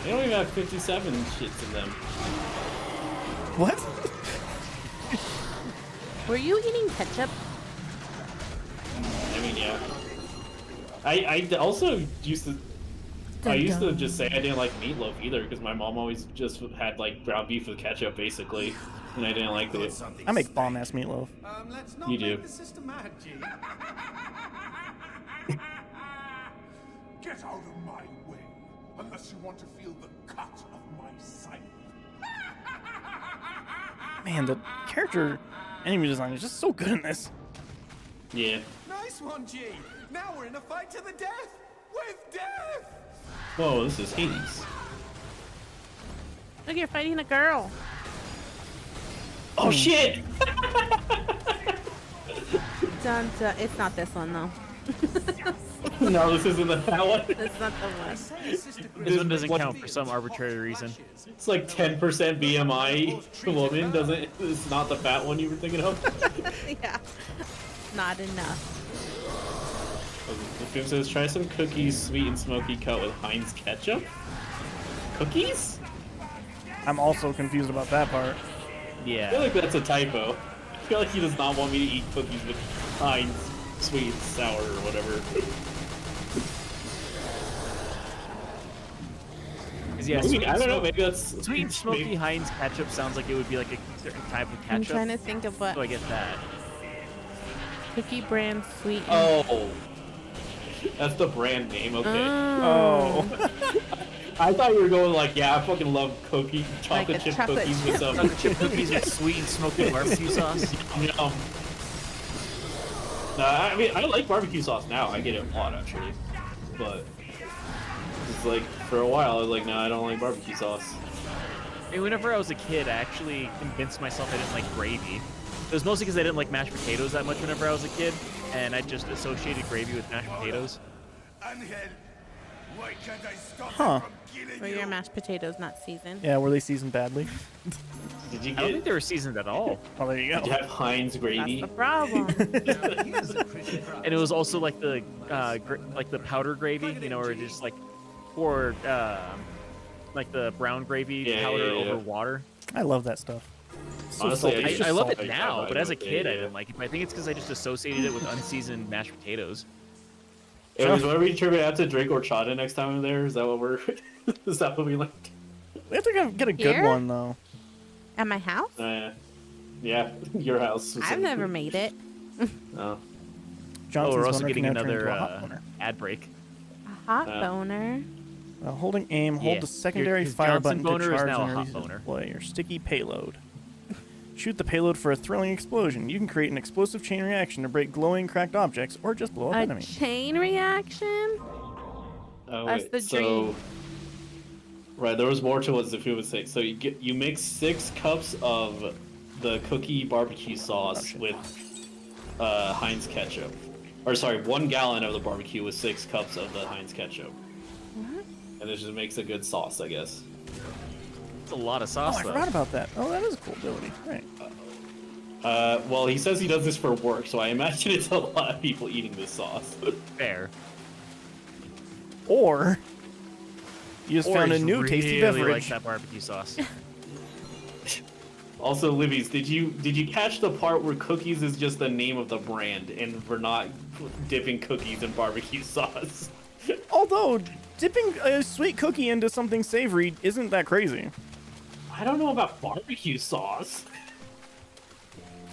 They don't even have 57 shits in them. What? Were you eating ketchup? I mean, yeah. I also used to I used to just say I didn't like meatloaf either because my mom always just had like ground beef with ketchup basically, and I didn't like it. I make bomb ass meatloaf. Let's not You do. make the sister mad, G. Get out of my way, unless you want to feel the cut of my scythe. Man, the character enemy design is just so good in this. Yeah. Nice one, G. Now we're in a fight to the death with death. Whoa, this is Hades. Look, you're fighting a girl. Oh shit! Dun, dun. It's not this one though. No, this isn't that one. It's not the one. This one doesn't count for some arbitrary reason. It's like 10% BMI woman, doesn't? It's not the fat one you were thinking of. Yeah. Not enough. The film says try some cookies, sweet and smoky, cut with Heinz ketchup. Cookies? I'm also confused about that part. I feel Yeah. like that's a typo. I feel like he does not want me to eat cookies with Heinz sweet and sour or whatever. 'Cause, yeah, Maybe, I don't know. Maybe that's Sweet and smoky maybe- Heinz ketchup sounds like it would be like a certain type of I'm ketchup. trying to think of what So I get that. cookie brand sweet. Oh, that's the brand name. Okay. Oh. I thought you were going like, yeah, I fucking love cookie chocolate Like a chip chocolate cookies with some Chocolate chip cookies with sweet and smoky barbecue sauce. Yum. Nah, I mean, I like barbecue sauce now. I get it a lot actually, but it's like for a while I was like, no, I don't like barbecue sauce. I mean, whenever I was a kid, I actually convinced myself I didn't like gravy. It was mostly because I didn't like mashed potatoes that much whenever I was a kid, and I just associated gravy with mashed potatoes. Angel, why can't I stop Huh. from killing Were you? your mashed potatoes not seasoned? Yeah, were they seasoned badly? Did you I don't think get? they were seasoned at all. Oh, there you Did you go. have Heinz That's gravy? the problem. And it was also like the powder gravy, you know, or just like pour like the brown gravy Yeah, powder yeah, yeah. over water. I love that stuff. So Honestly, salty. It's just I love salty. it now, I but as a don't kid, I think, didn't like it. But I think it's because I just associated it with unseasoned mashed potatoes. It was whenever you turn out to drink horchata next time I'm there. Is that what we're? Is that what we like? We have to get a good Here? one though. At my house? Yeah, your house. I've never made it. Oh. Johnson's we're also boner getting can now turn another into a hot boner. ad break. A hot boner. Holding aim, hold Yeah, the secondary your fire Johnson button to boner is charge now a and hot release boner. display your sticky payload. Shoot the payload for a thrilling explosion. You can create an explosive chain reaction to break glowing, cracked objects or just blow up A enemies. chain reaction? Oh, That's wait, the so, dream. Right, there was more to what Zafir was saying. So you mix 6 cups of the cookie barbecue sauce with Heinz ketchup. Or sorry, 1 gallon of the barbecue with 6 cups of the Heinz ketchup. What? And it just makes a good sauce, I guess. It's a lot of Oh, sauce, I though. forgot about that. Oh, that is a cool ability. Right. Well, he says he does this for work, so I imagine it's a lot of people eating this sauce. Fair. Or you just Or found a he's new tasty really beverage. like that barbecue sauce. Also, Libby's, did you catch the part where cookies is just the name of the brand, and we're not dipping cookies in barbecue sauce? Although dipping a sweet cookie into something savory isn't that crazy. I don't know about barbecue sauce.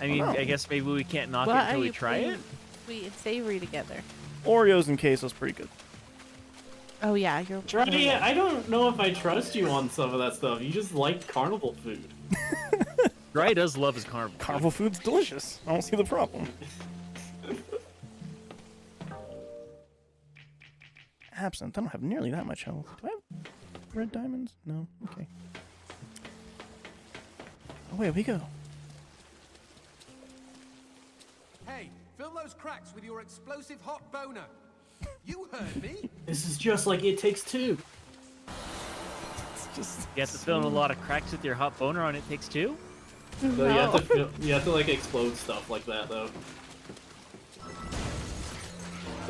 I mean, Oh. I guess maybe we can't knock What it are until we you try it. putting sweet and savory together? Oreos and queso's pretty good. Oh yeah, you're Johnny, I don't know if I trust you on some of that stuff. You just like carnival food. Dry does love his carnival. Carnival food's delicious. I don't see the problem. Absinthe. I don't have nearly that much health. Do I have red diamonds? No. Okay. Away we go. Hey, fill those cracks with your explosive hot boner. You heard me. This is just like It Takes Two. It's just You have to fill in a lot of cracks with your hot boner on It Takes Two. So you have to like explode stuff like that though.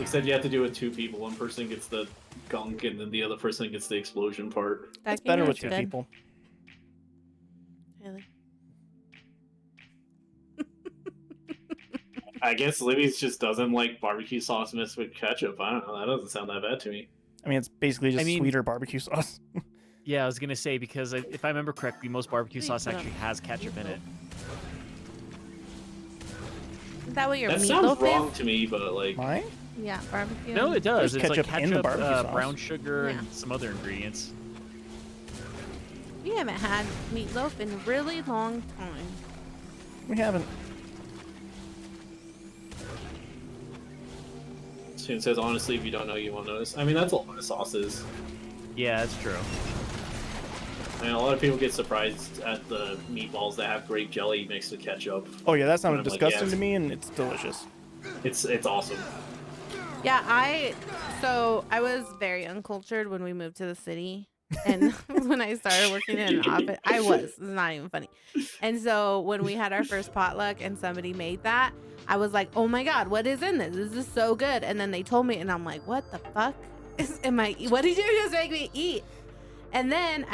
Except you have to do it with 2 people. One person gets the gunk, and then the other person gets the explosion part. It's better with 2 people. Really? I guess Libby's just doesn't like barbecue sauce mixed with ketchup. I don't know. That doesn't sound that bad to me. I mean, it's basically just I mean- sweeter barbecue sauce. Yeah, I was gonna say because if I remember correctly, most barbecue Wait, sauce no. actually has ketchup in it. Is that what your That sounds meatloaf wrong is? to me, but like, Yeah, barbecue. No, it does. There's It's like ketchup in the ketchup, barbecue sauce. brown sugar, Yeah. and some other ingredients. We haven't had meatloaf in a really long time. We haven't. Soon says honestly, if you don't know, you won't notice. I mean, that's a lot of sauces. Yeah, that's true. I mean, a lot of people get surprised at the meatballs that have grape jelly mixed with ketchup. Oh yeah, that sounded I'm like, disgusting yeah. to me, and it's delicious. It's awesome. Yeah, I was very uncultured when we moved to the city. And when I started working in an office, it's not even funny. And so when we had our first potluck and somebody made that, I was like, oh my God, what is in this? This is so good. And then they told me, and I'm like, what the fuck? What did you just make me eat? And then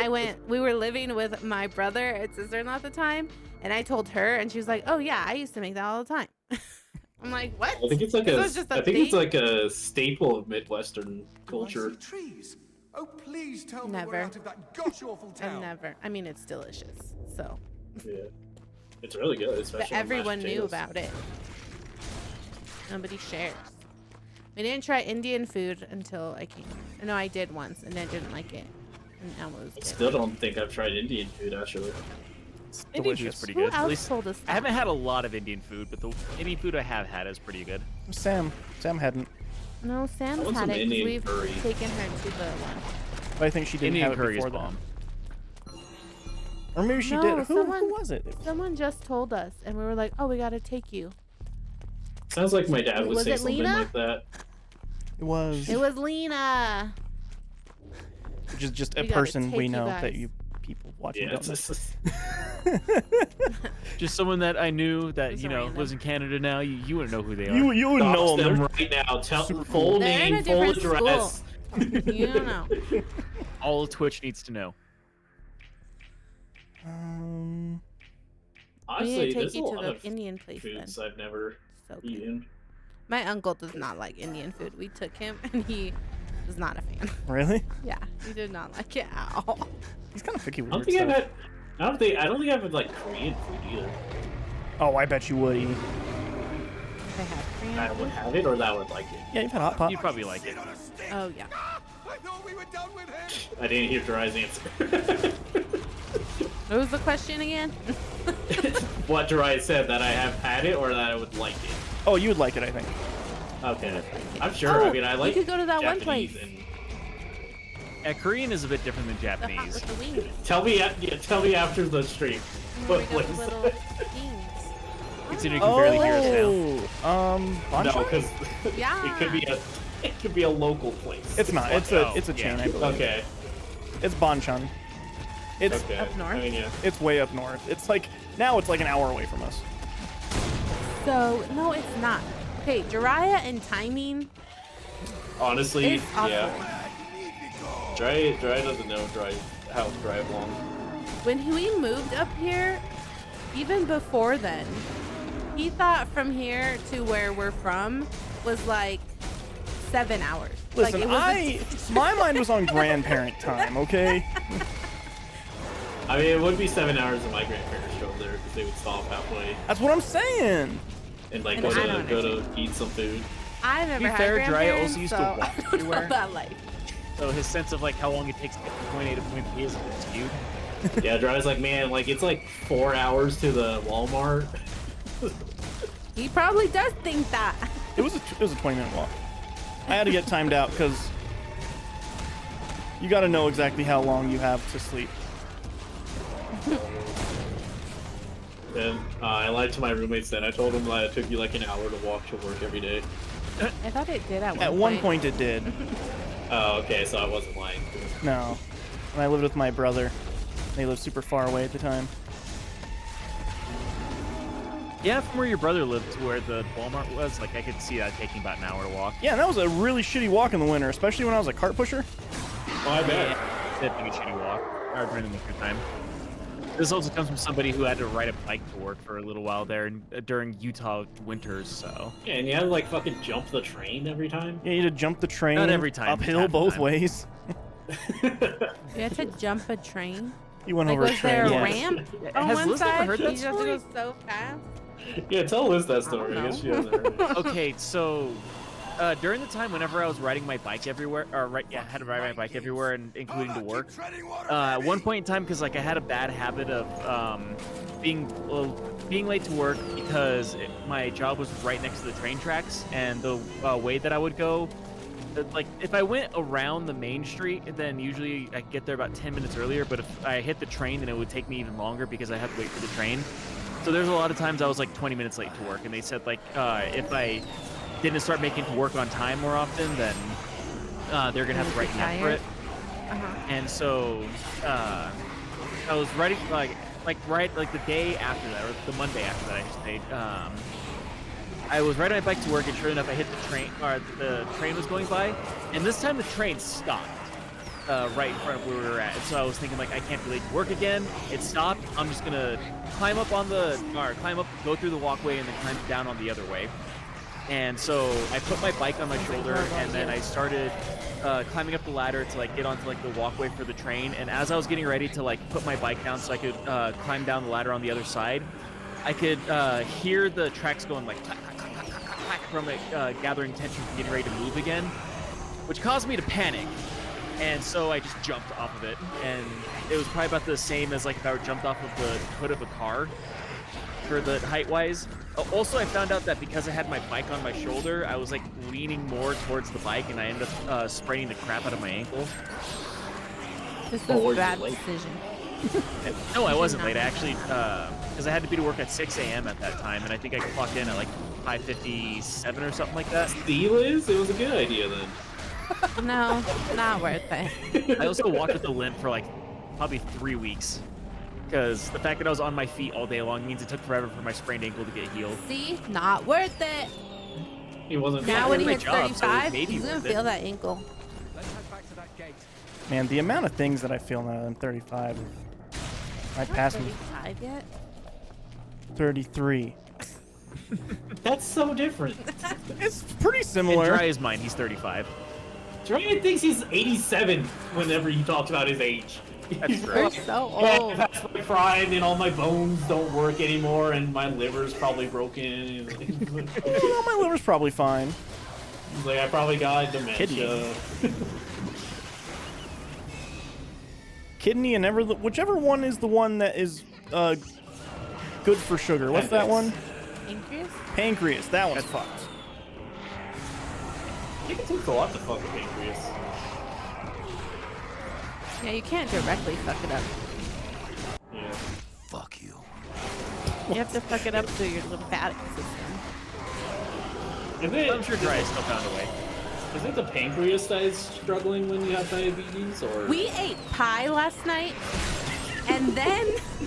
we were living with my brother and sister-in-law at the time, and I told her, and she was like, oh yeah, I used to make that all the time. I'm like, what? I think it's like This was just a it's thing? like a staple of Midwestern culture. Do I see trees? Oh, please tell me Never. we're out of that gosh awful town. I mean, it's delicious. So, Yeah, it's really good. Especially but on mashed everyone knew potatoes. about it. Nobody shares. We didn't try Indian food until I came. No, I did once, and I didn't like it. And now it was I good. still don't think I've tried Indian food actually. It's Indian food's delicious. pretty Who good. At else least told us I that? haven't had a lot of Indian food, but the Indian food I have had is pretty good. Sam hadn't, No, Sam's want had some it 'cause Indian we've curry. taken her to the one. but I think she didn't Indian have it curry is before bomb. that. Or maybe she No, did. Who someone- was it? Someone just told us, and we were like, "Oh, we gotta take you." Sounds like my dad would Was say it something Lena? like that. It was. It was Lena. Which is just a We gotta person we take you know guys. that you people watching Yeah, don't it's know. just, Just someone that I knew that Who's you a know random? lives in Canada now. You wouldn't know who they are. You would know dox them. them right now. Tell Super full cool. They're in name, a full different address. You don't know. All Twitch needs to know. Um, We Honestly, need to there's take a you to lot the of Indian place then. foods I've never So good. eaten. My uncle does not like Indian food. We took him, and he was not a fan. really? Yeah, he did not like it at all. He's kind of picky I with don't weird think I've stuff. had. I don't think I've had like Korean food either. Oh, I bet you would. Edie. They have Korean I food? would have it, or that would like it. Yeah, you've had hot pot. You'd probably like it. Oh yeah. I thought we were done with him. I didn't hear Dry's answer. What was the question again? What Dry said, that I have had it, or that I would like it. Oh, you would like it, I think. Okay, I'm sure. Oh, I mean, I we like could go to that one Japanese place. and- Yeah, Korean is a bit different than The hot Japanese. with the wings. Tell me, tell me after the stream. Where we What got the place? little things. Considering you can barely hear us now. No, Bonchon? because Yeah. it could be a local place. It's not. It's Oh, a chain, I believe. Okay. It's Bonchon. It's Okay. Up north? I mean, yeah. it's way up north. It's like now it's like an hour away from us. So no, it's not. Okay, Jiraiya and timing Honestly, is awful. yeah. Dry doesn't know how to drive long. When we moved up here, even before then, he thought from here to where we're from was like 7 hours. Listen, like, it was my mind was on grandparent time, okay? I mean, it would be 7 hours if my grandparents drove there because they would stop halfway That's what I'm saying. and like And I don't go to eat some food. I've never be had fair, Jiraiya grandparents, also used to so walk I don't know everywhere. that life. So his sense of like how long it takes to get from point A to point B is a bit skewed. Yeah, Dry's like, man, like it's like 4 hours to the Walmart. He probably does think that. It was a 20-minute walk. I had to get timed out because you got to know exactly how long you have to sleep. And I lied to my roommates then. I told them that it took you like an hour to walk to work every day. I thought it did at one At point. one point it did. Oh, okay, so I wasn't lying. No. And I lived with my brother. They lived super far away at the time. Yeah, from where your brother lived to where the Walmart was, like I could see that taking about an hour to walk. Yeah, and that was a really shitty walk in the winter, especially when I was a cart pusher. Oh, I bet. That being a shitty walk, or during the winter time. This also comes from somebody who had to ride a bike to work for a little while there during Utah winters. So Yeah, and you had to like fucking jump the train every time. Yeah, you had to jump the train Not every time, uphill half the both time. ways. You had to jump a train. You went Like, over a was there train. a yes. ramp on Has one Liz never side? heard You that just have to go story? so fast. Yeah, tell Liz that story. I guess she hasn't heard it. Okay, so during the time whenever I was riding my bike everywhere, I had to ride my bike everywhere, and including to work. At one point in time, because like I had a bad habit of being late to work because my job was right next to the train tracks, and the way that I would go, like if I went around the main street, then usually I could get there about 10 minutes earlier. But if I hit the train, then it would take me even longer because I had to wait for the train. So there's a lot of times I was like 20 minutes late to work, and they said like if I didn't start making it to work on time more often, then they're gonna have to write me up for it. And so I was riding like the day after that, or the Monday after that, I should say. I was riding my bike to work, and sure enough, I hit the train, or the train was going by, and this time the train stopped right in front of where we were at. And so I was thinking like, I can't be late to work again. It stopped. I'm just gonna climb up, go through the walkway, and then climb down on the other way. And so I put my bike on my shoulder, and then I started climbing up the ladder to like get onto like the walkway for the train. And as I was getting ready to like put my bike down so I could climb down the ladder on the other side, I could hear the tracks going like clack, clack, clack, clack, clack, clack, from it gathering tension from getting ready to move again, which caused me to panic. And so I just jumped off of it, and it was probably about the same as like if I were jumped off of the hood of a car for the height-wise. Also, I found out that because I had my bike on my shoulder, I was like leaning more towards the bike, and I ended up spraining the crap out of my ankle. This was a bad decision. No, I wasn't late. I actually, because I had to be to work at 6 a.m. at that time, and I think I clocked in at like 5:57 or something like that. See, Liz? It was a good idea then. No, not worth it. I also walked with a limp for like probably 3 weeks, because the fact that I was on my feet all day long means it took forever for my sprained ankle to get healed. See, not worth it. He wasn't. Now when he my hits job, so it 35, may be he's gonna worth it. feel that ankle. Let's head back to that gate. Man, the amount of things that I feel now that I'm 35. I passed me 35 yet? 33. That's so different. It's pretty In similar. dry as mine, he's 35. Ryan thinks he's 87 whenever he talks about his age. That's He's true. You're like, so "Yeah, old. that's my prime, and all my bones don't work anymore, and my liver's probably broken." Well, my liver's probably fine. He's like, "I probably got dementia." Kidney and whichever one is the one that is good for sugar. What's that one? Pancreas? Pancreas. That one's fucked. I think it takes a lot to fuck a pancreas. Yeah, you can't directly fuck it up. Yeah. Fuck you. You have to fuck it up through your lymphatic system. I'm sure dry still found a way. Is it the pancreas that is struggling when you have diabetes, or? We ate pie last night, and then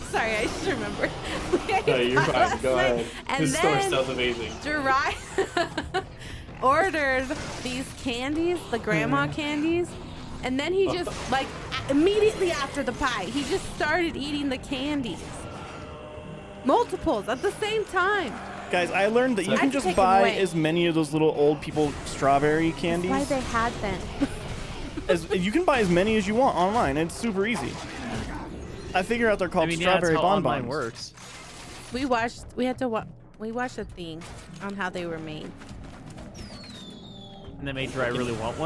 sorry, I just remembered. We ate No, you're pie fine. last Go night, ahead. And This story then sounds amazing. Jiraiya ordered these candies, the grandma candies, and then he just like immediately after the pie, he just started eating the candies. Multiples at the same time. Guys, I learned that you I can had to just take 'em buy away. as many of those little old people strawberry candies. Why they had them. You can buy as many as you want online. It's super easy. I figure out they're called I mean, yeah, that's strawberry how online bonbons. works. We watched a thing on how they were made. And that made Dry really want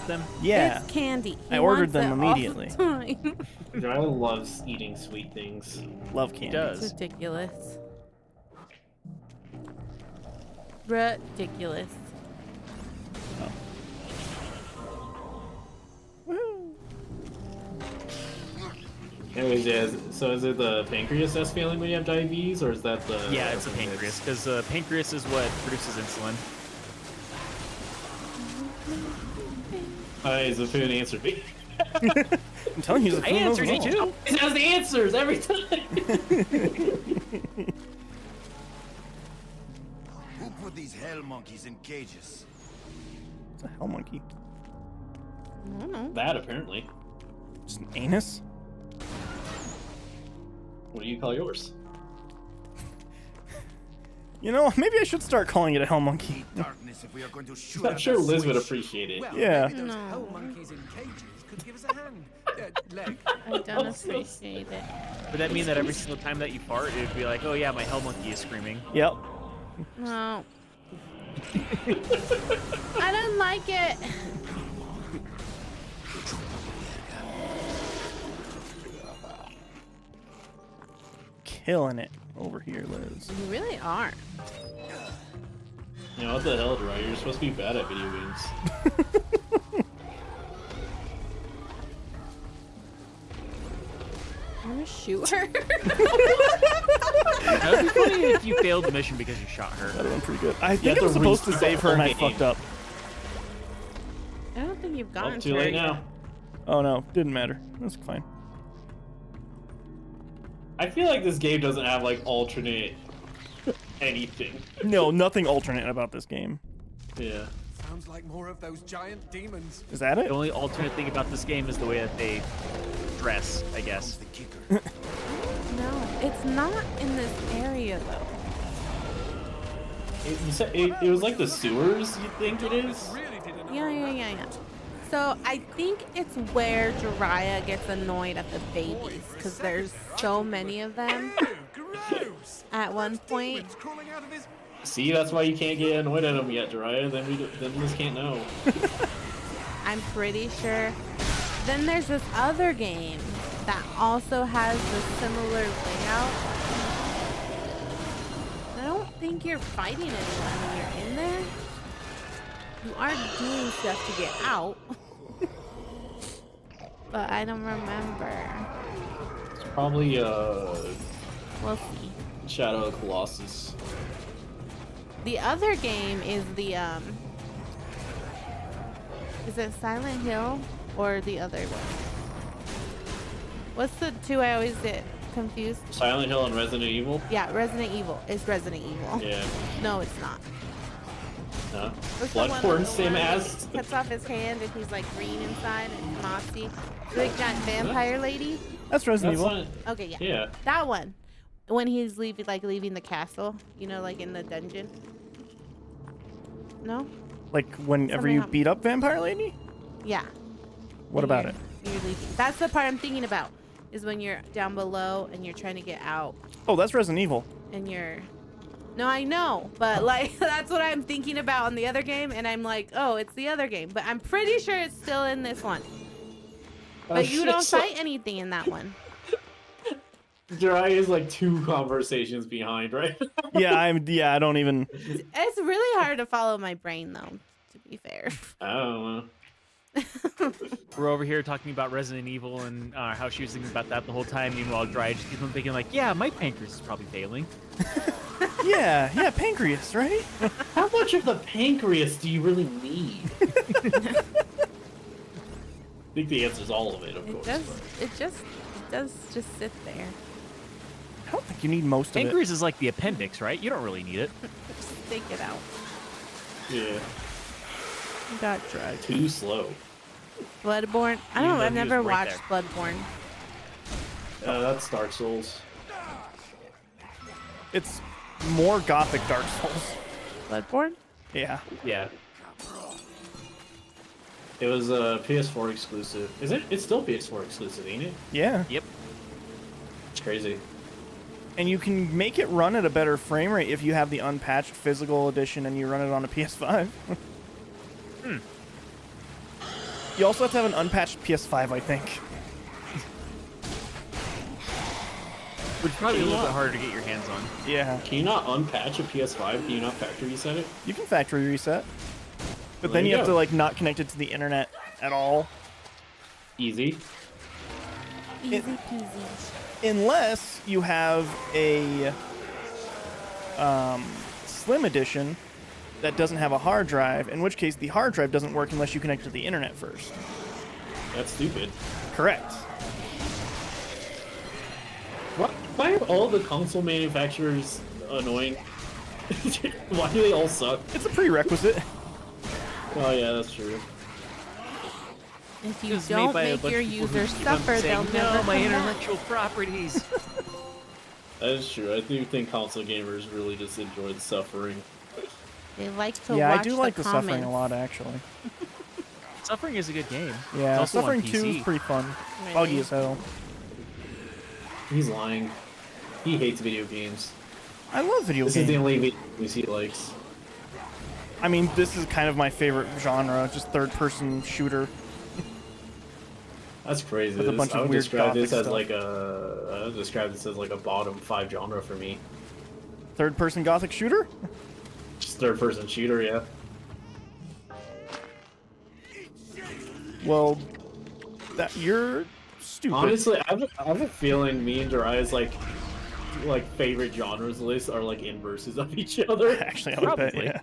them. Yeah. It's candy. He I ordered wants them it all the immediately. time. Dry loves eating sweet things. Love He candy. It's does. ridiculous. Ridiculous. Anyways, yeah. So is it the pancreas that's failing when you have diabetes, or is that the? Yeah, it's the pancreas, because pancreas is what produces insulin. The food answered me. I'm telling you, the I food knows answered it you all. too. It has the answers every time. Who put these hell monkeys in cages? It's a hell monkey. That apparently. Just an anus. What do you call yours? You know, maybe I should start calling it a hell monkey. Darkness if we are going to shoot I'm at sure that Liz would switch. appreciate it. Well, Yeah. maybe those No. hell monkeys in cages could give us a hand. Leg. I don't appreciate it. Would that mean that every single time that you fart, it would be like, oh yeah, my hell monkey is screaming? Yep. No. I don't like it. Killing it over here, Liz. You really are. You know, what the hell, Dry? You're supposed to be bad at video games. I'm gonna shoot her. That would be funny if you failed the mission because you shot her. That went pretty good. I have think I to was supposed to restart save the her and whole I game. fucked up. I don't think you've gotten Oh, too to late her yet. now. Oh no, didn't matter. That's fine. I feel like this game doesn't have like alternate anything. No, nothing alternate about this game. Yeah. Sounds like more of those giant demons. Is that it? The only alternate thing about this game is the way that they dress, I guess. The kicker. No, it's not in this area though. It was like the sewers, you think it is? Really did enough. Yeah. So I think it's where Jiraiya gets annoyed at the babies because there's so many of them Gross. at one point. Demons crawling out of his. See, that's why you can't get annoyed at them yet, Jiraiya. Then we just can't know. I'm pretty sure. Then there's this other game that also has a similar layout. I don't think you're fighting anyone when you're in there. You are doing stuff to get out. But I don't remember. It's probably We'll see. Shadow of the Colossus. The other game is the is it Silent Hill or the other one? What's the two I always get confused? Silent Hill and Resident Evil. Yeah, Resident Evil. It's Resident Evil. Yeah. No, it's not. No. What's the one with Bloodborne, the same one as. that cuts off his hand and he's like green inside and mossy. The big giant vampire lady. That's Resident That's Evil. not. Okay, yeah. Yeah. That one. When he's leaving the castle, you know, like in the dungeon. No? Like whenever Something you happened. beat up Vampire Lady? Yeah. What When about you're- it? You're leaving. That's the part I'm thinking about. Is when you're down below and you're trying to get out Oh, that's Resident Evil. and you're. No, I know, but like that's what I'm thinking about on the other game, and I'm like, oh, it's the other game, but I'm pretty sure it's still in this one. But you don't fight anything in that one. Jiraiya is like 2 conversations behind, right? I don't even. It's really hard to follow my brain, though. To be fair. I don't know. We're over here talking about Resident Evil and how she was thinking about that the whole time. Meanwhile, Dry just keeps on thinking like, yeah, my pancreas is probably failing. Yeah, pancreas, right? How much of the pancreas do you really need? I think the answer is all of it, of course. It does just sit there. I don't think you need most of it. Pancreas is like the appendix, right? You don't really need it. Just take it out. But, yeah. Got drugged. Too slow. Bloodborne. I Even don't. though I've he was never right watched Bloodborne. That's Dark Souls. It's more gothic Dark Souls. Bloodborne. Yeah. Yeah. It was a PS4 exclusive. Is it? It's still PS4 exclusive, ain't it? Yeah. Yep. It's crazy. And you can make it run at a better frame rate if you have the unpatched physical edition and you run it on a PS5. You also have to have an unpatched PS5, I think. Which is probably a little bit harder to get your hands on. Yeah. Can you not unpatch a PS5? Can you not factory reset it? You can factory reset. But Well, then there you you have go. to like not connect it to the internet at all. Easy. Easy peasy. Unless you have a Slim edition that doesn't have a hard drive, in which case the hard drive doesn't work unless you connect to the internet first. That's stupid. Correct. Why are all the console manufacturers annoying? Why do they all suck? It's a prerequisite. Oh yeah, that's true. If It you was made don't by a make bunch your of people who users keep on suffer, saying, they'll no, never my come back." intellectual properties. That is true. I do think console gamers really just enjoy the suffering. They like to Yeah, watch I do like the comments. suffering a lot, actually. Suffering is a good game. It's Yeah, also on Suffering 2 is PC. pretty fun. Really? Buggy as hell. He's lying. He hates video games. I love video This is the games. only video games he likes. I mean, this is kind of my favorite genre, just third-person shooter. That's crazy. With a bunch I of would weird describe this gothic as stuff. like a. I would describe this as like a bottom 5 genre for me. Third-person gothic shooter? Just third-person shooter, yeah. Well, that you're stupid. Honestly, I have a feeling me and Jiraiya's like favorite genres list are like inverses of each other. Actually, I would bet, Probably. yeah.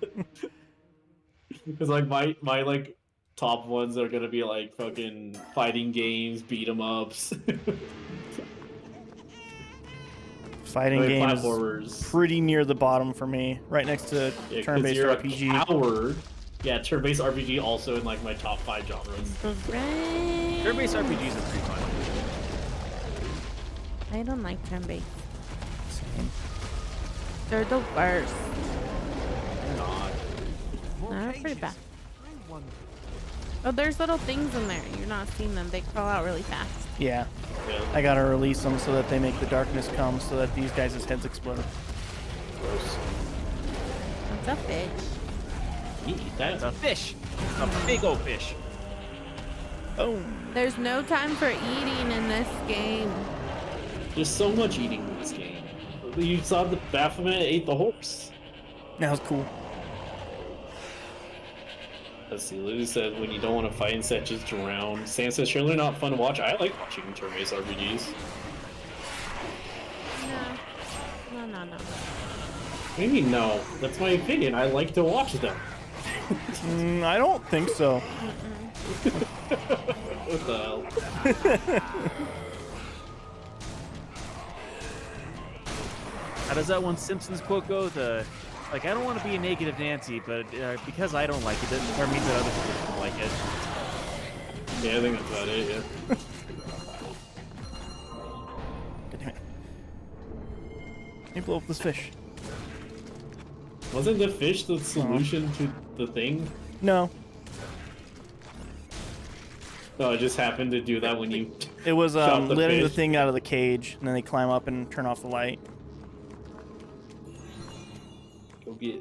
Because like my like top ones are gonna be like fucking fighting games, beat 'em ups, Fighting like games platformers. pretty near the bottom for me, right next to Yeah, 'cause turn-based you're RPG. a coward. Yeah, turn-based RPG also in like my top 5 genres. Turn-based RPGs are pretty fun. I don't like turn-based. They're the worst. God. No, they're pretty bad. Oh, there's little things in there. You're not seeing them. They crawl out really fast. Yeah, Yeah, I gotta release them so that they make the darkness come, so that these guys' heads explode. gross. What's up, bitch? You eat that? It's a fish. A big old fish. Oh, There's no time for eating in this game. There's so much eating in this game. You saw the Baphomet ate the horse. that was cool. Let's see, Lily said when you don't want to fight instead just drown. Sam says surely not fun to watch. I like watching turn-based RPGs. No. Maybe no. That's my opinion. I like to watch them. I don't think so. What the hell? How does that one Simpsons quote go? Like, I don't want to be a negative Nancy, but because I don't like it, doesn't mean that other people don't like it. Yeah, I think that's about it, yeah. God damn it. Let me blow up this fish. Wasn't the fish the solution to the thing? No, No, it just happened to do that when you... it was Shot the letting the fish. thing out of the cage, and then they climb up and turn off the light.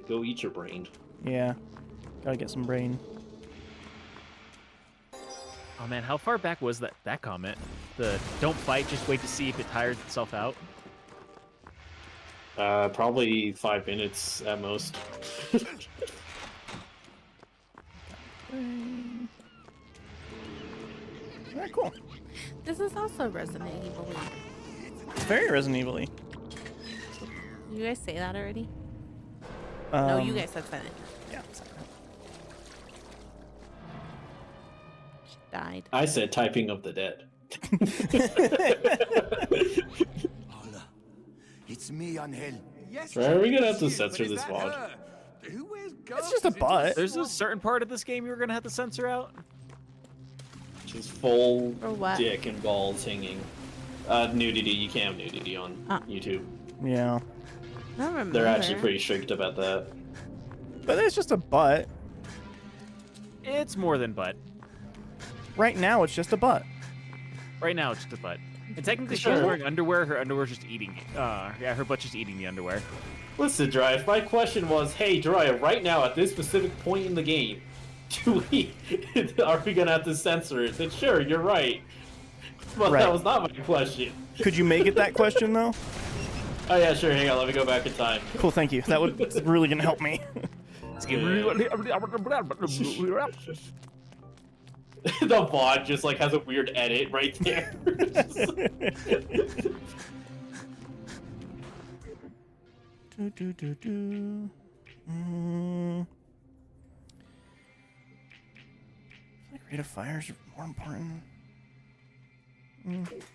Go eat your brain. Yeah, gotta get some brain. Oh man, how far back was that comment? The don't fight, just wait to see if it tires itself out. Probably 5 minutes at most. Alright, cool. This is also Resident Evil. It's very Resident Evil-y. You guys say that already? No, you Um, guys said Silent. Yeah. She died. I said typing of the dead. Hola. It's me, Angel. Yes, Right, are we gonna have it's to you, censor but is this that VOD? her? Who wears It's just a glasses? butt. There's a certain part of this game you're gonna have to censor out. Just full Or what? dick and balls hanging. Nudity, you can't have nudity on YouTube. Yeah. I don't remember. They're actually pretty strict about that. But it's just a butt. It's more than butt. Right now, it's just a butt. Right now, it's just a butt. And technically, she's Sure. wearing underwear. Her underwear's just eating. Yeah, her butt's just eating the underwear. Listen, Dry, if my question was, hey, Dry, right now at this specific point in the game, are we gonna have to censor it? Then sure, you're right. But Right. that was not my question. Could you make it that question, though? Oh yeah, sure, hang on, let me go back in time. Cool, thank you. That would really gonna help me. The VOD just like has a weird edit right there. I feel like rate of fire is more important.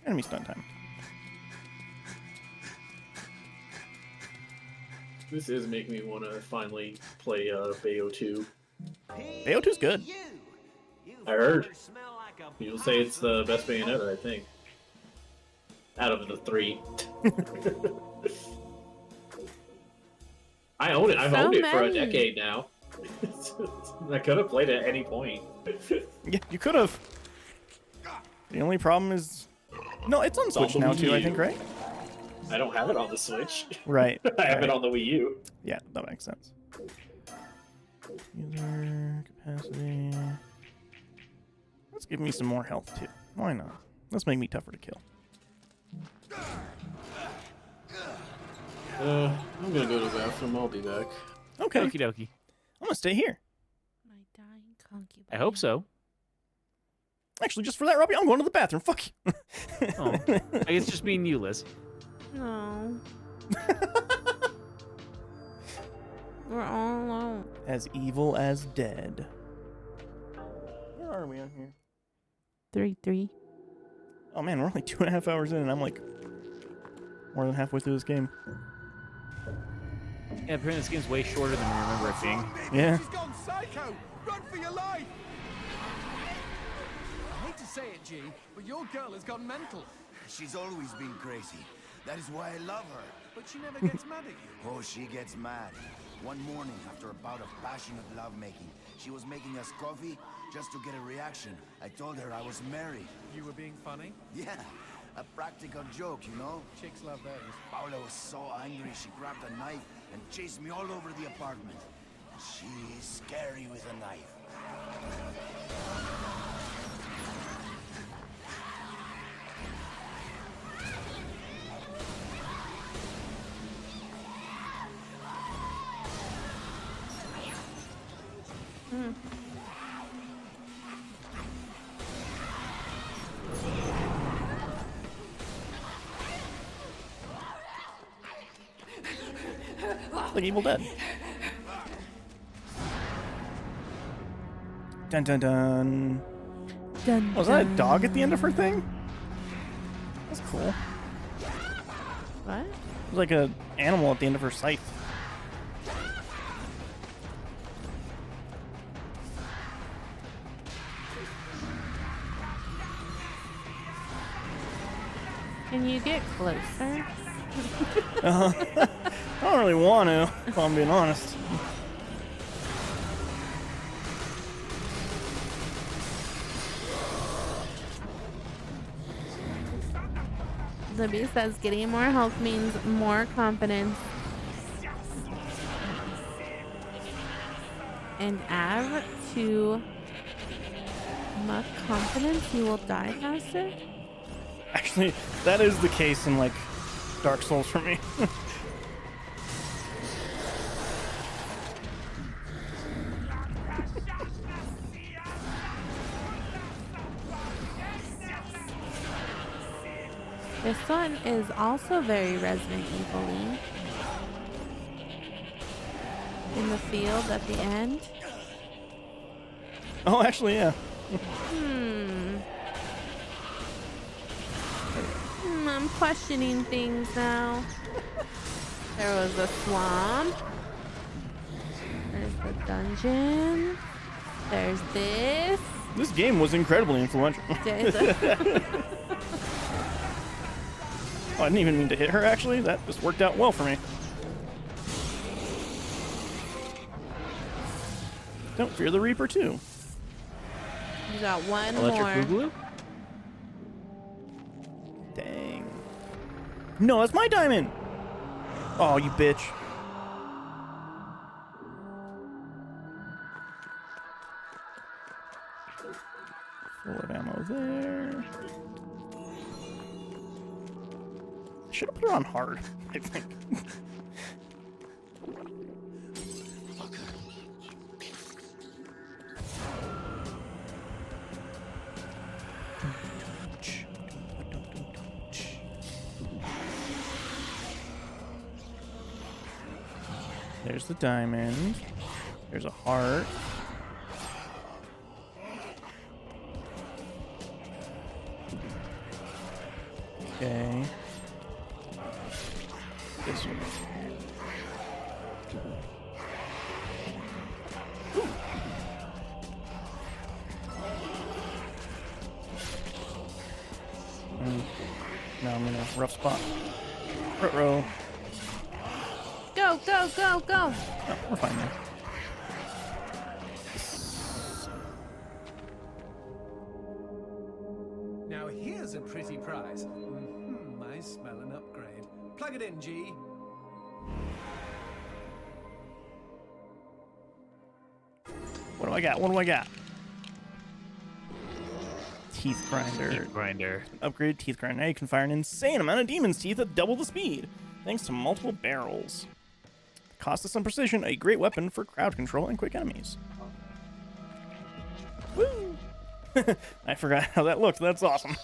Enemy stun time. This is making me want to finally play Bayo 2. Bayo 2's good. I heard. People say it's the best Bayonetta, I think. out of the 3. I own it. I've So owned it for a many. decade now. I could have played it at any point. Yeah, you could have. The only problem is, no, it's on on Switch the now Wii too. I U. think, right? I don't have it on the Switch. Right. I have it right. on the Wii U. Yeah, that makes sense. User capacity. Let's give me some more health too. Why not? Let's make me tougher to kill. I'm gonna go to the bathroom. I'll be back. Okay. Okie dokie. I'm gonna stay here. My dying concubine. I hope so. Actually, just for that, Robbie, I'm going to the bathroom. Fuck you. Oh, I guess just me and you, Liz. No. We're all alone. As evil as dead. Where are we on here? 3-3. Oh man, we're only 2.5 hours in, and I'm like more than halfway through this game. Yeah, apparently this game's way shorter than we remember it being. Yeah. She's gone psycho! Run for your life! I hate to say it, G, but your girl has gone mental. She's always been crazy. That is why I love her. But she never gets mad at you. Oh, she gets mad. One morning, after a bout of passionate lovemaking, she was making us coffee just to get a reaction. I told her I was married. You were being funny? Yeah, a practical joke, you know? Chicks love those. Paula was so angry, she grabbed a knife and chased me all over the apartment. She is scary with a knife. Like Evil Dead. Dun dun dun. Dun, Was that a dun. dog at the end of her thing? That's cool. What? It was like a animal at the end of her scythe. Can you get closer? I don't really want to, if I'm being honest. Libby says getting more health means more confidence. And add to much confidence, you will die faster. Actually, that is the case in like Dark Souls for me. This one is also very Resident Evil-y. In the field at the end. Oh, actually, yeah. I'm questioning things now. There was a swamp. There's the dungeon. There's this. This game was incredibly influential. There's a Oh, I didn't even mean to hit her, actually. That just worked out well for me. Don't fear the Reaper, too. You got one Electric more. Boogaloo? Dang. No, that's my diamond! Oh, you bitch. Full of ammo there. Should have put her on hard, I think. There's the diamond. There's a heart. Okay. This one. Now I'm gonna in a rough spot. Row. Go, go, go, go. Oh, we're fine there. Now here's a pretty prize. I smell an upgrade. Plug it in, G. What do I got? What do I got? Teeth grinder. Teeth grinder. Upgraded teeth grinder. Now you can fire an insane amount of demon's teeth at double the speed, thanks to multiple barrels. Cost of some precision, a great weapon for crowd control and quick enemies. Woo! I forgot how that looked. That's awesome.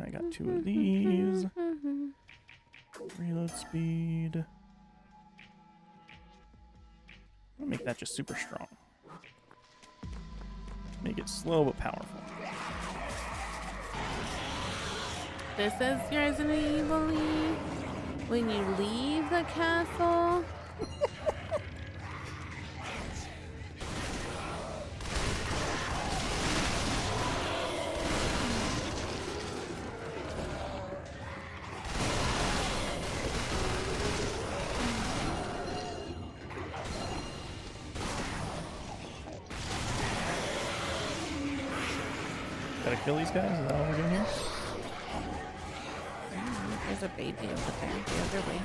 I got 2 of these. Reload speed. I'll make that just super strong. Make it slow but powerful. This is Resident Evil when you leave the castle. Gotta kill these guys? Is that what we're doing here? There's a baby over there, the other way.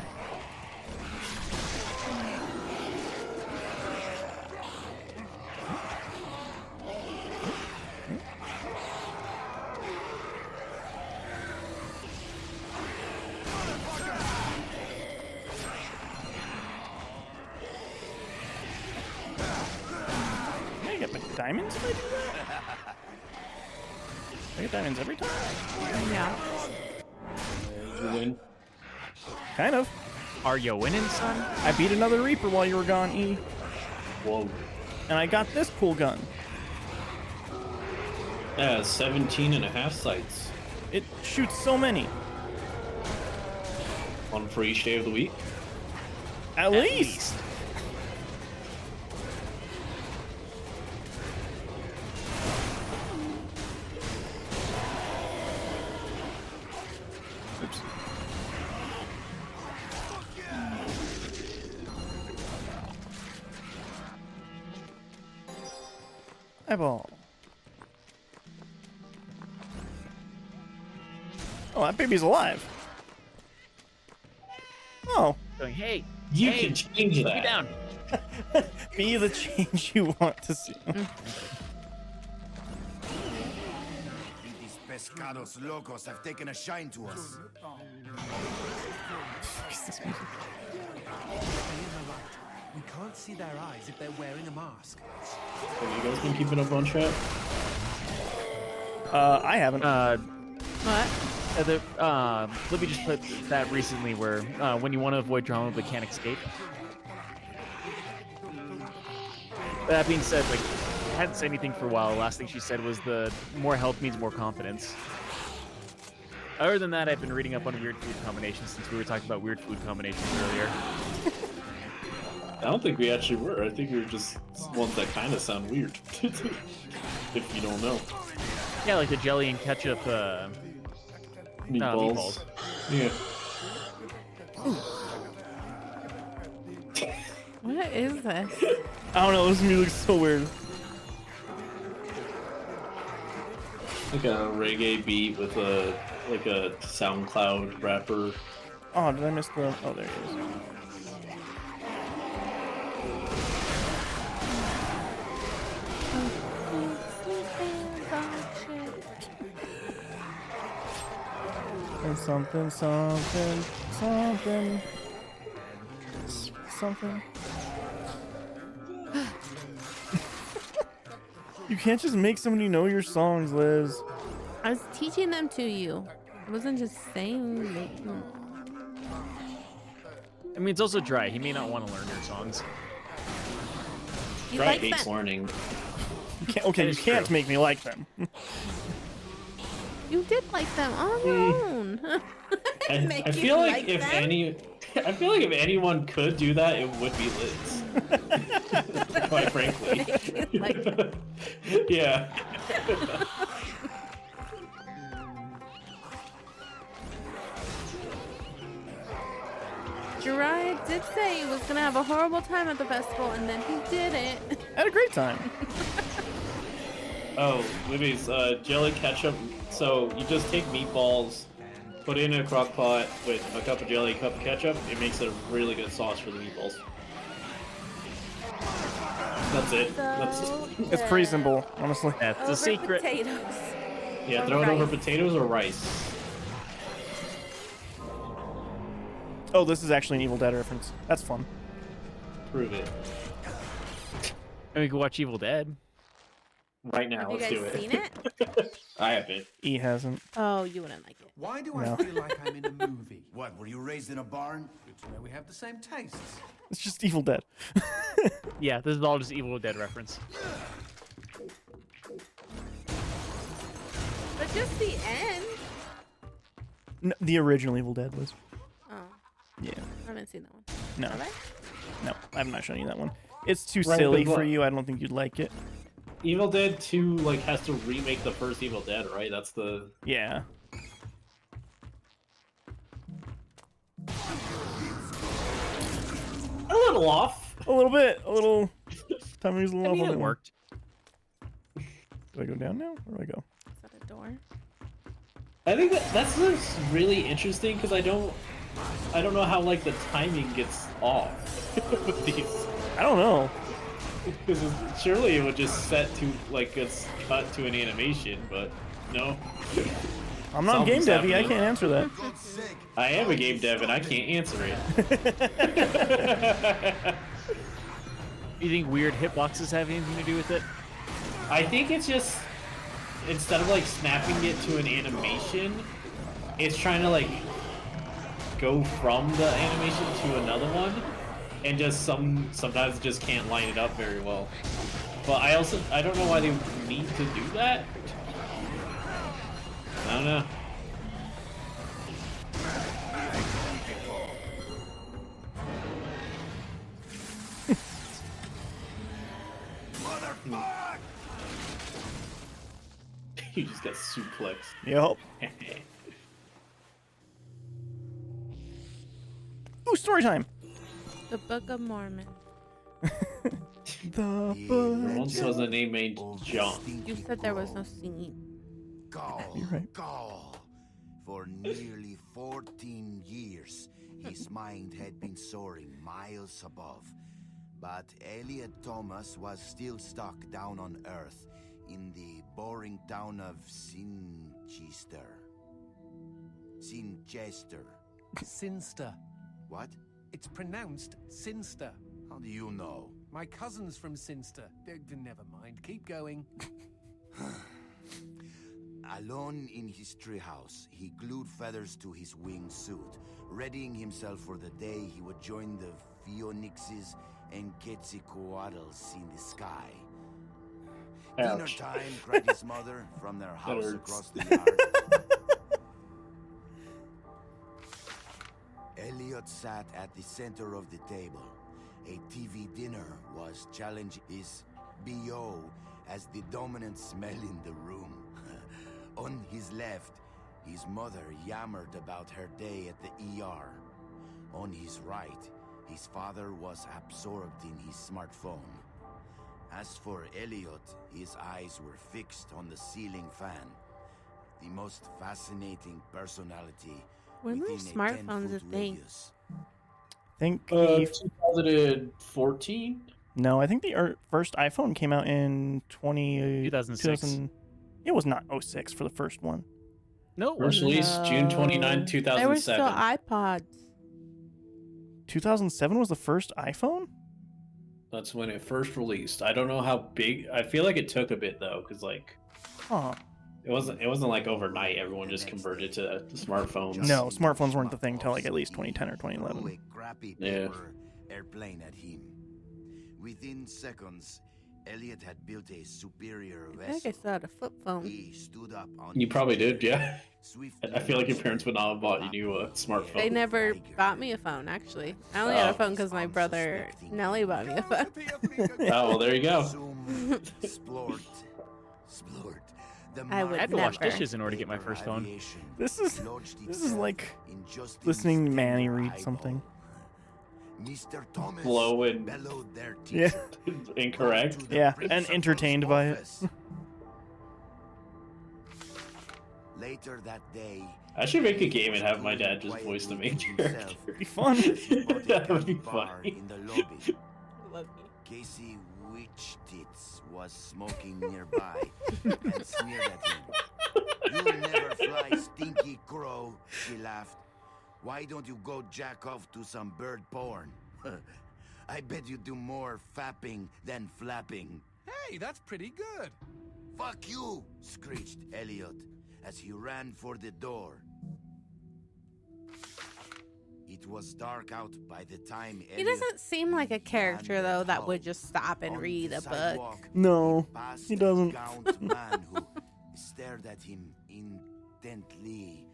I get my diamonds if I do that? I get diamonds every time? Yeah. You win. Kind of. Are you winning, son? I beat another Reaper while you were gone, E. Whoa. And I got this cool gun. Yeah, 17.5 sights. It shoots so many. One for each day of the week. At least. Oops. Eyeball. Oh, that baby's alive. Oh. Going, hey, You hey, can change put me that. down. Be the change you want to see. These pescados locos have taken a shine to us. We can't see their eyes if they're wearing a mask. Have you guys been keeping up on chat? I haven't. What? Libby just put that recently where when you want to avoid drama but can't escape. That being said, like, hadn't said anything for a while. The last thing she said was the more health means more confidence. Other than that, I've been reading up on weird food combinations since we were talking about weird food combinations earlier. I don't think we actually were. I think we were just ones that kind of sound weird. If you don't know. Yeah, like the jelly and ketchup Meatballs. Yeah. What is this? I don't know. This music's so weird. Like a reggae beat with a SoundCloud rapper. Oh, did I miss the? Oh, there it is. And something. You can't just make somebody know your songs, Liz. I was teaching them to you. I wasn't just saying it. I mean, it's also Dry. He may not want to learn your songs. He Dry likes hates that. learning. You can't, okay, you is can't true. make me like them. You did like them on your own. Make I you feel like like if them? I feel like if anyone could do that, it would be Liz. quite frankly. Like- Yeah. Jiraiya did say he was gonna have a horrible time at the festival, and then he didn't. Had a great time. Oh, Libby's jelly ketchup. So you just take meatballs, put it in a crock pot with a cup of jelly, a cup of ketchup. It makes a really good sauce for the meatballs. That's it. So It's pretty simple, honestly. That's over the secret. potatoes. Yeah, Or throw it over rice. potatoes or rice. Oh, this is actually an Evil Dead reference. That's fun. Prove it. And we can watch Evil Dead. Right now, Have you let's guys do it. seen it? I haven't. E hasn't. Oh, you wouldn't like it. Why do No. I feel like I'm in a movie? What, were you raised in a barn? Good to know we have the same tastes. It's just Evil Dead. Yeah, this is all just Evil Dead reference. But just the end. The original Evil Dead was. Oh, Yeah. I haven't seen that one. No. Have I? No, I'm not showing you that one. It's too Right, silly but for what- you. I don't think you'd like it. Evil Dead 2 like has to remake the first Evil Dead, right? That's the Yeah. a little off. A little bit. A little. Timmy's a I little mean, off on it that one. worked. Do I go down now? Where do I go? Is that a door? I think that's just really interesting because I don't know how like the timing gets off with these. I don't know. Because surely it would just set to like it's cut to an animation, but no. I'm not game Something's devy. I happening. can't answer that. God's sake. I am a game dev and I can't answer it. You think weird hitboxes have anything to do with it? I think it's just instead of like snapping it to an animation, it's trying to like go from the animation to another one, and just sometimes it just can't line it up very well. But I don't know why they need to do that. I don't know. You just got suplexed. Yup. Ooh, story time. The Book of Mormon. The Once was a name named John. You said there was no singing. Gaul, You're right. Gaul. For nearly 14 years, his mind had been soaring miles above. But Elliot Thomas was still stuck down on Earth in the boring town of Sinchester. Sinster. What? It's pronounced Sinster. How do you know? My cousin's from Sinster. Never mind. Keep going. Alone in his treehouse, he glued feathers to his wingsuit, readying himself for the day he would join the Phoenixes and Quetzalcoatls in the sky. Dinner Ouch. time, cried his mother from their house hurts. across the yard. Elliot sat at the center of the table. A TV dinner was challenging his BO as the dominant smell in the room. On his left, his mother yammered about her day at the ER. On his right, his father was absorbed in his smartphone. As for Elliot, his eyes were fixed on the ceiling fan. The most fascinating personality When were within smartphones a 10-foot thing? radius. I think 2014. no. I think the first iPhone came out in 2006. 2000 It was not 06 for the first one. No, it First wasn't. release June 29, There were still 2007. iPods. 2007 was the first iPhone. That's when it first released. I don't know how big. I feel like it took a bit though, because like Huh. it wasn't like overnight. Everyone just converted to smartphones. No, smartphones weren't the thing till like at least 2010 or 2011. Threw a crappy Yeah. paper airplane at him. Within seconds, Elliot had built a superior I think I vessel. still had a flip phone. He stood up on You his probably did, chair, yeah. swiftly I feel like your launched parents would not have bought you a They smartphone. never Tiger. bought me a phone, actually. I only had a Oh. phone because my brother Unsuspecting. Nelly bought me a phone. Oh, well, there you go. Zoom, splort. The I would I had to wash never. dishes in order to get my first phone. aviation This is lodged is like itself in Justin's listening to Manny tender read eyeball. something. Mr. Thomas Blow and bellowed their Yeah. teeth. incorrect. To the Yeah, and principal's entertained by it. office. Later that day, I should make a game and have my dad just voice the main character. Be fun. That would be bar funny. in the lobby. Love you. Casey Witchtits was smoking nearby and sneered at him. "You'll never fly, stinky crow," she laughed. "Why don't you go jack off to some bird porn? I bet you do more fapping than flapping." Hey, that's pretty good. "Fuck you!" screeched Elliot as he ran for the door. It was dark out by the time He Elliot doesn't seem like a character, though, that would just stop and on read the a book. sidewalk. No, Past he a doesn't. gaunt man who stared at him intently,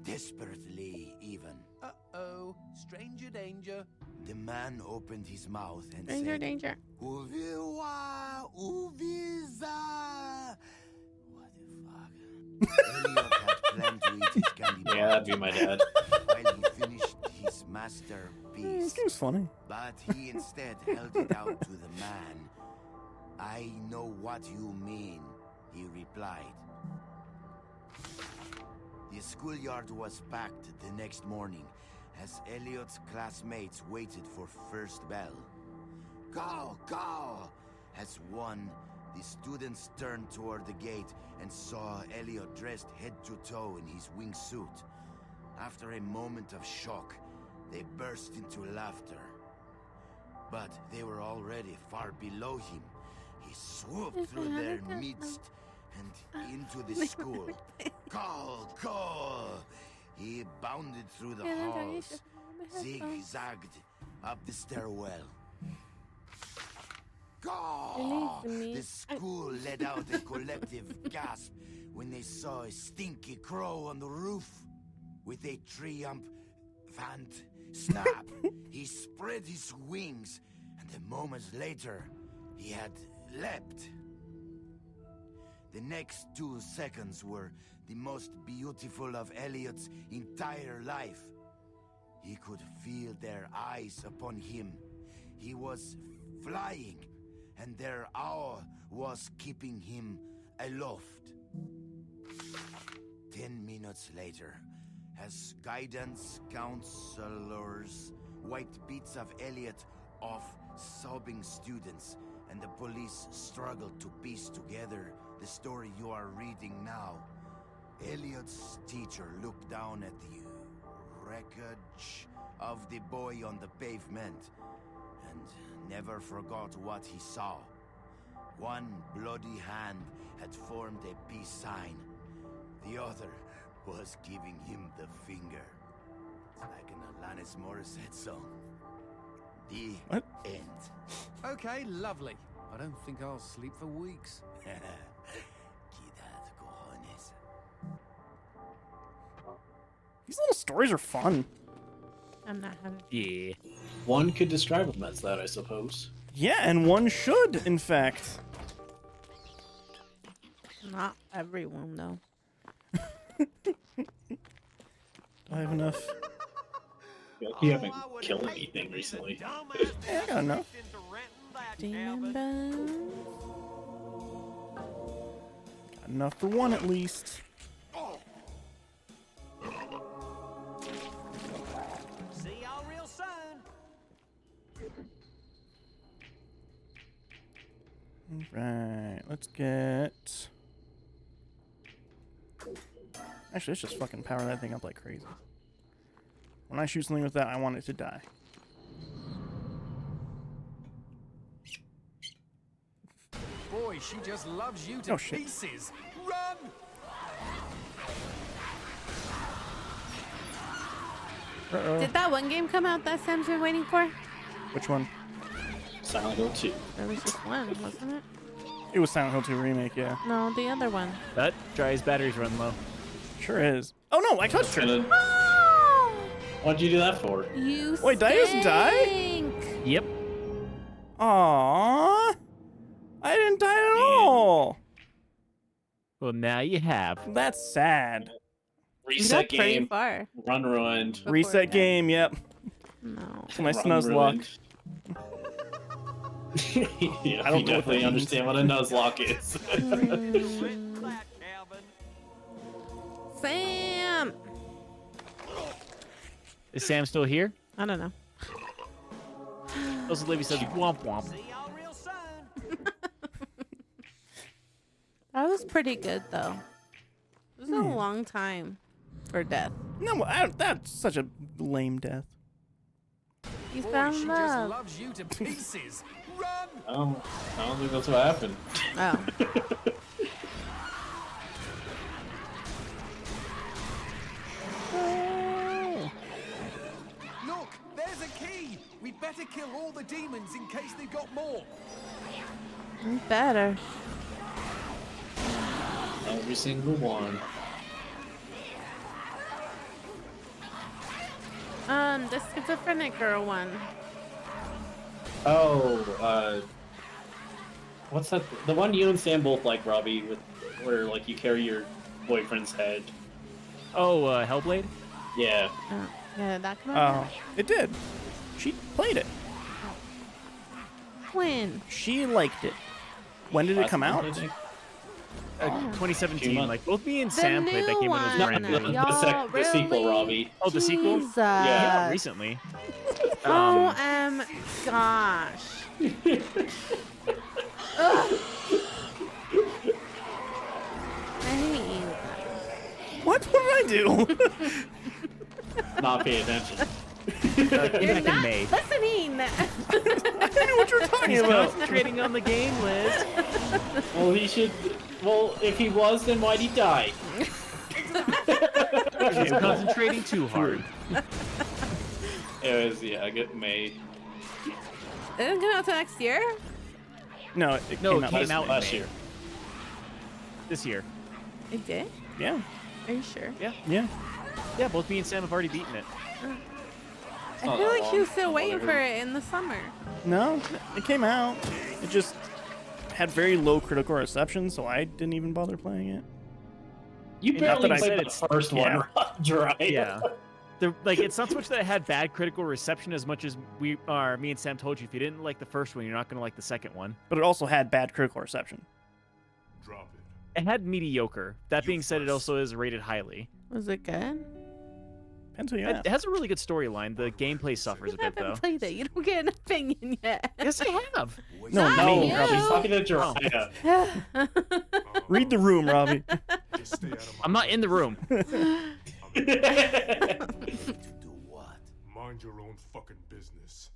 desperately even. Uh-oh, stranger danger. The man opened his mouth and Danger, said, danger. "Uviwa, uviza." What the fuck? Elliot had planned to eat his candy bar Yeah, that'd be my dad. while he finished his This masterpiece. game's funny. But he instead held it out to the man. "I know what you mean," he replied. The schoolyard was packed the next morning as Elliot's classmates waited for first bell. "Go, go!" As one, the students turned toward the gate and saw Elliot dressed head to toe in his wingsuit. After a moment of shock, they burst into laughter. But they were already far below him. He swooped through their midst and into the school. "Go, go!" He bounded through the halls, zigzagged up the stairwell. "Go!" The school let out a collective gasp when they saw a stinky crow on the roof. With a triumphant snap, he spread his wings, and a moment later, he had leapt. The next 2 seconds were the most beautiful of Elliot's entire life. He could feel their eyes upon him. He was flying, and their awe was keeping him aloft. 10 minutes later, as guidance counselors wiped bits of Elliot off sobbing students, and the police struggled to piece together the story you are reading now, Elliot's teacher looked down at the wreckage of the boy on the pavement and never forgot what he saw. One bloody hand had formed a peace sign. The other was giving him the finger. It's like an Alanis Morissette song. The What? end. Okay, lovely. I don't think I'll sleep for weeks. Quidad cojones. These little stories are fun. I'm not having. Yeah. One could describe them as that, I suppose. Yeah, and one should, in fact. Not everyone, though. Do I have enough? You haven't killed anything recently. Yeah, I got enough. Got enough for one at least. See y'all real soon. Right, let's get... Actually, let's just fucking power that thing up like crazy. When I shoot something with that, I want it to die. Boy, she just loves you to Oh, shit. pieces. Run! Uh-oh. Did that one game come out that Sam's been waiting for? Which one? Silent Hill 2. There was just one, wasn't it? It was Silent Hill 2 remake, yeah. No, the other one. That dry's batteries run low. Sure is. Oh no, I touched her. And then, what'd you do that for? You Wait, Dia doesn't die? stink. Yep. Aww. I didn't die at all. Well, now you have. That's sad. You Reset got pretty game. far. Run ruined. Before Reset that. game, yep. No. My Run Snuzlocke. Yeah, I don't you know what that definitely means. understand what a Nuzlocke is. Sam! Is Sam still here? I don't know. Also, Libby says womp womp. See y'all real soon. That was pretty good, though. It was a long time for death. No, that's such a lame death. You Boy, found she just love. loves you to pieces. Run! I don't think that's what happened. Oh. Look, there's a key. We'd better kill all the demons in case they've got more. Better. Every single one. The schizophrenic girl one. Oh, what's that? The one you and Sam both like, Robbie, with where like you carry your boyfriend's head. Oh, Hellblade? Yeah. Oh, yeah, that come out. Oh, it did. She played it. When? She liked it. When did it come out? 2017. months. Like both me and The Sam played that new game when it was one. brand new. Y'all, The sequel, really? Robbie. Oh, the sequel? Jesus. Yeah, recently. Gosh. Ugh. I hate you. What did I do? Not pay attention. You're Back in not May. listening. I didn't know what you were talking He's about. concentrating on the game, Liz. Well, he should. Well, if he was, then why'd he die? He's concentrating too hard. It was, yeah, I get May. It didn't come out till next year? No, it No, came it out came out in last May. year. This year. It did? Yeah, Are you sure? Yeah. yeah. Yeah, both me and Sam have already beaten it. I not feel that like she was long. still waiting Whatever. for it in the summer. No, it came out. It just had very low critical reception, so I didn't even bother playing it. You Not barely that I played said the it's- first yeah. one, Roger. Yeah. Like, it's not so much that it had bad critical reception as much as me and Sam told you, if you didn't like the first one, you're not going to like the second one. But it also had bad critical reception. Drop it. It had mediocre. That being said, it also is rated highly. Was it good? Depends who you It ask. has a really good storyline. The gameplay suffers a You bit, though. haven't played it. You don't get an opinion yet. Yes, I have. No, Not no, you. Robbie. He's talking to Jiraiya. Read the room, Robbie. Just stay out of my I'm not in the room. To do what? Mind your own fucking business.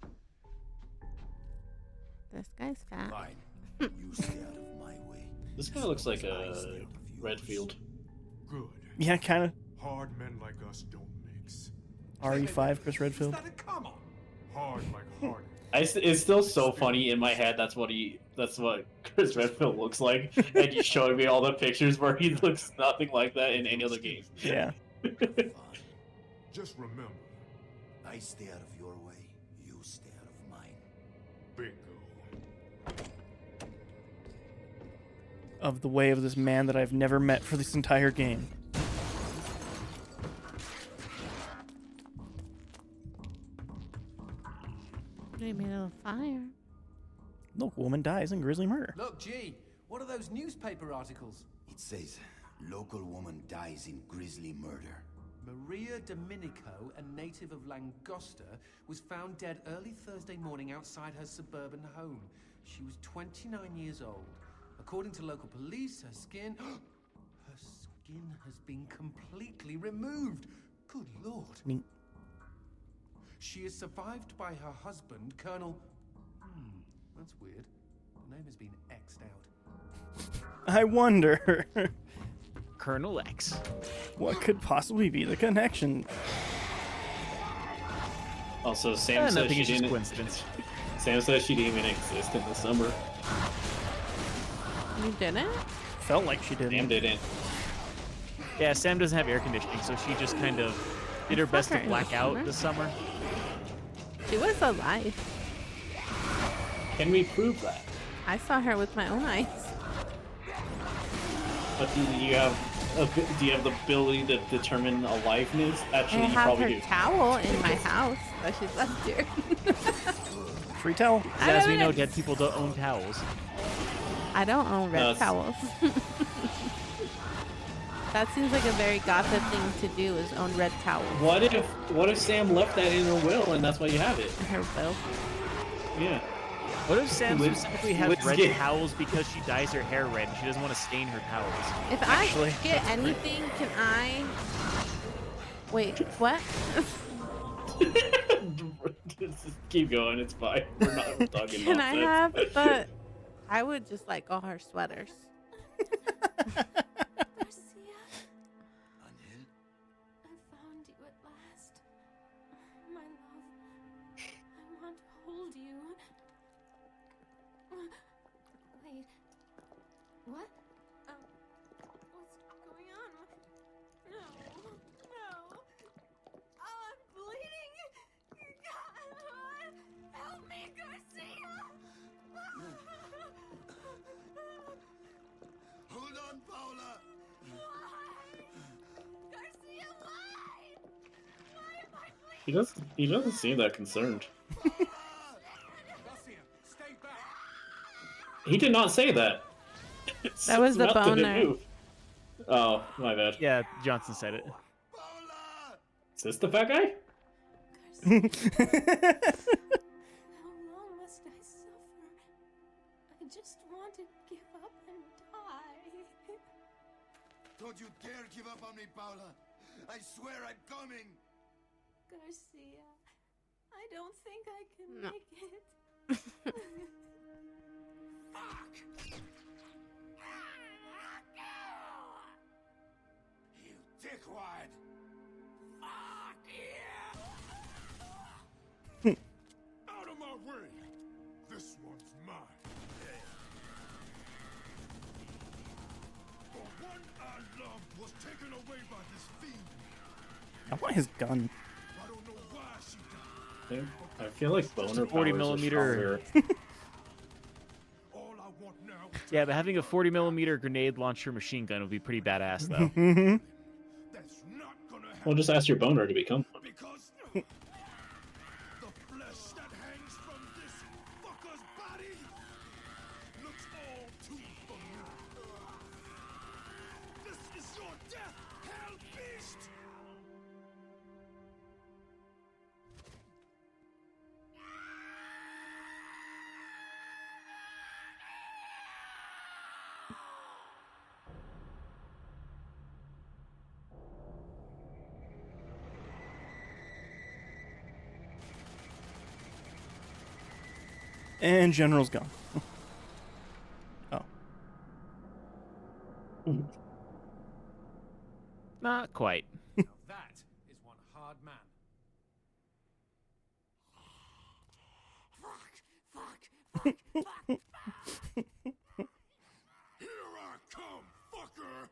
This guy's fat. Fine. You stay out of my way. This kind of looks like I a stay out of yours. Redfield. Good. Yeah, kind of. Hard men like us don't mix. RE5, Chris Redfield. Is that a come on? Hard like Hardy. It's still so funny in my head. That's what Chris Redfield looks like, and you showing me all the pictures where he looks nothing like that in any other game. Yeah. Fine. Just remember, I stay out of your way. You stay out of mine. bingo. Of the way of this man that I've never met for this entire game. They made a fire. Look, woman dies in grisly murder. Look, gee, what are those newspaper articles? It says, local woman dies in grisly murder. Maria Domenico, a native of Langosta, was found dead early Thursday morning outside her suburban home. She was 29 years old. According to local police, her skin has been completely removed. Good Lord. I mean, She is survived by her husband, Colonel... that's weird. The name has been X'd out. I wonder Colonel X. what could possibly be the connection. Also, Sam says Nothing she is just didn't. coincidence. Sam says she didn't even exist in the summer. You didn't? Felt like she didn't. Sam didn't. Yeah, Sam doesn't have air conditioning, so she just kind of did her best to her in the black out summer. this summer. She was alive. Can we prove that? I saw her with my own eyes. But do you have the ability to determine aliveness? Actually, I you have probably her do. towel in my house that she's left here. Free towel. As we know, don't- dead people don't own towels. I don't own red No, it's- towels. That seems like a very gothic thing to do, is own red towels. What if Sam left that in her will and that's why you have it? Her will. Yeah. What if Sam Let's- specifically has let's red get- towels because she dyes her hair red and she doesn't want to stain her towels? If Actually, I get anything, can I... Wait, what? Just keep going. It's fine. We're not talking Can I nonsense. have the... I would just like all her sweaters. Garcia, Angel? I found you at last. My love, I want to hold you. Wait, what? What's going on? No, no. Oh, I'm bleeding. God, help me, Garcia. Hold on, Paula! Why? Garcia, why? Why am I bleeding? He doesn't seem that concerned. Garcia, stay back. He did not say that. That was the Mouth didn't boner. move. Oh, my bad. Yeah, Johnson said it. Paula! Is this the fat guy? Garcia, how long must I suffer? I just want to give up and die. Don't you dare give up on me, Paula! I swear I'm coming! Garcia, I don't think I can No. make it. You dickwad! Fuck you! Out of my way! This one's mine. The one I loved was taken away by this fiend. I want his gun. I don't know why she died. I feel like boner 40 powers are millimeter. stronger. All I want now is Yeah, but having a 40mm grenade launcher machine gun would be pretty badass, though. that's not gonna happen Well, just ask your boner to become one. because the flesh that hangs from this fucker's body looks all too familiar. This is your death, hell beast! And General's gone. Oh. Not quite. Now that is one hard man. Here I come, fucker!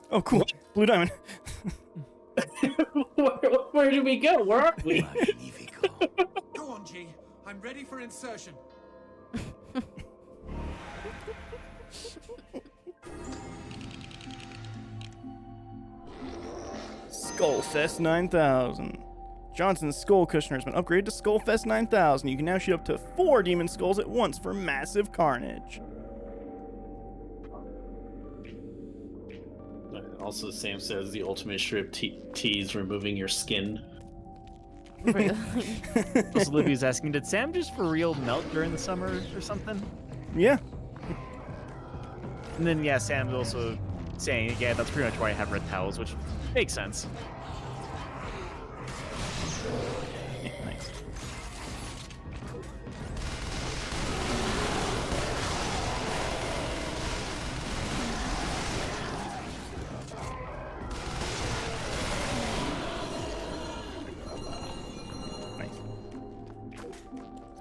Oh, cool. Blue Diamond. Where did we go? Where are we? Magnifico. Go on, G. I'm ready for insertion. Skullfest 9000. Johnson's Skull Cushioner has been upgraded to Skullfest 9000. You can now shoot up to 4 demon skulls at once for massive carnage. Also, Sam says the ultimate strip tease removing your skin. Really? Also, Libby's asking, did Sam just for real melt during the summer or something? Yeah. And then, yeah, Sam's also saying, yeah, that's pretty much why I have red towels, which makes sense. Yeah, nice.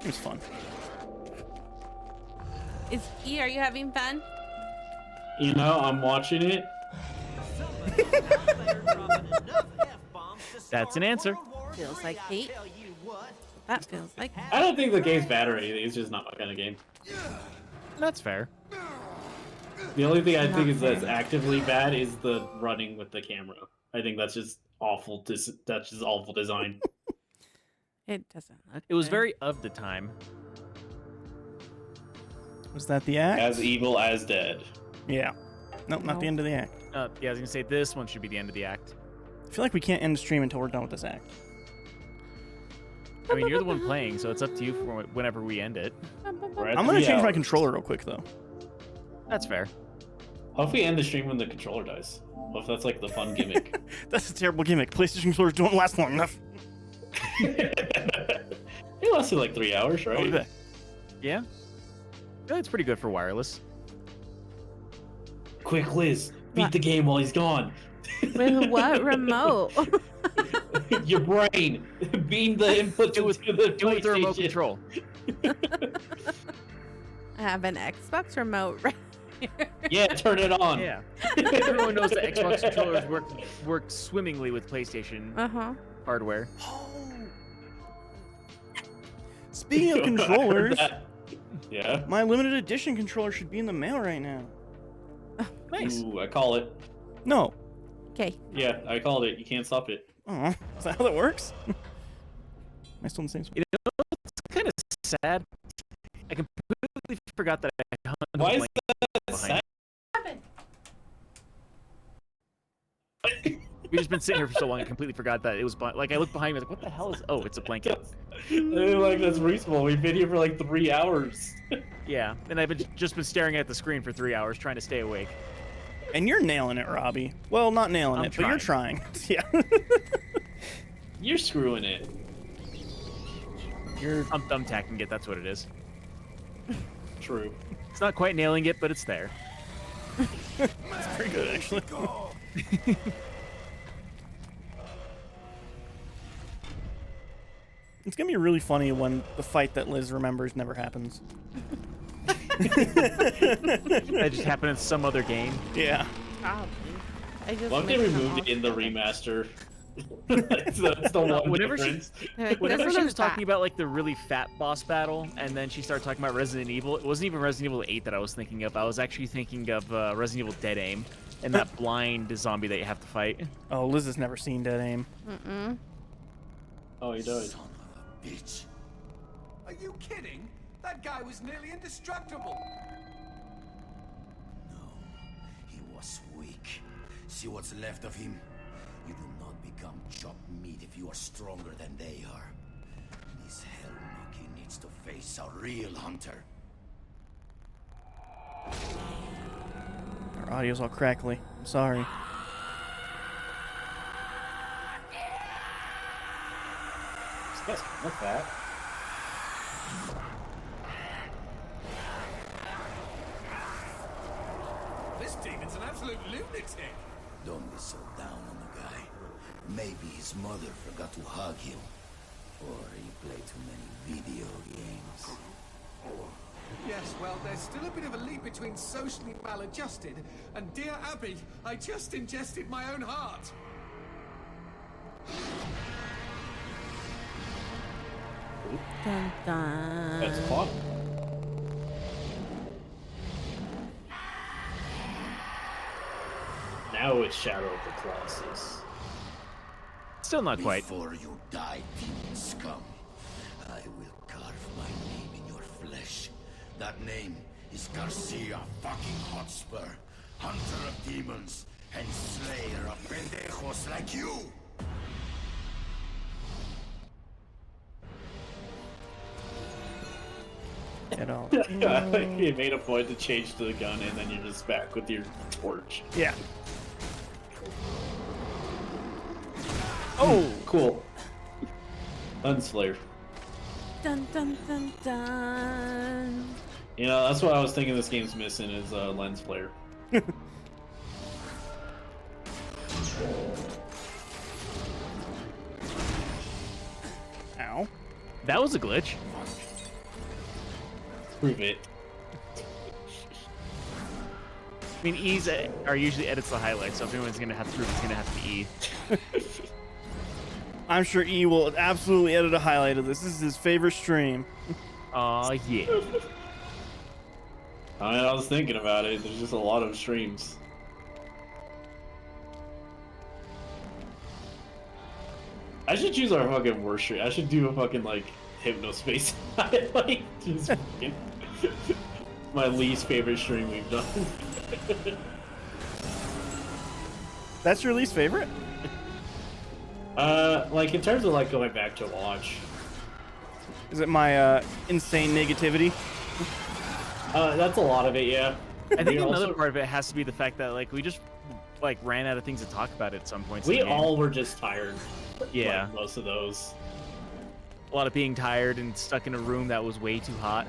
was fun. Are you having fun? You know, I'm watching it. That's an answer. Feels like hate. That feels like I don't think the game's bad or anything. It's just not my kind of game. That's fair. The only thing I think Not is that's fair. actively bad is the running with the camera. I think that's just awful. That's just awful design. It doesn't look It was good. very of the time. Was that the act? As evil as dead. Yeah. Nope, not the Nope. end of the act. Yeah, I was gonna say this one should be the end of the act. I feel like we can't end the stream until we're done with this act. I mean, you're the one playing, so it's up to you for whenever we end it. We're at I'm gonna 3 change my hours. controller real quick though. That's fair. What if we end the stream when the controller dies? What if that's like the fun gimmick? That's a terrible gimmick. PlayStation controllers don't last long enough. It lasted like 3 hours, I'll be right? back. Yeah. Yeah, it's pretty good for wireless. Quick, Liz, beat What? the game while he's gone. With what remote? Your brain, beam the input Do it to the Do it with the remote PlayStation. control. I have an Xbox remote right here. Yeah, turn it on. Yeah. Everyone knows that Xbox controllers work swimmingly with PlayStation Uh-huh. hardware. Speaking of controllers, Yeah. my limited edition controller should be in the mail right now. Nice. Ooh, I call it. No. Okay. Yeah, I called it. You can't stop it. Oh, is that how that works? Am I still in the same spot? It's kind of sad. I completely forgot that I hung Why is blank that behind sad? We've just been sitting here for so long, I completely forgot that it was like I looked behind me, like, what the hell is? Oh, it's a blanket. Like, that's reasonable. We've been here for like 3 hours. Yeah, and I've just been staring at the screen for 3 hours trying to stay awake. And you're nailing it, Robbie. Well, not nailing I'm it, but you're trying. Yeah. You're screwing it. I'm thumbtacking it. That's what it is. True. It's not quite nailing it, but it's there. That's pretty good, actually. It's gonna be really funny when the fight that Liz remembers never happens. That just happened in some other game. Yeah. Probably. I just Well, if they mixed them removed all it in the together. remaster. that's the one Whenever she- difference. They're like, Whenever this she one was is talking bad. about like the really fat boss battle, and then she started talking about Resident Evil, it wasn't even Resident Evil 8 that I was thinking of. I was actually thinking of Resident Evil Dead Aim, and that blind zombie that you have to fight. Oh, Liz has never seen Dead Aim. Mm-mm. Oh, he died. Son of a bitch. Are you kidding? That guy was nearly indestructible. No, he was weak. See what's left of him? You do not become chopped meat if you are stronger than they are. This Hellmonkey needs to face a real hunter. Our audio's all crackly. I'm sorry. Yes, what's that? This demon's an absolute lunatic. Don't be so down on the guy. Maybe his mother forgot to hug him. Or he played too many video games. Yes, well, there's still a bit of a leap between socially maladjusted and dear Abby, I just ingested my own heart. Dun, dun. That's fun. Now it's Shadow of the Colossus. Still not quite. Before you die, demon scum, I will carve my name in your flesh. That name is Garcia fucking Hotspur, hunter of demons and slayer of pendejos like you. Get all. You made a point to change to the gun, and then you're just back with your torch. Yeah. Oh, cool. Unslayer. Dun, dun, dun, dun. You know, that's what I was thinking this game's missing is lens flare. Ow. That was a glitch. Prove it. I mean, E's are usually edits the highlights, so if anyone's gonna have to prove, it's gonna have to be E. I'm sure E will absolutely edit a highlight of this. This is his favorite stream. Aw, yeah. I was thinking about it. There's just a lot of streams. I should choose our fucking worst stream. I should do a fucking like Hypnospace highlight. Just fucking my least favorite stream we've done. That's your least favorite? Like in terms of like going back to watch. Is it my insane negativity? That's a lot of it, yeah. I think We another also- part of it has to be the fact that like we just like ran out of things to talk about at some points. We in the game. all were just tired. Yeah. Like, most of those. A lot of being tired and stuck in a room that was way too hot.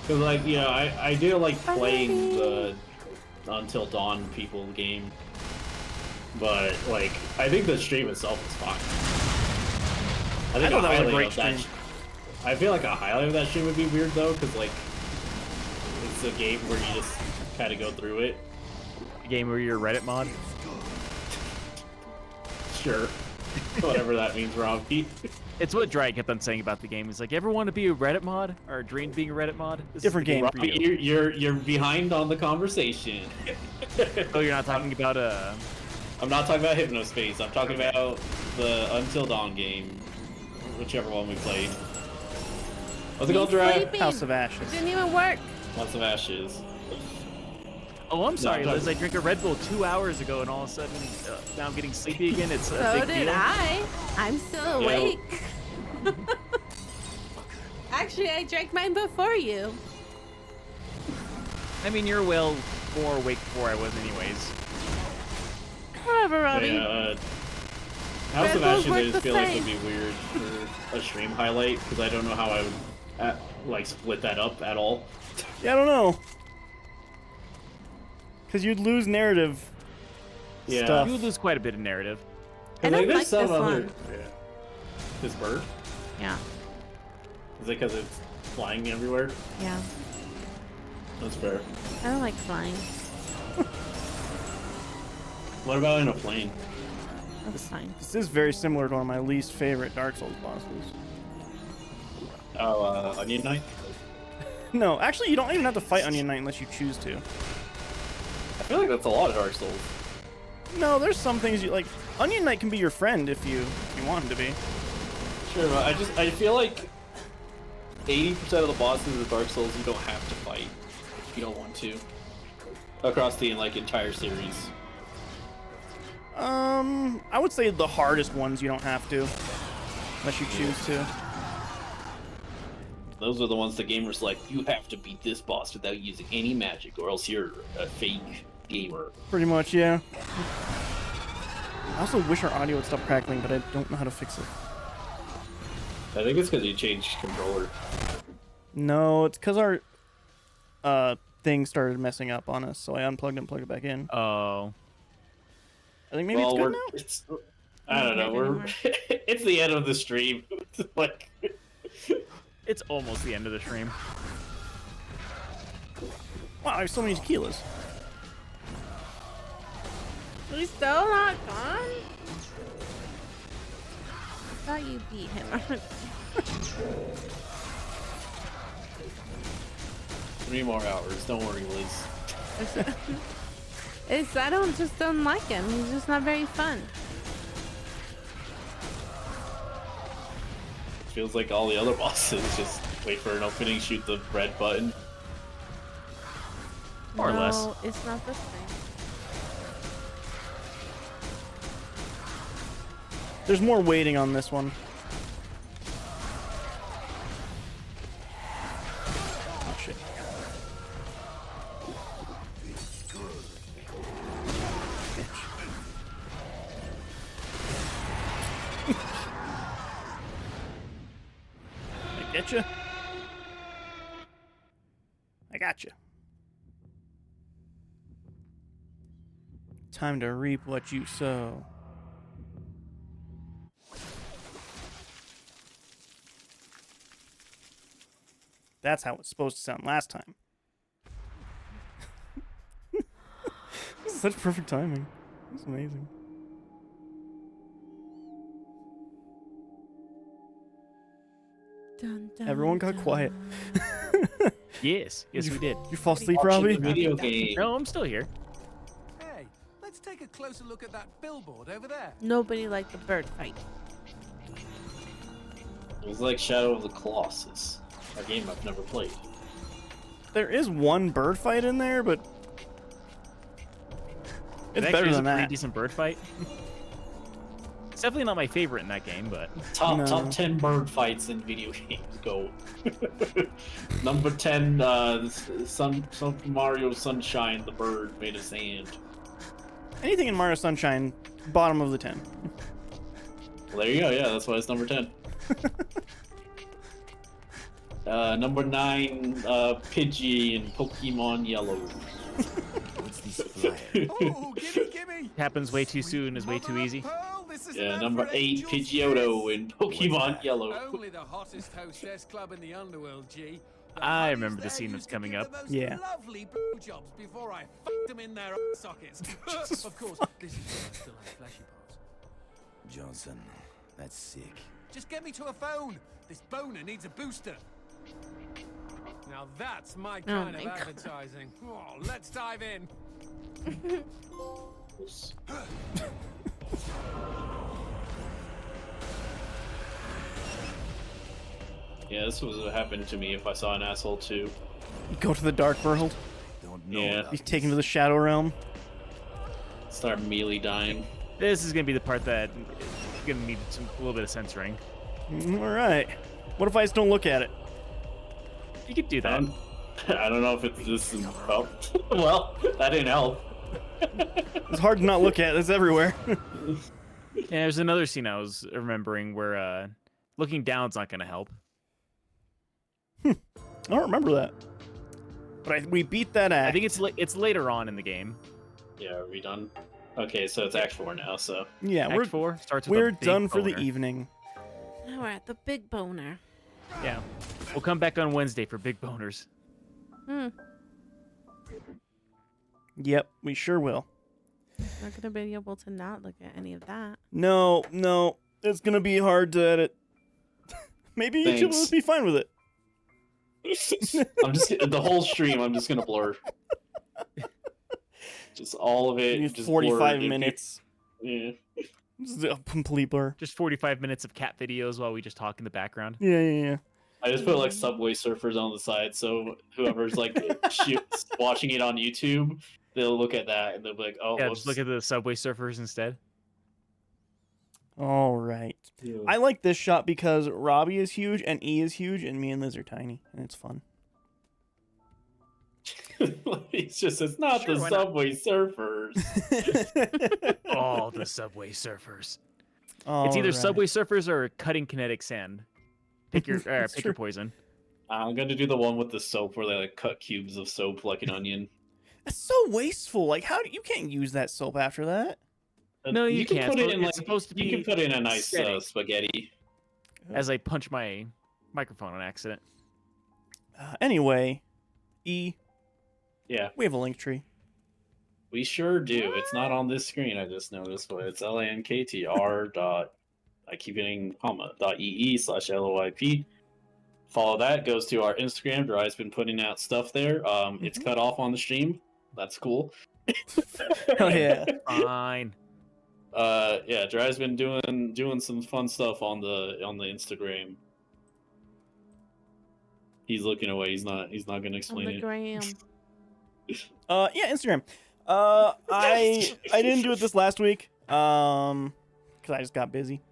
Cause like, you know, I do like playing the Until Dawn people game. But like, I think the stream itself is fine. I think thought that was a highlight great of that stream. I feel like a highlight of that stream would be weird though, cause like, it's a game where you just kind of go through it. A game where you're a Reddit mod. Sure. Whatever that means, Robbie. It's what Dry kept on saying about the game. He's like, ever want to be a Reddit mod or dream being a Reddit mod? This is Different the game. for you. You're behind on the conversation. Oh, you're not talking about I'm not talking about Hypnospace. I'm talking about the Until Dawn game, whichever one we played. What's it called, Dry? Sleeping. House of Ashes. It didn't even work. Lots of Ashes. Oh, I'm sorry, no. Liz. I drank a Red Bull 2 hours ago, and all of a sudden now I'm getting sleepy again. It's a So big did deal. I'm still Yeah. awake. Actually, I drank mine before you. I mean, you're well more awake before I was, anyways. Whatever, Robbie. Yeah, House Red of Bulls Ashes I work just the feel like same. would be weird for a stream highlight, because I don't know how I would like split that up at all. Yeah, I don't know. Because you'd lose narrative Yeah. stuff. You would lose quite a bit of narrative. I And, don't there's like some this other. one. Yeah. This bird? Yeah. Is it because it's flying everywhere? Yeah. That's fair. I don't like flying. What about in a plane? That's fine. This is very similar to one of my least favorite Dark Souls bosses. Oh, Onion Knight? No, actually, you don't even have to fight Onion Knight unless you choose to. I feel like that's a lot of Dark Souls. No, there's some things you like. Onion Knight can be your friend if you want him to be. Sure, but I feel like 80% of the bosses of Dark Souls you don't have to fight if you don't want to. Across the like entire series. I would say the hardest ones you don't have to, unless you choose to. Those are the ones the gamers like, you have to beat this boss without using any magic, or else you're a fake gamer. Pretty much, yeah. I also wish our audio would stop crackling, but I don't know how to fix it. I think it's because you changed controller. No, it's because our thing started messing up on us, so I unplugged it and plugged it back in. Oh. I think maybe it's good now. It's, I don't know. We're it's the end of the stream. It's like It's almost the end of the stream. Wow, I have so many tequilas. He's still not gone? I thought you beat him. 3 more hours. Don't worry, Liz. I don't like him. He's just not very fun. Feels like all the other bosses. Just wait for an opening, shoot the red button. More or less. No, it's not the same. There's more waiting on this one. Oh shit. I get you. I got you. Time to reap what you sow. That's how it's supposed to sound last time. Such perfect timing. It's amazing. Dun, dun, Everyone got quiet. Yes, yes, we did. You fall asleep, Watching Robbie? the video game. No, I'm still here. Hey, let's take a closer look at that billboard over there. Nobody liked the bird fight. It was like Shadow of the Colossus, a game I've never played. There is one bird fight in there, but it's It better actually is than a pretty that. decent bird fight. It's definitely not my favorite in that game, but No. Top 10 bird fights in video games. Go. Number 10, Super Mario Sunshine, the bird made of sand. Anything in Mario Sunshine, bottom of the 10. Well, there you go. Yeah, that's why it's number 10. Number 9, Pidgey in Pokemon Yellow. What's this flyer? Oh, gimme! happens way too soon is way too easy. Pearl, this is Yeah, meant number for 8, angels Pidgeotto in Pokemon Yellow. Only the hottest hostess club in the underworld, G. The I honeys remember the there scene that's used to coming give up. the most Yeah. Lovely jobs before I fucked them in their sockets. Of course, this is when I still have fleshy parts. Johnson, that's sick. Just get me to a phone. This boner needs a booster. Now that's my kind of my God. advertising. Oh, let's dive in. Yeah, this was what happened to me if I saw an asshole too. Go to the dark world. Don't know. Yeah. about Be taken to the shadow realm. Start melee dying. This is gonna be the part that is gonna need a little bit of censoring. All right. What if I just don't look at it? You could do that. I don't know if it's this. Oh, well, that didn't help. It's hard to not look at. It's everywhere. Yeah, there's another scene I was remembering where looking down's not gonna help. I don't remember that. But we beat that act. I think it's later on in the game. Yeah, are we done? Okay, so it's Act 4 now, so. Yeah, Act 4 starts with we're a big done for the boner. evening. Now we're at the big boner. Yeah, we'll come back on Wednesday for big boners. Hmm. Yep, we sure will. Not gonna be able to not look at any of that. No, it's gonna be hard to edit. Maybe YouTube will Thanks. be fine with it. I'm just the whole stream. I'm just gonna blur. Just all of it. Maybe Just 45 blurred. minutes. Yeah. Just a complete blur. Just 45 minutes of cat videos while we just talk in the background. Yeah. I just put like Subway Surfers on the side, so whoever's like watching it on YouTube, they'll look at that and they'll be like, "Oh, Yeah, whoops." just look at the Subway Surfers instead. All right. Yeah. I like this shot because Robbie is huge and E is huge and me and Liz are tiny and it's fun. It's not Sure, the why not? Subway Surfers. All the Subway Surfers. All It's either right. Subway Surfers or cutting kinetic sand. Pick your That's pick your true. poison. I'm gonna do the one with the soap where they like cut cubes of soap like an onion. That's so wasteful. Like, how do you can't use that soap after that? No, you can can't. put it in It's like supposed to you can be put in a nice setting. spaghetti. As I punch my microphone on accident. Anyway, E, Yeah, we have a link tree. we sure do. It's not on this screen. I just noticed, but it's LANKTR dot. I keep getting comma .ee/LOIP. Follow that. Goes to our Instagram. Dry's been putting out stuff there. It's cut off on the stream. That's cool. Oh yeah. Fine. Yeah, Dry's been doing some fun stuff on the Instagram. He's looking away. He's not gonna On explain the it. gram. Yeah, Instagram. I didn't do it this last week. Because I just got busy.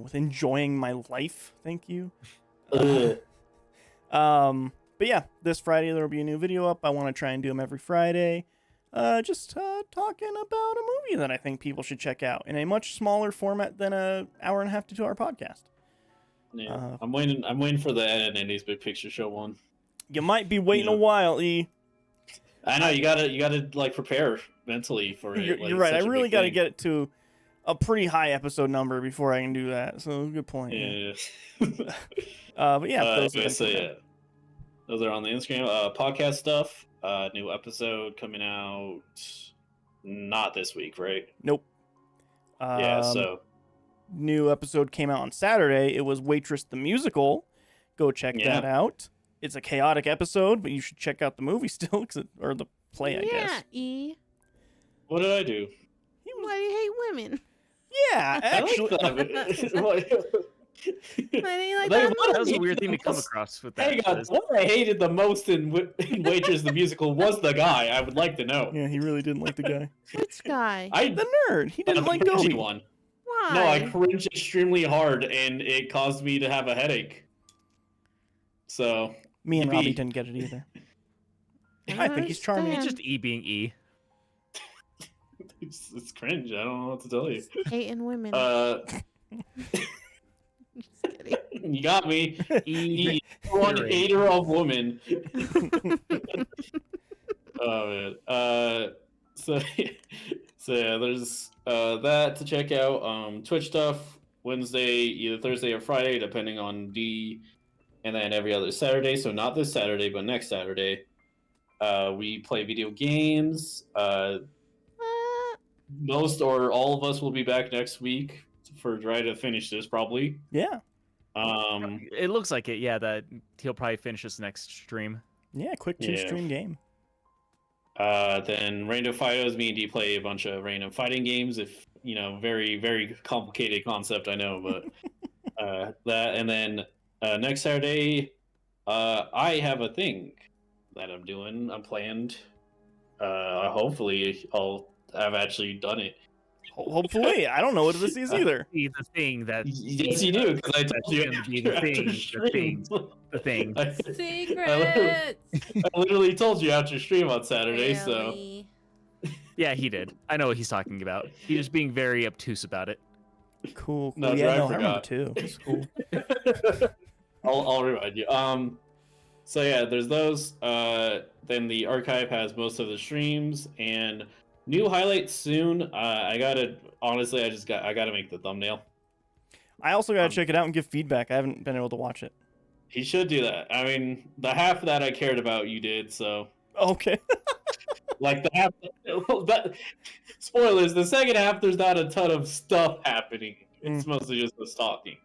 With enjoying my life. Thank you. Ugh. But yeah, this Friday there will be a new video up. I want to try and do them every Friday. Just talking about a movie that I think people should check out in a much smaller format than a hour and a half to 2 hour podcast. Yeah, I'm waiting for the Ed and Andy's Big Picture Show one. You might be waiting Yeah. a while, E. I know you gotta like prepare mentally for it. You're, like, you're right. I such a really big got to thing. get it to a pretty high episode number before I can do that. So good point. Yeah. But yeah, those are Anyway, the so things. yeah. Those are on the Instagram. Podcast stuff. New episode coming out not this week, right? Nope. Yeah, so New episode came out on Saturday. It was Waitress the Musical. Go check that out. It's a chaotic episode, but you should check out the movie still, or the play, I guess. E. What did I do? Why do you hate women? Yeah, actually. I like that. Why do you like Like, that? what That was a hated weird thing the to come most- across with that. Hang on, Liz. what I hated the most in Waitress the Musical was the guy. I would like to know. Yeah, he really didn't like the guy. Which guy? The nerd. He didn't the like cringy Gobi. one. Why? No, I cringed extremely hard, and it caused me to have a headache. So Me and maybe- Robbie didn't get it either. I think he's charming. It's just E being E. it's cringe. I don't know what to tell you. Hating women. Just kidding. You got me. E. One Very. hater of women. Oh man. So yeah, there's that to check out. Twitch stuff Wednesday, either Thursday or Friday, depending on D, and then every other Saturday. So not this Saturday, but next Saturday. We play video games. Most or all of us will be back next week for try to finish this probably. Yeah. It looks like it, yeah, that he'll probably finish this next stream. Yeah, quick Yeah. 2-stream game. Then Random Fightos, me and D play a bunch of random fighting games. If very, very complicated concept, I know, but that. And then next Saturday, I have a thing that I'm doing. I'm planned. Hopefully, I've actually done it. Hopefully. I don't know what this is either. The thing that Yes, you do, because I told you That's gonna be the after thing, the stream. the thing. Secrets. I literally told you after stream on Saturday, so. Really? Yeah, he did. I know what he's talking about. He's just being very obtuse about it. Cool. No, yeah, I no, I remember forgot. too. That's cool. I'll remind you. So yeah, there's those. Then the archive has most of the streams and new highlights soon. I gotta make the thumbnail. I also gotta check it out and give feedback. I haven't been able to watch it. He should do that. I mean, the half that I cared about, you did. So Okay. like the half. That, spoilers. The second half, there's not a ton of stuff happening. It's mostly just the stalking.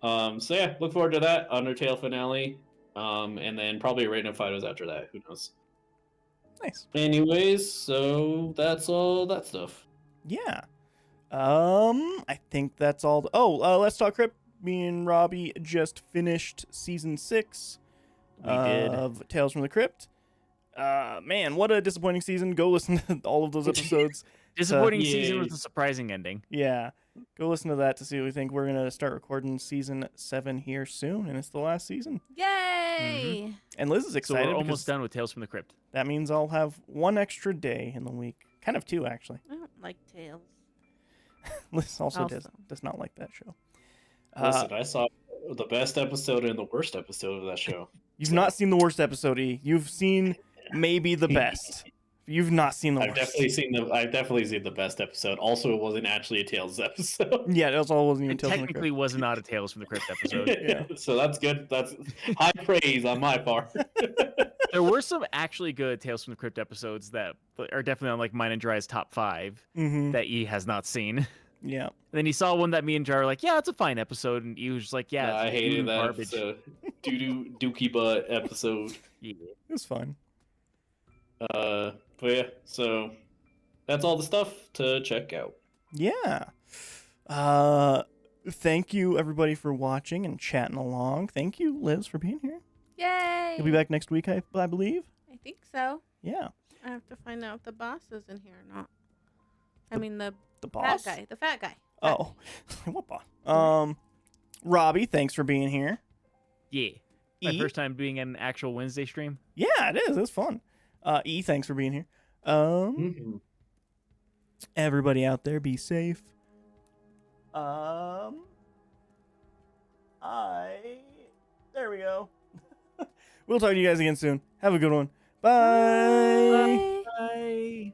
So yeah, look forward to that Undertale finale. And then probably Random Fighters after that. Who knows? Nice. Anyways, so that's all that stuff. Yeah. I think that's all. Let's Talk Crypt. Me and Robbie just finished season 6 We did. of Tales from the Crypt. Man, what a disappointing season. Go listen to all of those episodes. Disappointing Yay. season with a surprising ending. Yeah. Go listen to that to see what we think. We're going to start recording season 7 here soon, and it's the last season. Yay! And Liz is So excited we're because almost done with Tales from the Crypt. that means I'll have 1 extra day in the week. Kind of 2, actually. I don't like tails. Liz also Also. does not like that show. Listen, I saw the best episode and the worst episode of that show. You've not seen the worst episode, E. You've seen maybe the best. You've not seen the I've worst. definitely seen the best episode. Also, it wasn't actually a Tales episode. Yeah, that's all. Wasn't even It Tales from the technically Crypt. was not a Tales from the Crypt episode. Yeah. So that's good. That's high praise on my part. There were some actually good Tales from the Crypt episodes that are definitely on like mine and Dry's top 5 Mm-hmm. that E has not seen. And Yeah. then he saw one that me and Jar were like, yeah, it's a fine episode, and E was just like, yeah, I it's hated doo-doo that garbage. episode. Doo-doo dookie butt episode. Yeah. It was fun. But yeah, so that's all the stuff to check out. Yeah. Thank you everybody for watching and chatting along. Thank you, Liz, for being here. Yay! You'll be back next week, I believe. I think so. Yeah. I have to find out if the boss is in here or not. I mean the The boss. fat guy. The fat guy. Oh, what boss? Robbie, thanks for being here. Yeah. My E? first time doing an actual Wednesday stream. Yeah, it is. It's fun. E, thanks for being here. Everybody out there, be safe. There we go. We'll talk to you guys again soon. Have a good one. Bye. Bye. Bye.